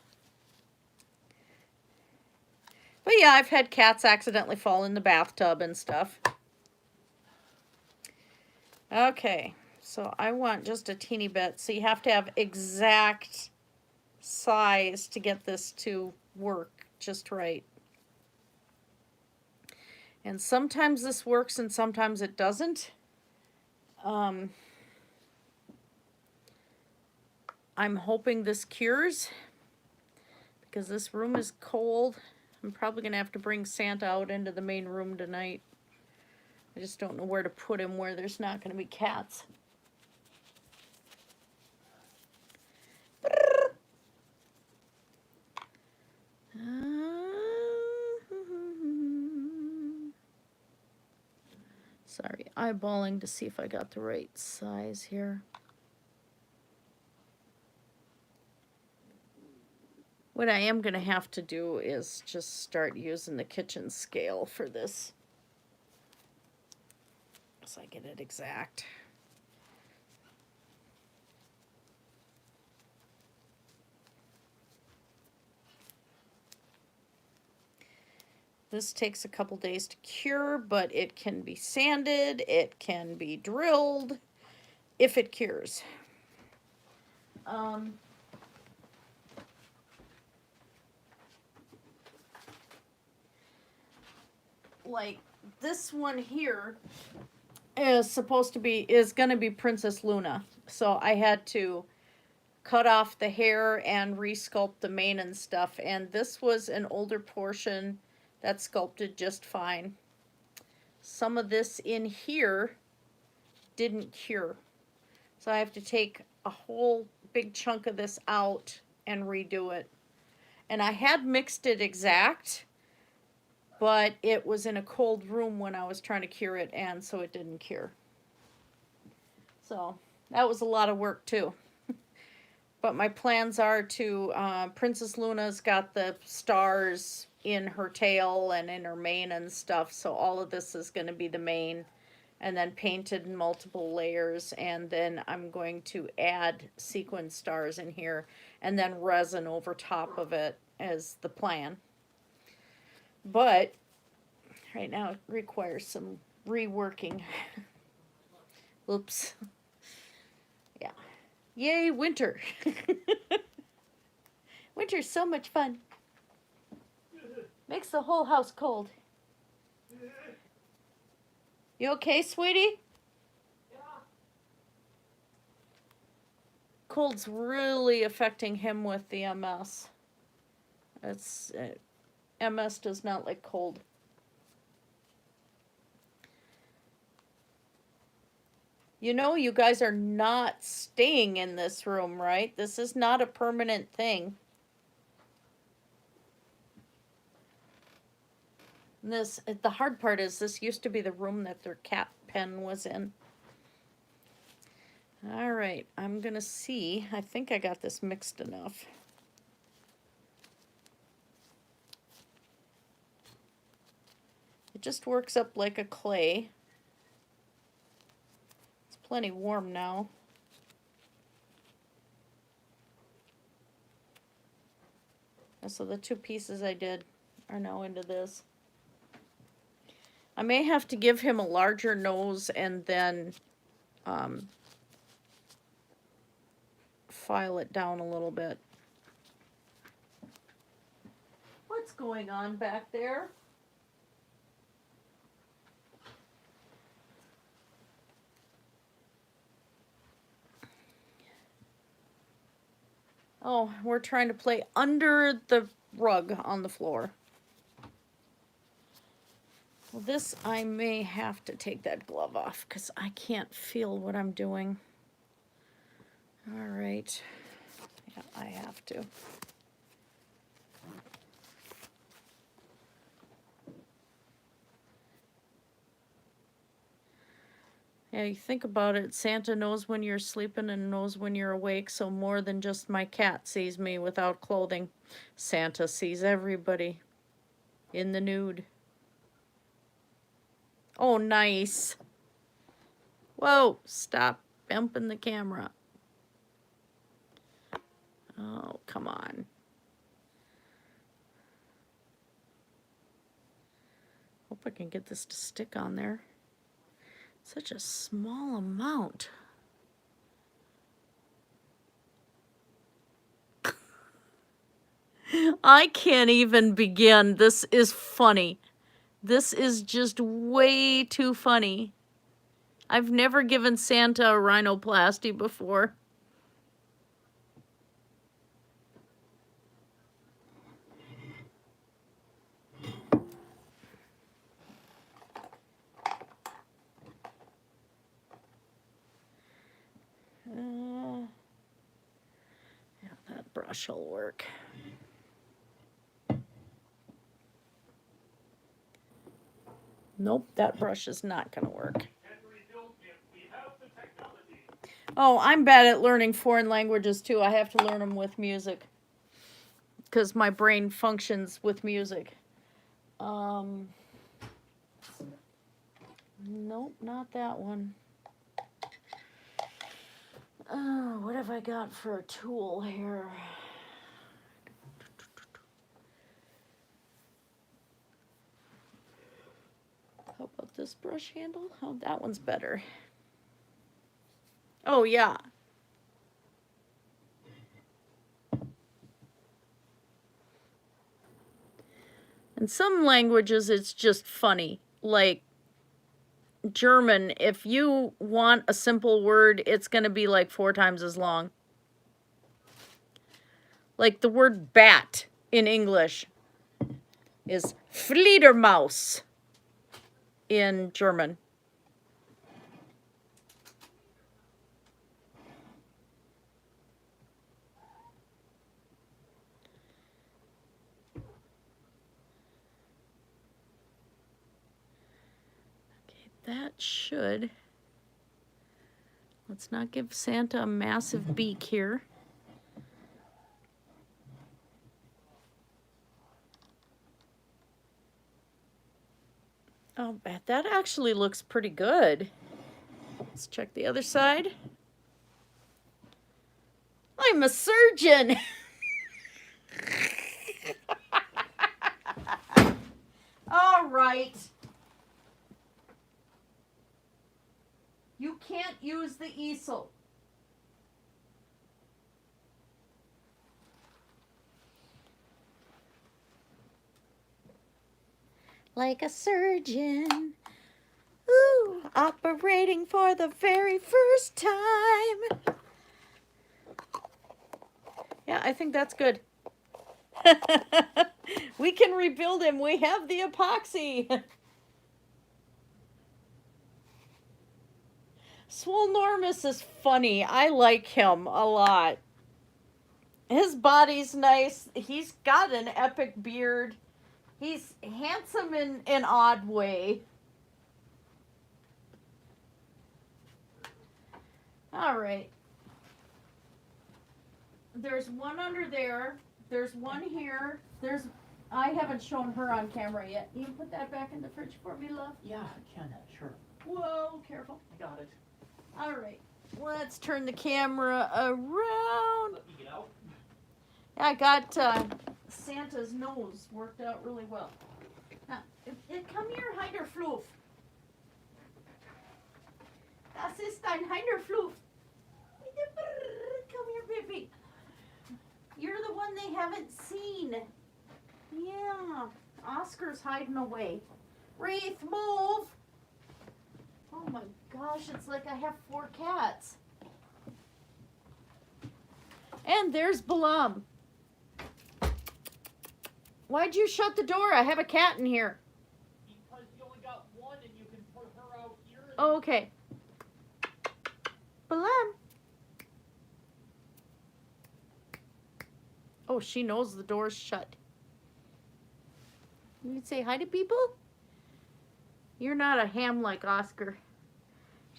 But yeah, I've had cats accidentally fall in the bathtub and stuff. Okay, so I want just a teeny bit. So you have to have exact size to get this to work just right. And sometimes this works and sometimes it doesn't. I'm hoping this cures because this room is cold. I'm probably going to have to bring Santa out into the main room tonight. I just don't know where to put him where there's not going to be cats. Sorry, eyeballing to see if I got the right size here. What I am going to have to do is just start using the kitchen scale for this, so I get it exact. This takes a couple days to cure, but it can be sanded, it can be drilled, if it cures. Like this one here is gonna be Princess Luna. So I had to cut off the hair and resculpt the mane and stuff. And this was an older portion that sculpted just fine. Some of this in here didn't cure. So I have to take a whole big chunk of this out and redo it. And I had mixed it exact, but it was in a cold room when I was trying to cure it, and so it didn't cure. So that was a lot of work too. But my plans are to, Princess Luna's got the stars in her tail and in her mane and stuff, so all of this is going to be the mane, and then painted in multiple layers, and then I'm going to add sequin stars in here, and then resin over top of it as the plan. But right now it requires some reworking. Oops. Yeah. Yay, winter. Winter's so much fun. Makes the whole house cold. You okay, sweetie? Yeah. Cold's really affecting him with the MS. It's MS does not like cold. You know, you guys are not staying in this room, right? This is not a permanent thing. And the hard part is this used to be the room that their cat pen was in. All right, I'm gonna see. I think I got this mixed enough. It just works up like a clay. It's plenty warm now. And so the two pieces I did are now into this. I may have to give him a larger nose and then file it down a little bit. What's going on back there? Oh, we're trying to play under the rug on the floor. Well, this, I may have to take that glove off because I can't feel what I'm doing. All right. Yeah, I have to. Yeah, you think about it, Santa knows when you're sleeping and knows when you're awake, so more than just my cat sees me without clothing. Santa sees everybody in the nude. Oh, nice. Whoa, stop bumping the camera. Oh, come on. Hope I can get this to stick on there. Such a small amount. I can't even begin. This is funny. This is just way too funny. I've never given Santa a rhinoplasty before. Yeah, that brush will work. Nope, that brush is not going to work. Oh, I'm bad at learning foreign languages too. I have to learn them with music because my brain functions with music. Nope, not that one. What have I got for a tool here? How about this brush handle? Oh, that one's better. Oh, yeah. In some languages, it's just funny. Like German, if you want a simple word, it's going to be like 4 times as long. Like the word bat in English is Fledermaus in German. Okay, that should. Let's not give Santa a massive beak here. Oh, that actually looks pretty good. Let's check the other side. I'm a surgeon. All right. You can't use the easel. Like a surgeon, ooh, operating for the very first time. Yeah, I think that's good. We can rebuild him. We have the epoxy. Swolenormous is funny. I like him a lot. His body's nice. He's got an epic beard. He's handsome in an odd way. All right. There's one under there. There's one here. I haven't shown her on camera yet. You can put that back in the fridge for me, love? Yeah, I can, sure. Whoa, careful. I got it. All right. Let's turn the camera around. Let me get out. I got Santa's nose worked out really well. Now, come here, Heiderfloof. Das ist ein Heiderfloof. Come here, baby. You're the one they haven't seen. Yeah. Oscar's hiding away. Wraith, move. Oh my gosh, it's like I have 4 cats. And there's Balam. Why'd you shut the door? I have a cat in here. Because you only got one and you can put her out here. Oh, okay. Balam. Oh, she knows the door's shut. You can say hi to people? You're not a ham like Oscar.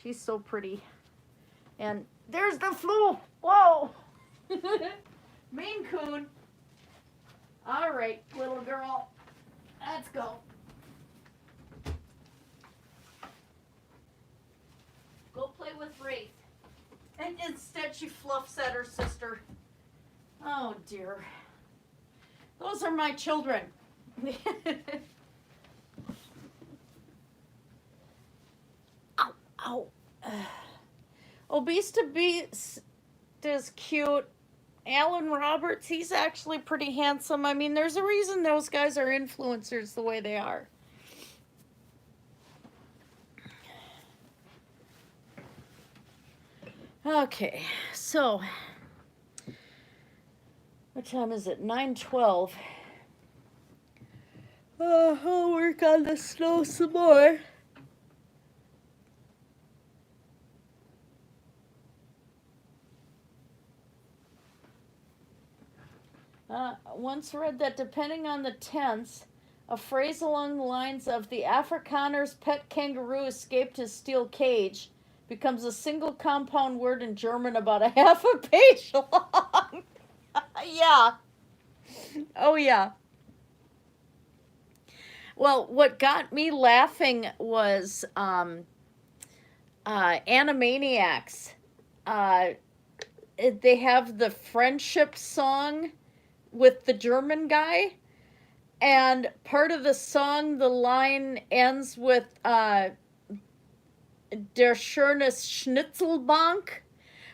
She's so pretty. And there's the flu. Whoa. Maine Coon. All right, little girl. Let's go. Go play with Wraith. And instead she fluffs at her sister. Oh dear. Those are my children. Ow, ow. Obese to Beast is cute. Alan Roberts, he's actually pretty handsome. I mean, there's a reason those guys are influencers the way they are. Okay, so what time is it? 9:12. I'll work on the snow some more. Once read that depending on the tense, a phrase along the lines of the Afrikaner's pet kangaroo escaped his steel cage becomes a single compound word in German about a half a page long. Yeah. Oh, yeah. Well, what got me laughing was Animaniacs. They have the friendship song with the German guy, and part of the song, the line ends with Der schönes Schnitzelbank,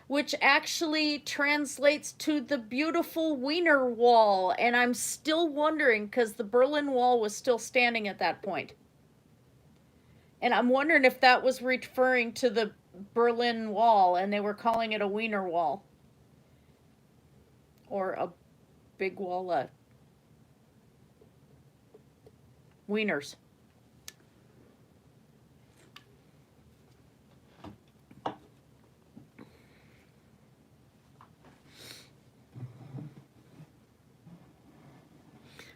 which actually translates to the beautiful Wiener Wall, and I'm still wondering, because the Berlin Wall was still standing at that point, and I'm wondering if that was referring to the Berlin Wall, and they were calling it a Wiener Wall, or a big wall of wieners.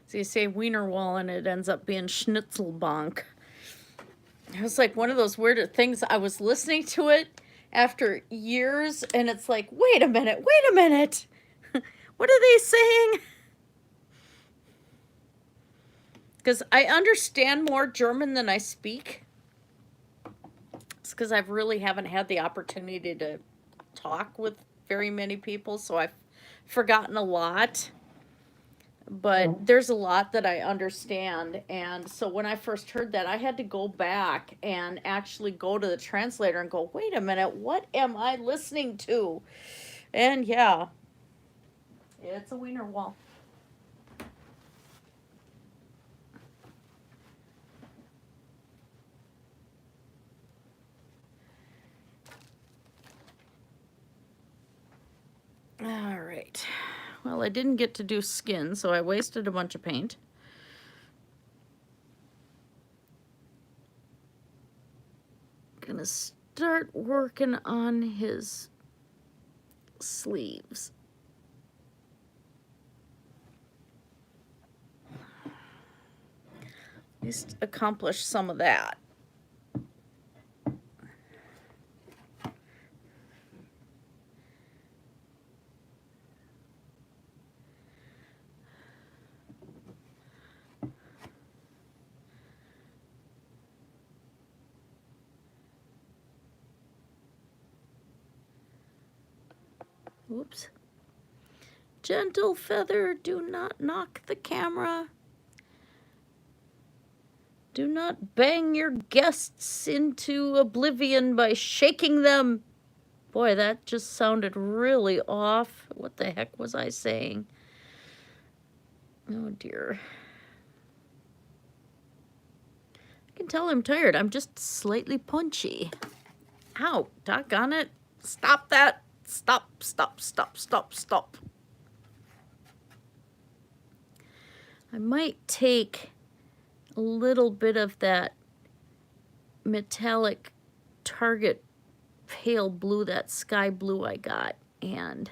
So you say Wiener Wall and it ends up being Schnitzelbank. It was like one of those weird things. I was listening to it after years and it's like, wait a minute. What are they saying? Because I understand more German than I speak. It's because I really haven't had the opportunity to talk with very many people, so I've forgotten a lot. But there's a lot that I understand, and so when I first heard that, I had to go back and actually go to the translator and go, wait a minute, what am I listening to? And yeah, it's a Wiener Wall. All right. Well, I didn't get to do skin, so I wasted a bunch of paint. Gonna start working on his sleeves. At least accomplish some of that. Whoops. Gentle feather, do not knock the camera. Do not bang your guests into oblivion by shaking them. Boy, that just sounded really off. What the heck was I saying? Oh dear. I can tell I'm tired. I'm just slightly punchy. Ow, doggone it. Stop that. Stop. I might take a little bit of that metallic Target pale blue, that sky blue I got, and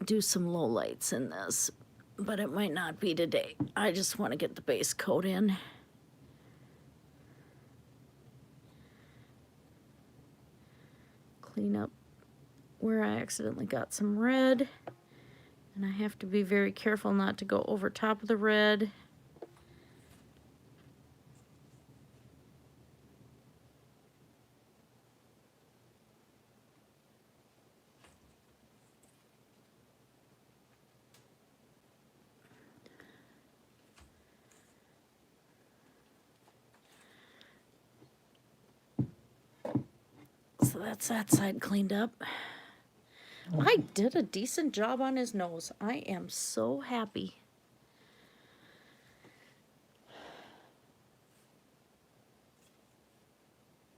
do some lowlights in this, but it might not be today. I just want to get the base coat in. Clean up where I accidentally got some red, and I have to be very careful not to go over top of the red. that's that side cleaned up. I did a decent job on his nose. I am so happy.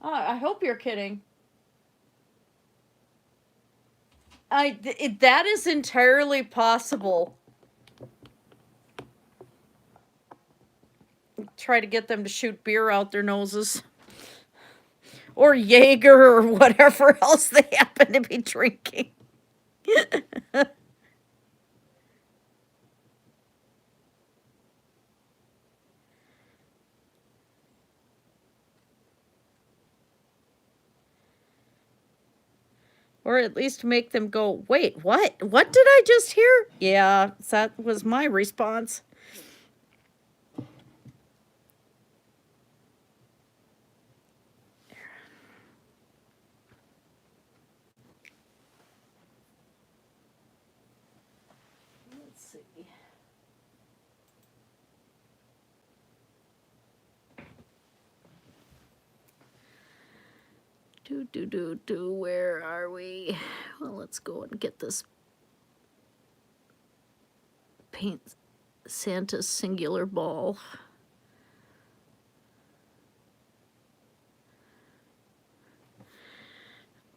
Oh, I hope you're kidding. That is entirely possible. Try to get them to shoot beer out their noses. Or Jaeger or whatever else they happen to be drinking. Or at least make them go, wait, what? What did I just hear? Yeah, that was my response. Let's see. Where are we? Well, let's go and get this paint Santa's singular ball.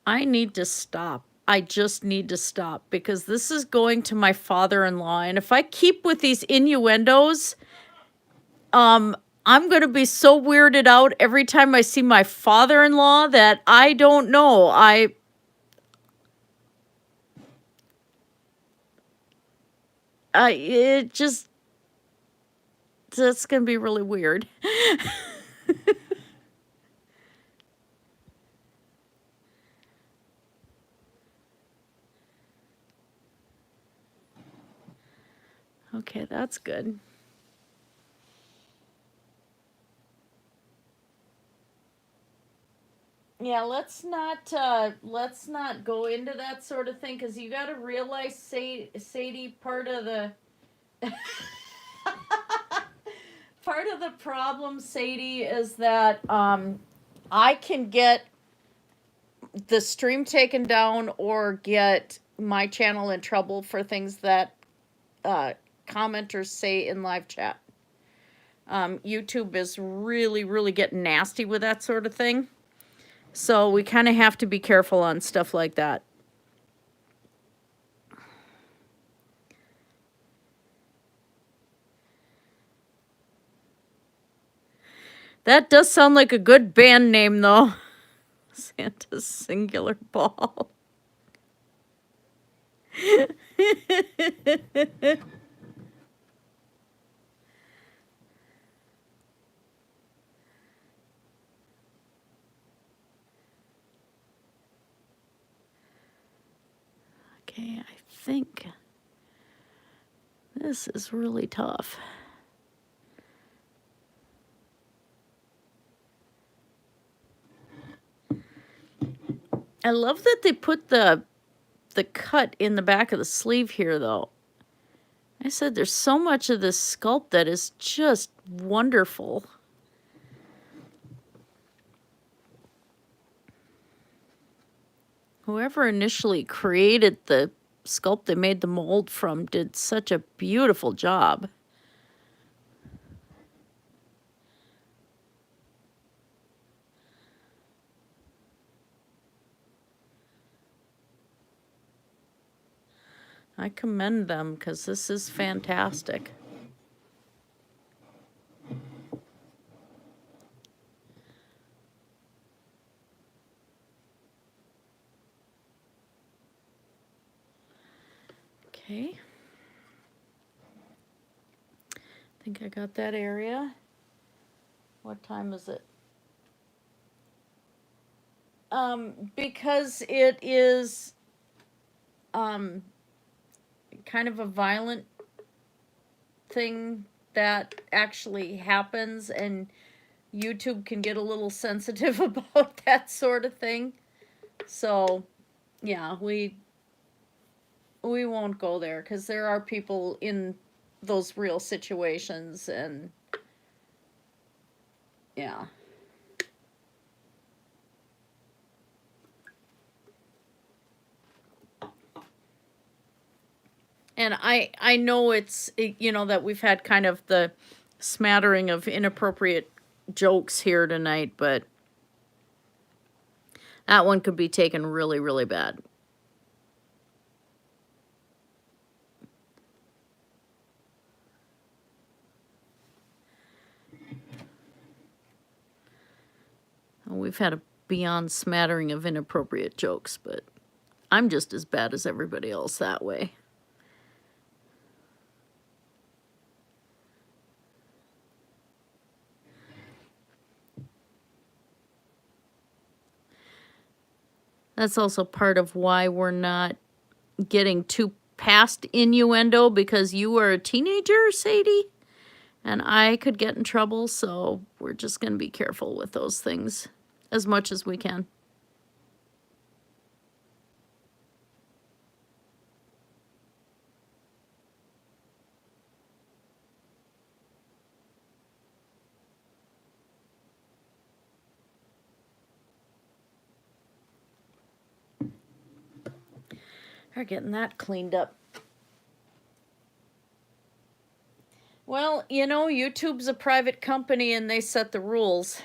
I need to stop. I just need to stop because this is going to my father-in-law. And if I keep with these innuendos, I'm going to be so weirded out every time I see my father-in-law that I don't know. It just, that's going to be really weird. Okay, that's good. Yeah, let's not go into that sort of thing because you got to realize, Sadie, part of the part of the problem, Sadie, is that I can get the stream taken down or get my channel in trouble for things that commenters say in live chat. YouTube is really, really getting nasty with that sort of thing. So we kind of have to be careful on stuff like that. That does sound like a good band name, though. Santa's singular ball. Okay, I think this is really tough. I love that they put the cut in the back of the sleeve here, though. I said there's so much of this sculpt that is just wonderful. Whoever initially created the sculpt they made the mold from did such a beautiful job. I commend them because this is fantastic. Okay. I think I got that area. What time is it? Because it is kind of a violent thing that actually happens, and YouTube can get a little sensitive about that sort of thing. So, yeah, we won't go there because there are people in those real situations, and yeah. And I know you know, that we've had kind of the smattering of inappropriate jokes here tonight, but that one could be taken really, really bad. We've had a beyond smattering of inappropriate jokes, but I'm just as bad as everybody else that way. That's also part of why we're not getting too past innuendo, because you were a teenager, Sadie, and I could get in trouble, so we're just going to be careful with those things as much as we can. We're getting that cleaned up. Well, you know, YouTube's a private company and they set the rules.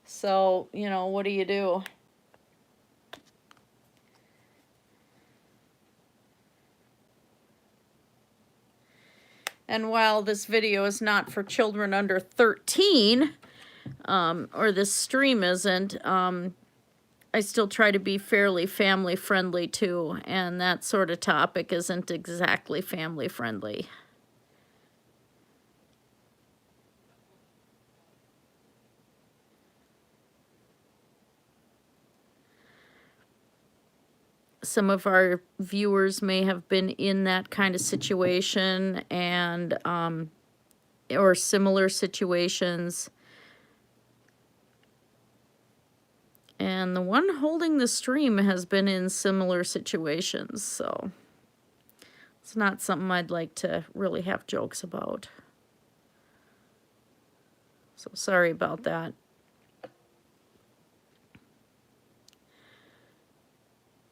So, you know, what do you do? And while this video is not for children under 13, or this stream isn't, I still try to be fairly family friendly too, and that sort of topic isn't exactly family friendly. Some of our viewers may have been in that kind of situation and or similar situations. And the one holding the stream has been in similar situations, so it's not something I'd like to really have jokes about. So sorry about that.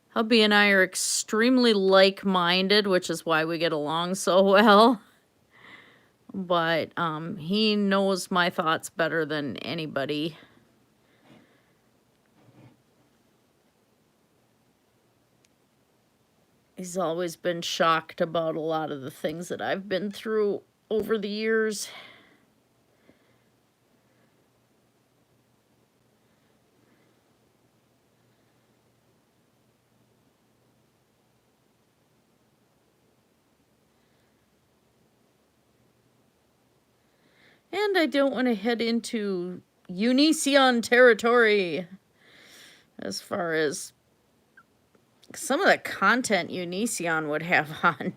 Hubby and I are extremely like-minded, which is why we get along so well. But he knows my thoughts better than anybody. He's always been shocked about a lot of the things that I've been through over the years. And I don't want to head into Unision territory as far as some of the content Unision would have on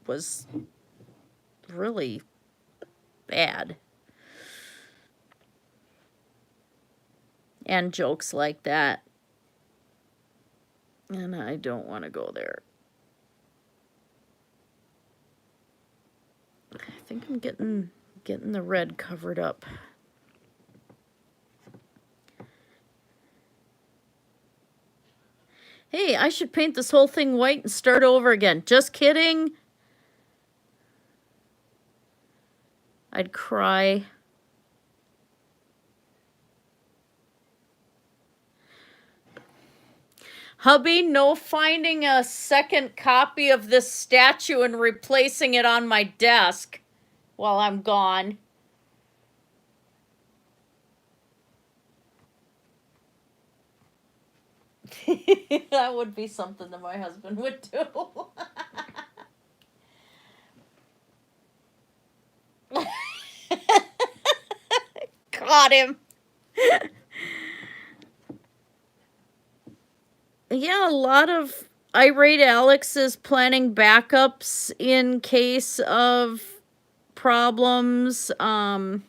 was really bad. And jokes like that. And I don't want to go there. I think I'm getting the red covered up. Hey, I should paint this whole thing white and start over again. Just kidding. I'd cry. Hubby, no finding a second copy of this statue and replacing it on my desk while I'm gone. That would be something that my husband would do. Caught him. Yeah, a lot of irate Alex is planning backups in case of problems. You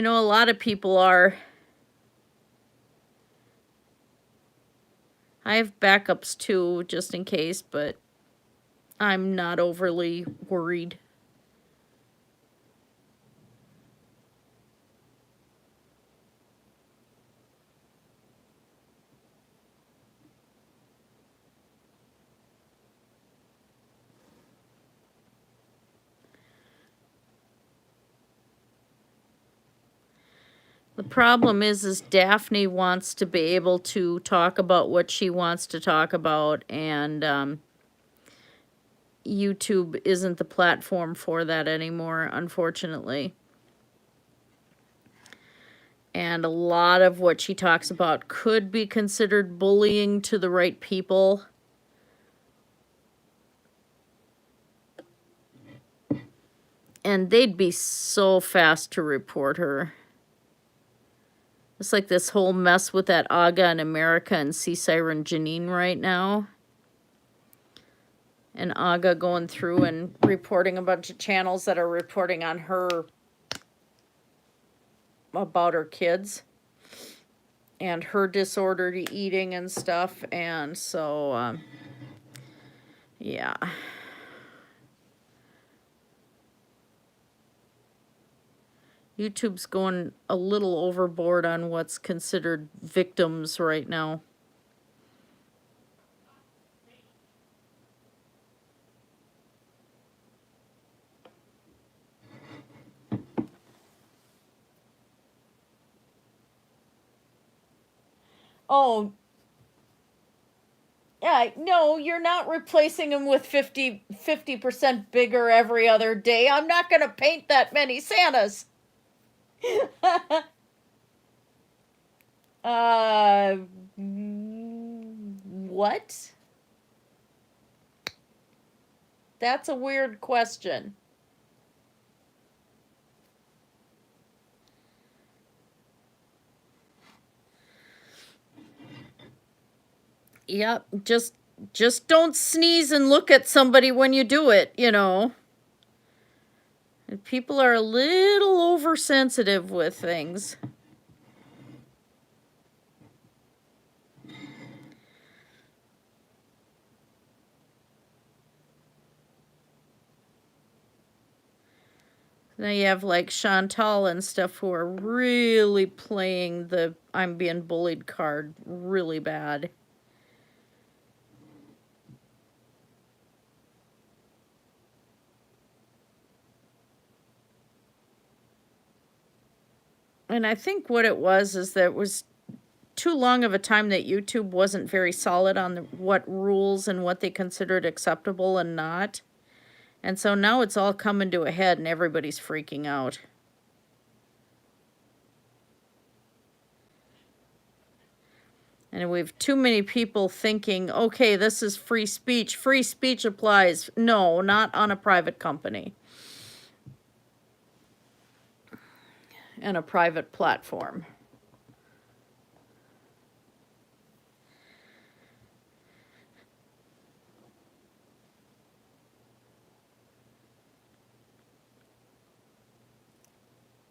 know, a lot of people are. I have backups too, just in case, but I'm not overly worried. The problem is Daphne wants to be able to talk about what she wants to talk about, and YouTube isn't the platform for that anymore, unfortunately. And a lot of what she talks about could be considered bullying to the right people. And they'd be so fast to report her. It's like this whole mess with that Aga in America and Sea Siren Janine right now. And Aga going through and reporting a bunch of channels that are reporting on her about her kids and her disordered eating and stuff. And so, yeah. YouTube's going a little overboard on what's considered victims right now. Oh, yeah, no, you're not replacing them with 50% bigger every other day. I'm not going to paint that many Santas. What? That's a weird question. Yep, just don't sneeze and look at somebody when you do it, you know. People are a little oversensitive with things. Now you have like Chantal and stuff who are really playing the I'm being bullied card really bad. And I think what it was is that it was too long of a time that YouTube wasn't very solid on what rules and what they considered acceptable and not. And so now it's all coming to a head and everybody's freaking out. And we have too many people thinking, okay, this is free speech. Free speech applies. No, not on a private company. And a private platform.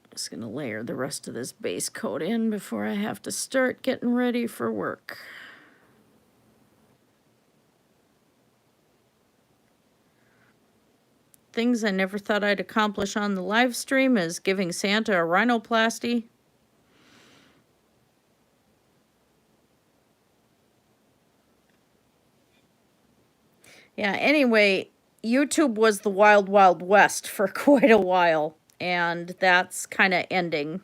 Just gonna layer the rest of this base coat in before I have to start getting ready for work. Things I never thought I'd accomplish on the live stream is giving Santa a rhinoplasty. Yeah, anyway, YouTube was the wild, wild west for quite a while, and that's kind of ending.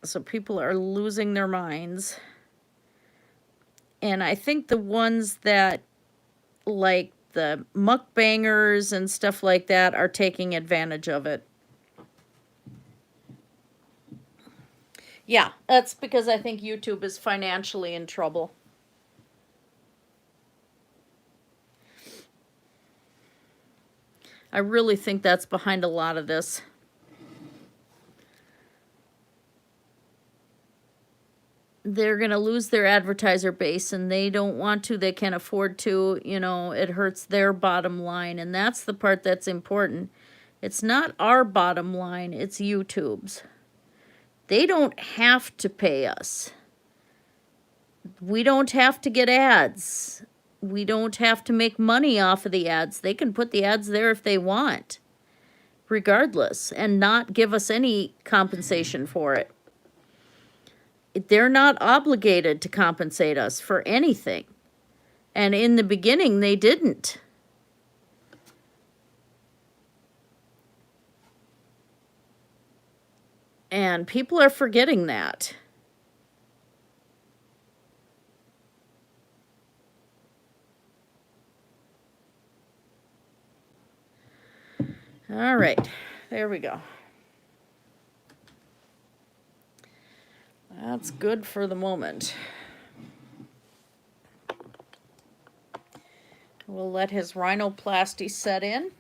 So people are losing their minds. And I think the ones that, like the mukbangers and stuff like that, are taking advantage of it. Yeah, that's because I think YouTube is financially in trouble. I really think that's behind a lot of this. They're going to lose their advertiser base, and they don't want to. They can't afford to. You know, it hurts their bottom line, and that's the part that's important. It's not our bottom line, it's YouTube's. They don't have to pay us. We don't have to get ads. We don't have to make money off of the ads. They can put the ads there if they want, regardless, and not give us any compensation for it. They're not obligated to compensate us for anything. And in the beginning, they didn't. And people are forgetting that. All right, there we go. That's good for the moment. We'll let his rhinoplasty set in.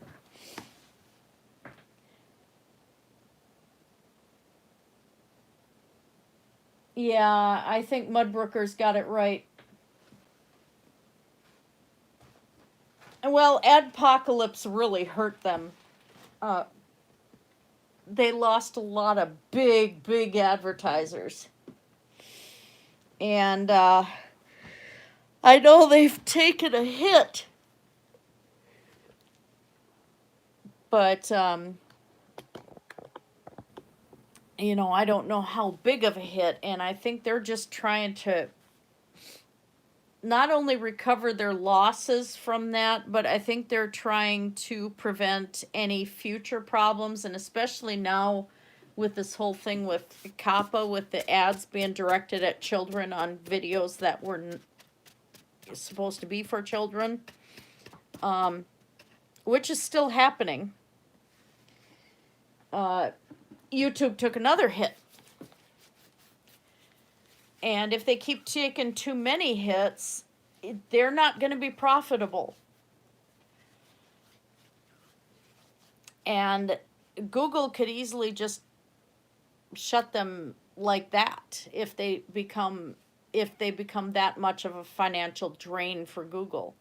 Yeah, I think Mudbrooker's got it right. Well, Adpocalypse really hurt them. They lost a lot of big advertisers. And I know they've taken a hit. But, you know, I don't know how big of a hit. And I think they're just trying to not only recover their losses from that, but I think they're trying to prevent any future problems. And especially now with this whole thing with COPPA, with the ads being directed at children on videos that were supposed to be for children, which is still happening. YouTube took another hit. And if they keep taking too many hits, they're not going to be profitable. And Google could easily just shut them like that if they become that much of a financial drain for Google.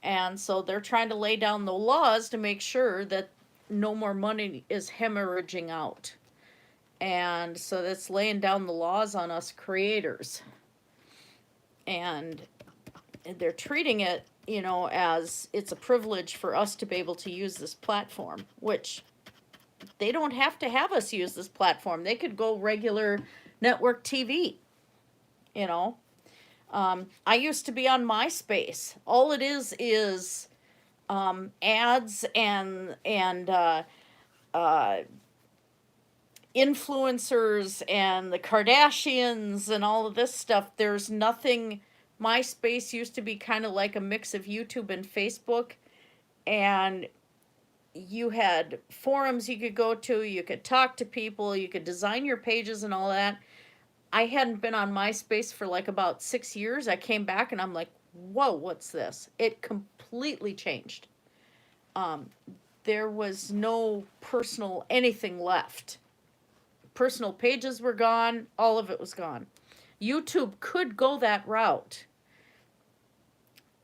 And so they're trying to lay down the laws to make sure that no more money is hemorrhaging out. And so that's laying down the laws on us creators. And they're treating it, you know, as it's a privilege for us to be able to use this platform, which they don't have to have us use this platform. They could go regular network TV, you know. I used to be on MySpace. All it is ads and influencers and the Kardashians and all of this stuff. There's nothing. MySpace used to be kind of like a mix of YouTube and Facebook, and you had forums you could go to, you could talk to people, you could design your pages and all that. I hadn't been on MySpace for like about 6 years. I came back and I'm like, whoa, what's this? It completely changed. There was no personal anything left. Personal pages were gone. All of it was gone. YouTube could go that route.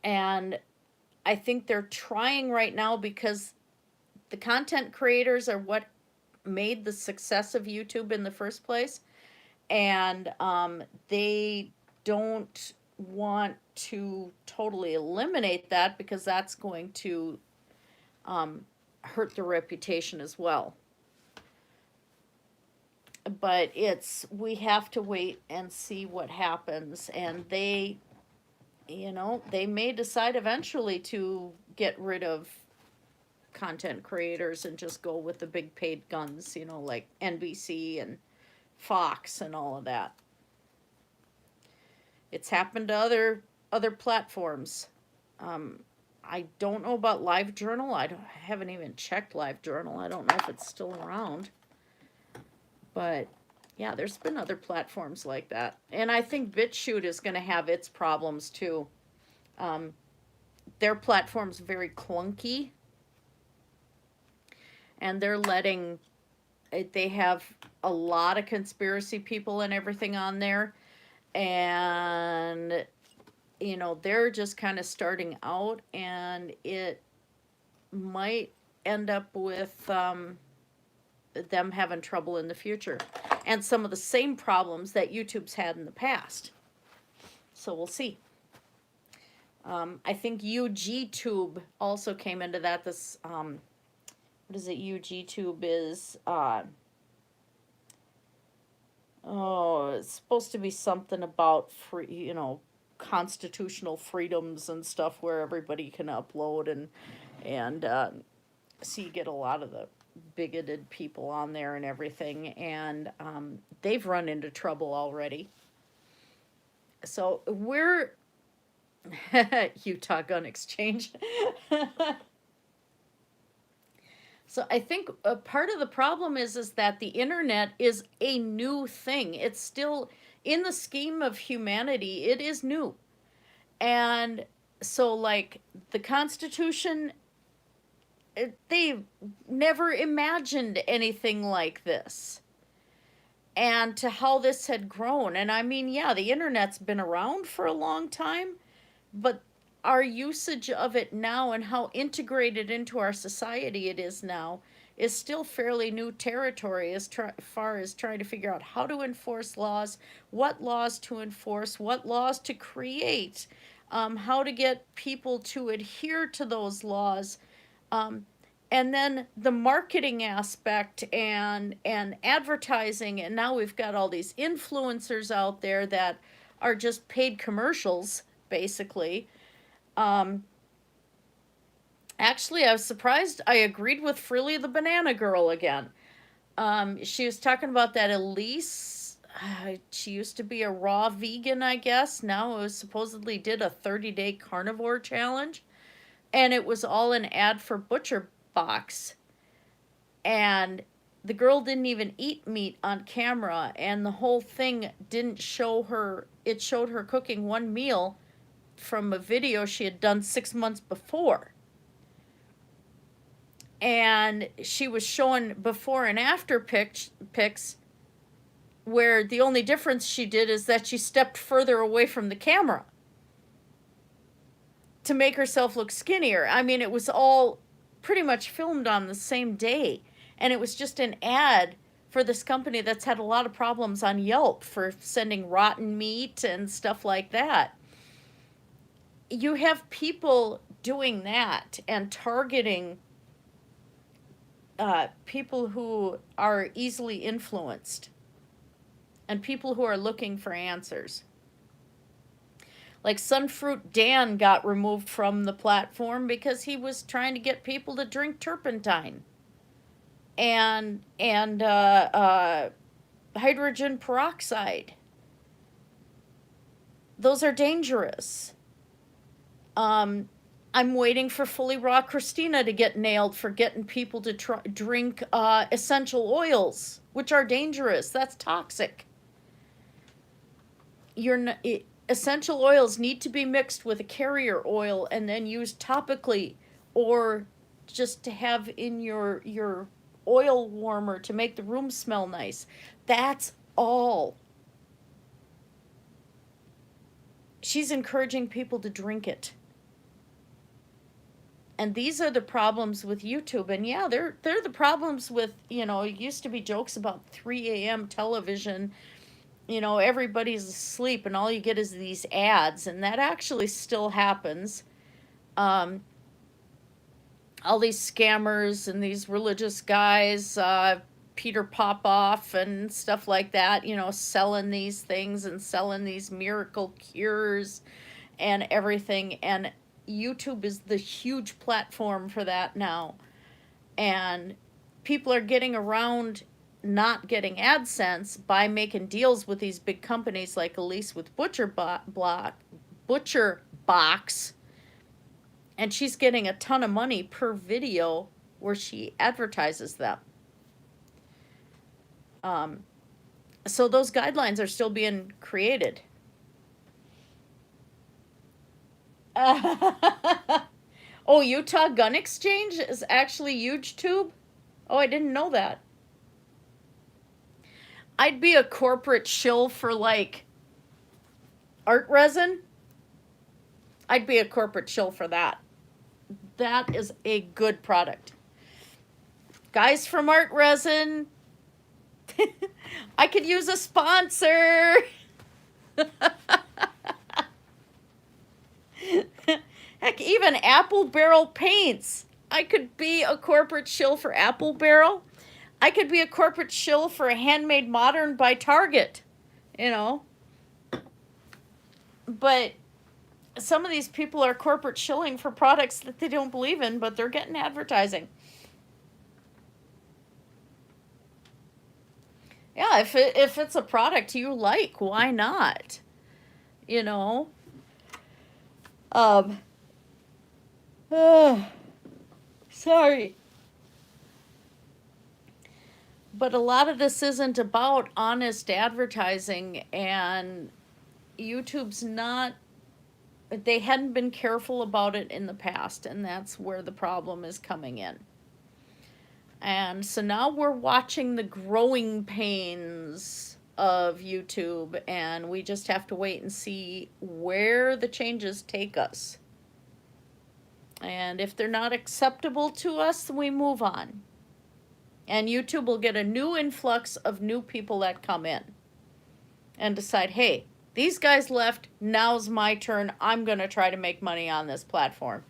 And I think they're trying right now because the content creators are what made the success of YouTube in the first place. And they don't want to totally eliminate that because that's going to hurt their reputation as well. But we have to wait and see what happens. And they, you know, they may decide eventually to get rid of content creators and just go with the big paid guns, you know, like NBC and Fox and all of that. It's happened to other platforms. I don't know about LiveJournal. I haven't even checked LiveJournal. I don't know if it's still around. But yeah, there's been other platforms like that. And I think BitChute is going to have its problems too. Their platform's very clunky. And they have a lot of conspiracy people and everything on there. And, you know, they're just kind of starting out. And it might end up with them having trouble in the future. And some of the same problems that YouTube's had in the past. So we'll see. I think UGTube also came into that. This, what is it? UGTube is, it's supposed to be something about free, you know, constitutional freedoms and stuff where everybody can upload and so you get a lot of the bigoted people on there and everything, and they've run into trouble already. So we're Utah Gun Exchange. So I think a part of the problem is that the internet is a new thing. It's still, in the scheme of humanity, it is new. And so, like, the Constitution, they never imagined anything like this. And to how this had grown. And I mean, yeah, the internet's been around for a long time, but our usage of it now and how integrated into our society it is now is still fairly new territory as far as trying to figure out how to enforce laws, what laws to enforce, what laws to create, how to get people to adhere to those laws, and then the marketing aspect and advertising. And now we've got all these influencers out there that are just paid commercials, basically. Actually, I was surprised. I agreed with Frilly the Banana Girl again. She was talking about that Elise. She used to be a raw vegan, I guess. Now it was supposedly did a 30-day carnivore challenge. And it was all an ad for Butcher Box. And the girl didn't even eat meat on camera. And the whole thing didn't show her. It showed her cooking one meal from a video she had done 6 months before. And she was showing before and after pics where the only difference she did is that she stepped further away from the camera to make herself look skinnier. I mean, it was all pretty much filmed on the same day. And it was just an ad for this company that's had a lot of problems on Yelp for sending rotten meat and stuff like that. You have people doing that and targeting people who are easily influenced and people who are looking for answers. Like Sunfruit Dan got removed from the platform because he was trying to get people to drink turpentine and hydrogen peroxide. Those are dangerous. I'm waiting for Fully Raw Christina to get nailed for getting people to drink essential oils, which are dangerous. That's toxic. Essential oils need to be mixed with a carrier oil and then used topically, or just to have in your oil warmer to make the room smell nice. That's all. She's encouraging people to drink it. And these are the problems with YouTube. And yeah, they're the problems with, it used to be jokes about 3 a.m. television. Everybody's asleep and all you get is these ads. And that actually still happens. All these scammers and these religious guys, Peter Popoff and stuff like that, selling these things and selling these miracle cures and everything. And YouTube is the huge platform for that now. And people are getting around not getting AdSense by making deals with these big companies like Elise with Butcher Box. And she's getting a ton of money per video where she advertises them. So those guidelines are still being created. Oh, Utah Gun Exchange is actually YouTube? Oh, I didn't know that. I'd be a corporate shill for, like, art resin. I'd be a corporate shill for that. That is a good product. Guys from Art Resin, I could use a sponsor. Heck, even Apple Barrel Paints. I could be a corporate shill for Apple Barrel. I could be a corporate shill for Handmade Modern by Target, But some of these people are corporate shilling for products that they don't believe in, but they're getting advertising. Yeah, if it's a product you like, why not? You know? Um, sorry. But a lot of this isn't about honest advertising, and YouTube's not, they hadn't been careful about it in the past, and that's where the problem is coming in. And so now we're watching the growing pains of YouTube, and we just have to wait and see where the changes take us. And if they're not acceptable to us, we move on. And YouTube will get a new influx of new people that come in and decide, hey, these guys left, now's my turn. I'm going to try to make money on this platform.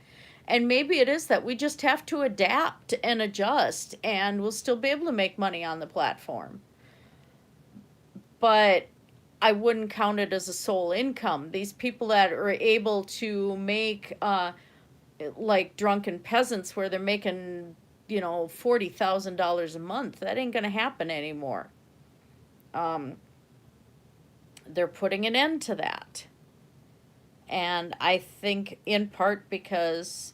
And maybe it is that we just have to adapt and adjust, and we'll still be able to make money on the platform. But I wouldn't count it as a sole income. These people that are able to make, like Drunken Peasants, where they're making, you know, $40,000 a month, that ain't going to happen anymore. They're putting an end to that. And I think in part because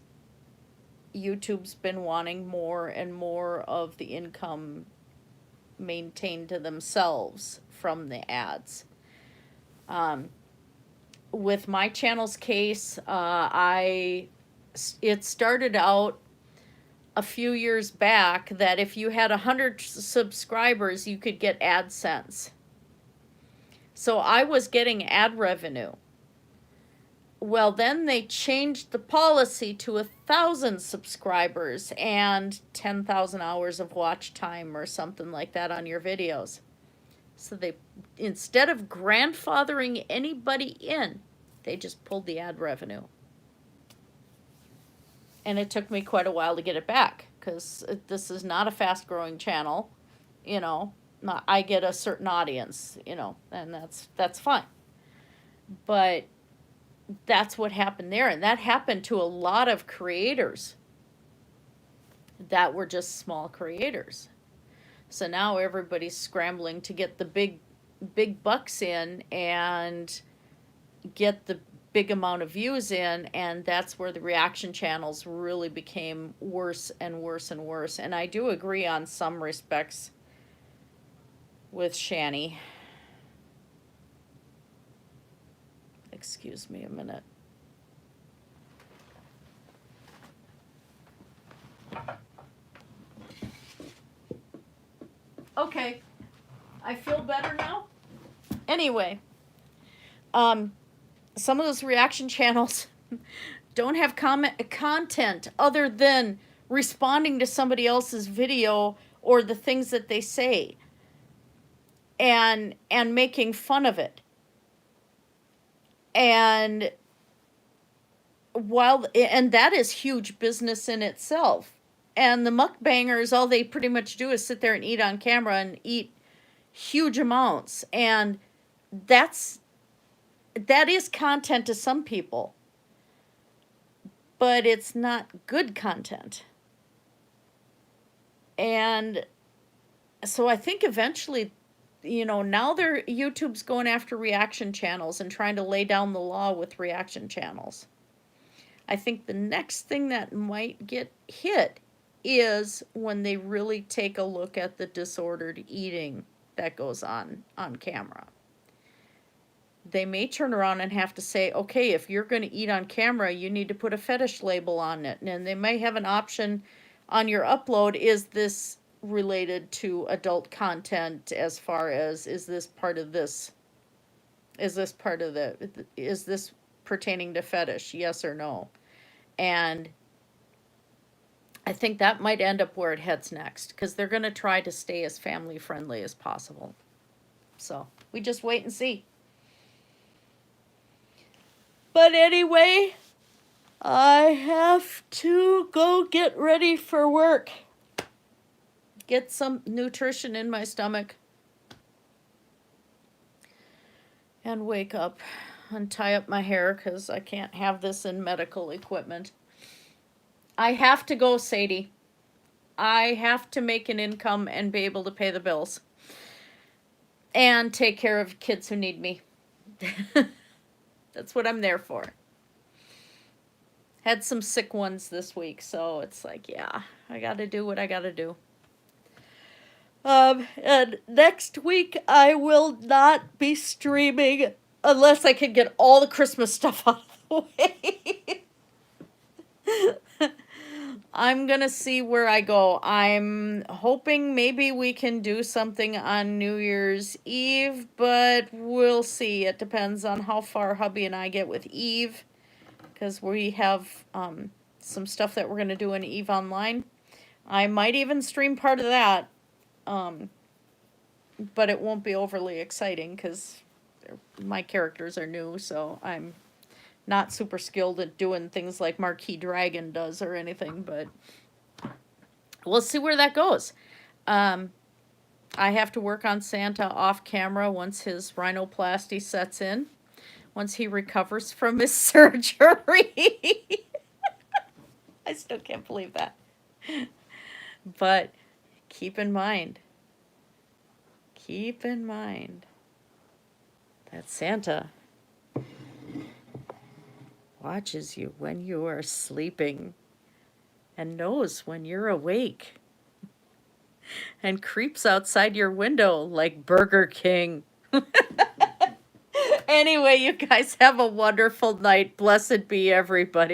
YouTube's been wanting more and more of the income maintained to themselves from the ads. With my channel's case, it started out a few years back that if you had 100 subscribers, you could get AdSense. So I was getting ad revenue. Well, then they changed the policy to 1,000 subscribers and 10,000 hours of watch time or something like that on your videos. So they, instead of grandfathering anybody in, they just pulled the ad revenue. And it took me quite a while to get it back, because this is not a fast-growing channel, you know. I get a certain audience, you know, and that's fine. But that's what happened there, and that happened to a lot of creators that were just small creators. So now everybody's scrambling to get the big bucks in and get the big amount of views in, and that's where the reaction channels really became worse and worse and worse. And I do agree on some respects with Shani. Excuse me a minute. Okay, I feel better now. Anyway, some of those reaction channels don't have content other than responding to somebody else's video or the things that they say, and making fun of it. And that is huge business in itself. And the mukbangers, all they pretty much do is sit there and eat on camera and eat huge amounts. And that is content to some people. But it's not good content. And so I think eventually, you know, now YouTube's going after reaction channels and trying to lay down the law with reaction channels. I think the next thing that might get hit is when they really take a look at the disordered eating that goes on camera. They may turn around and have to say, okay, if you're going to eat on camera, you need to put a fetish label on it. And they may have an option on your upload, is this related to adult content, as far as, is this part of this? Is this pertaining to fetish? Yes or no? And I think that might end up where it heads next, because they're going to try to stay as family friendly as possible. So we just wait and see. But anyway, I have to go get ready for work. Get some nutrition in my stomach. And wake up and tie up my hair, because I can't have this in medical equipment. I have to go, Sadie. I have to make an income and be able to pay the bills. and take care of kids who need me. That's what I'm there for. Had some sick ones this week, so it's like, yeah, I gotta do what I gotta do. And next week I will not be streaming unless I can get all the Christmas stuff out of the way. I'm gonna see where I go. I'm hoping maybe we can do something on New Year's Eve, but we'll see. It depends on how far hubby and I get with Eve, because we have some stuff that we're gonna do in Eve Online. I might even stream part of that, but it won't be overly exciting because my characters are new, so I'm not super skilled at doing things like Marquis Dragon does or anything, but we'll see where that goes. I have to work on Santa off camera once his rhinoplasty sets in, once he recovers from his surgery. I still can't believe that. But keep in mind that Santa watches you when you are sleeping and knows when you're awake and creeps outside your window like Burger King. Anyway, you guys have a wonderful night. Blessed be everybody.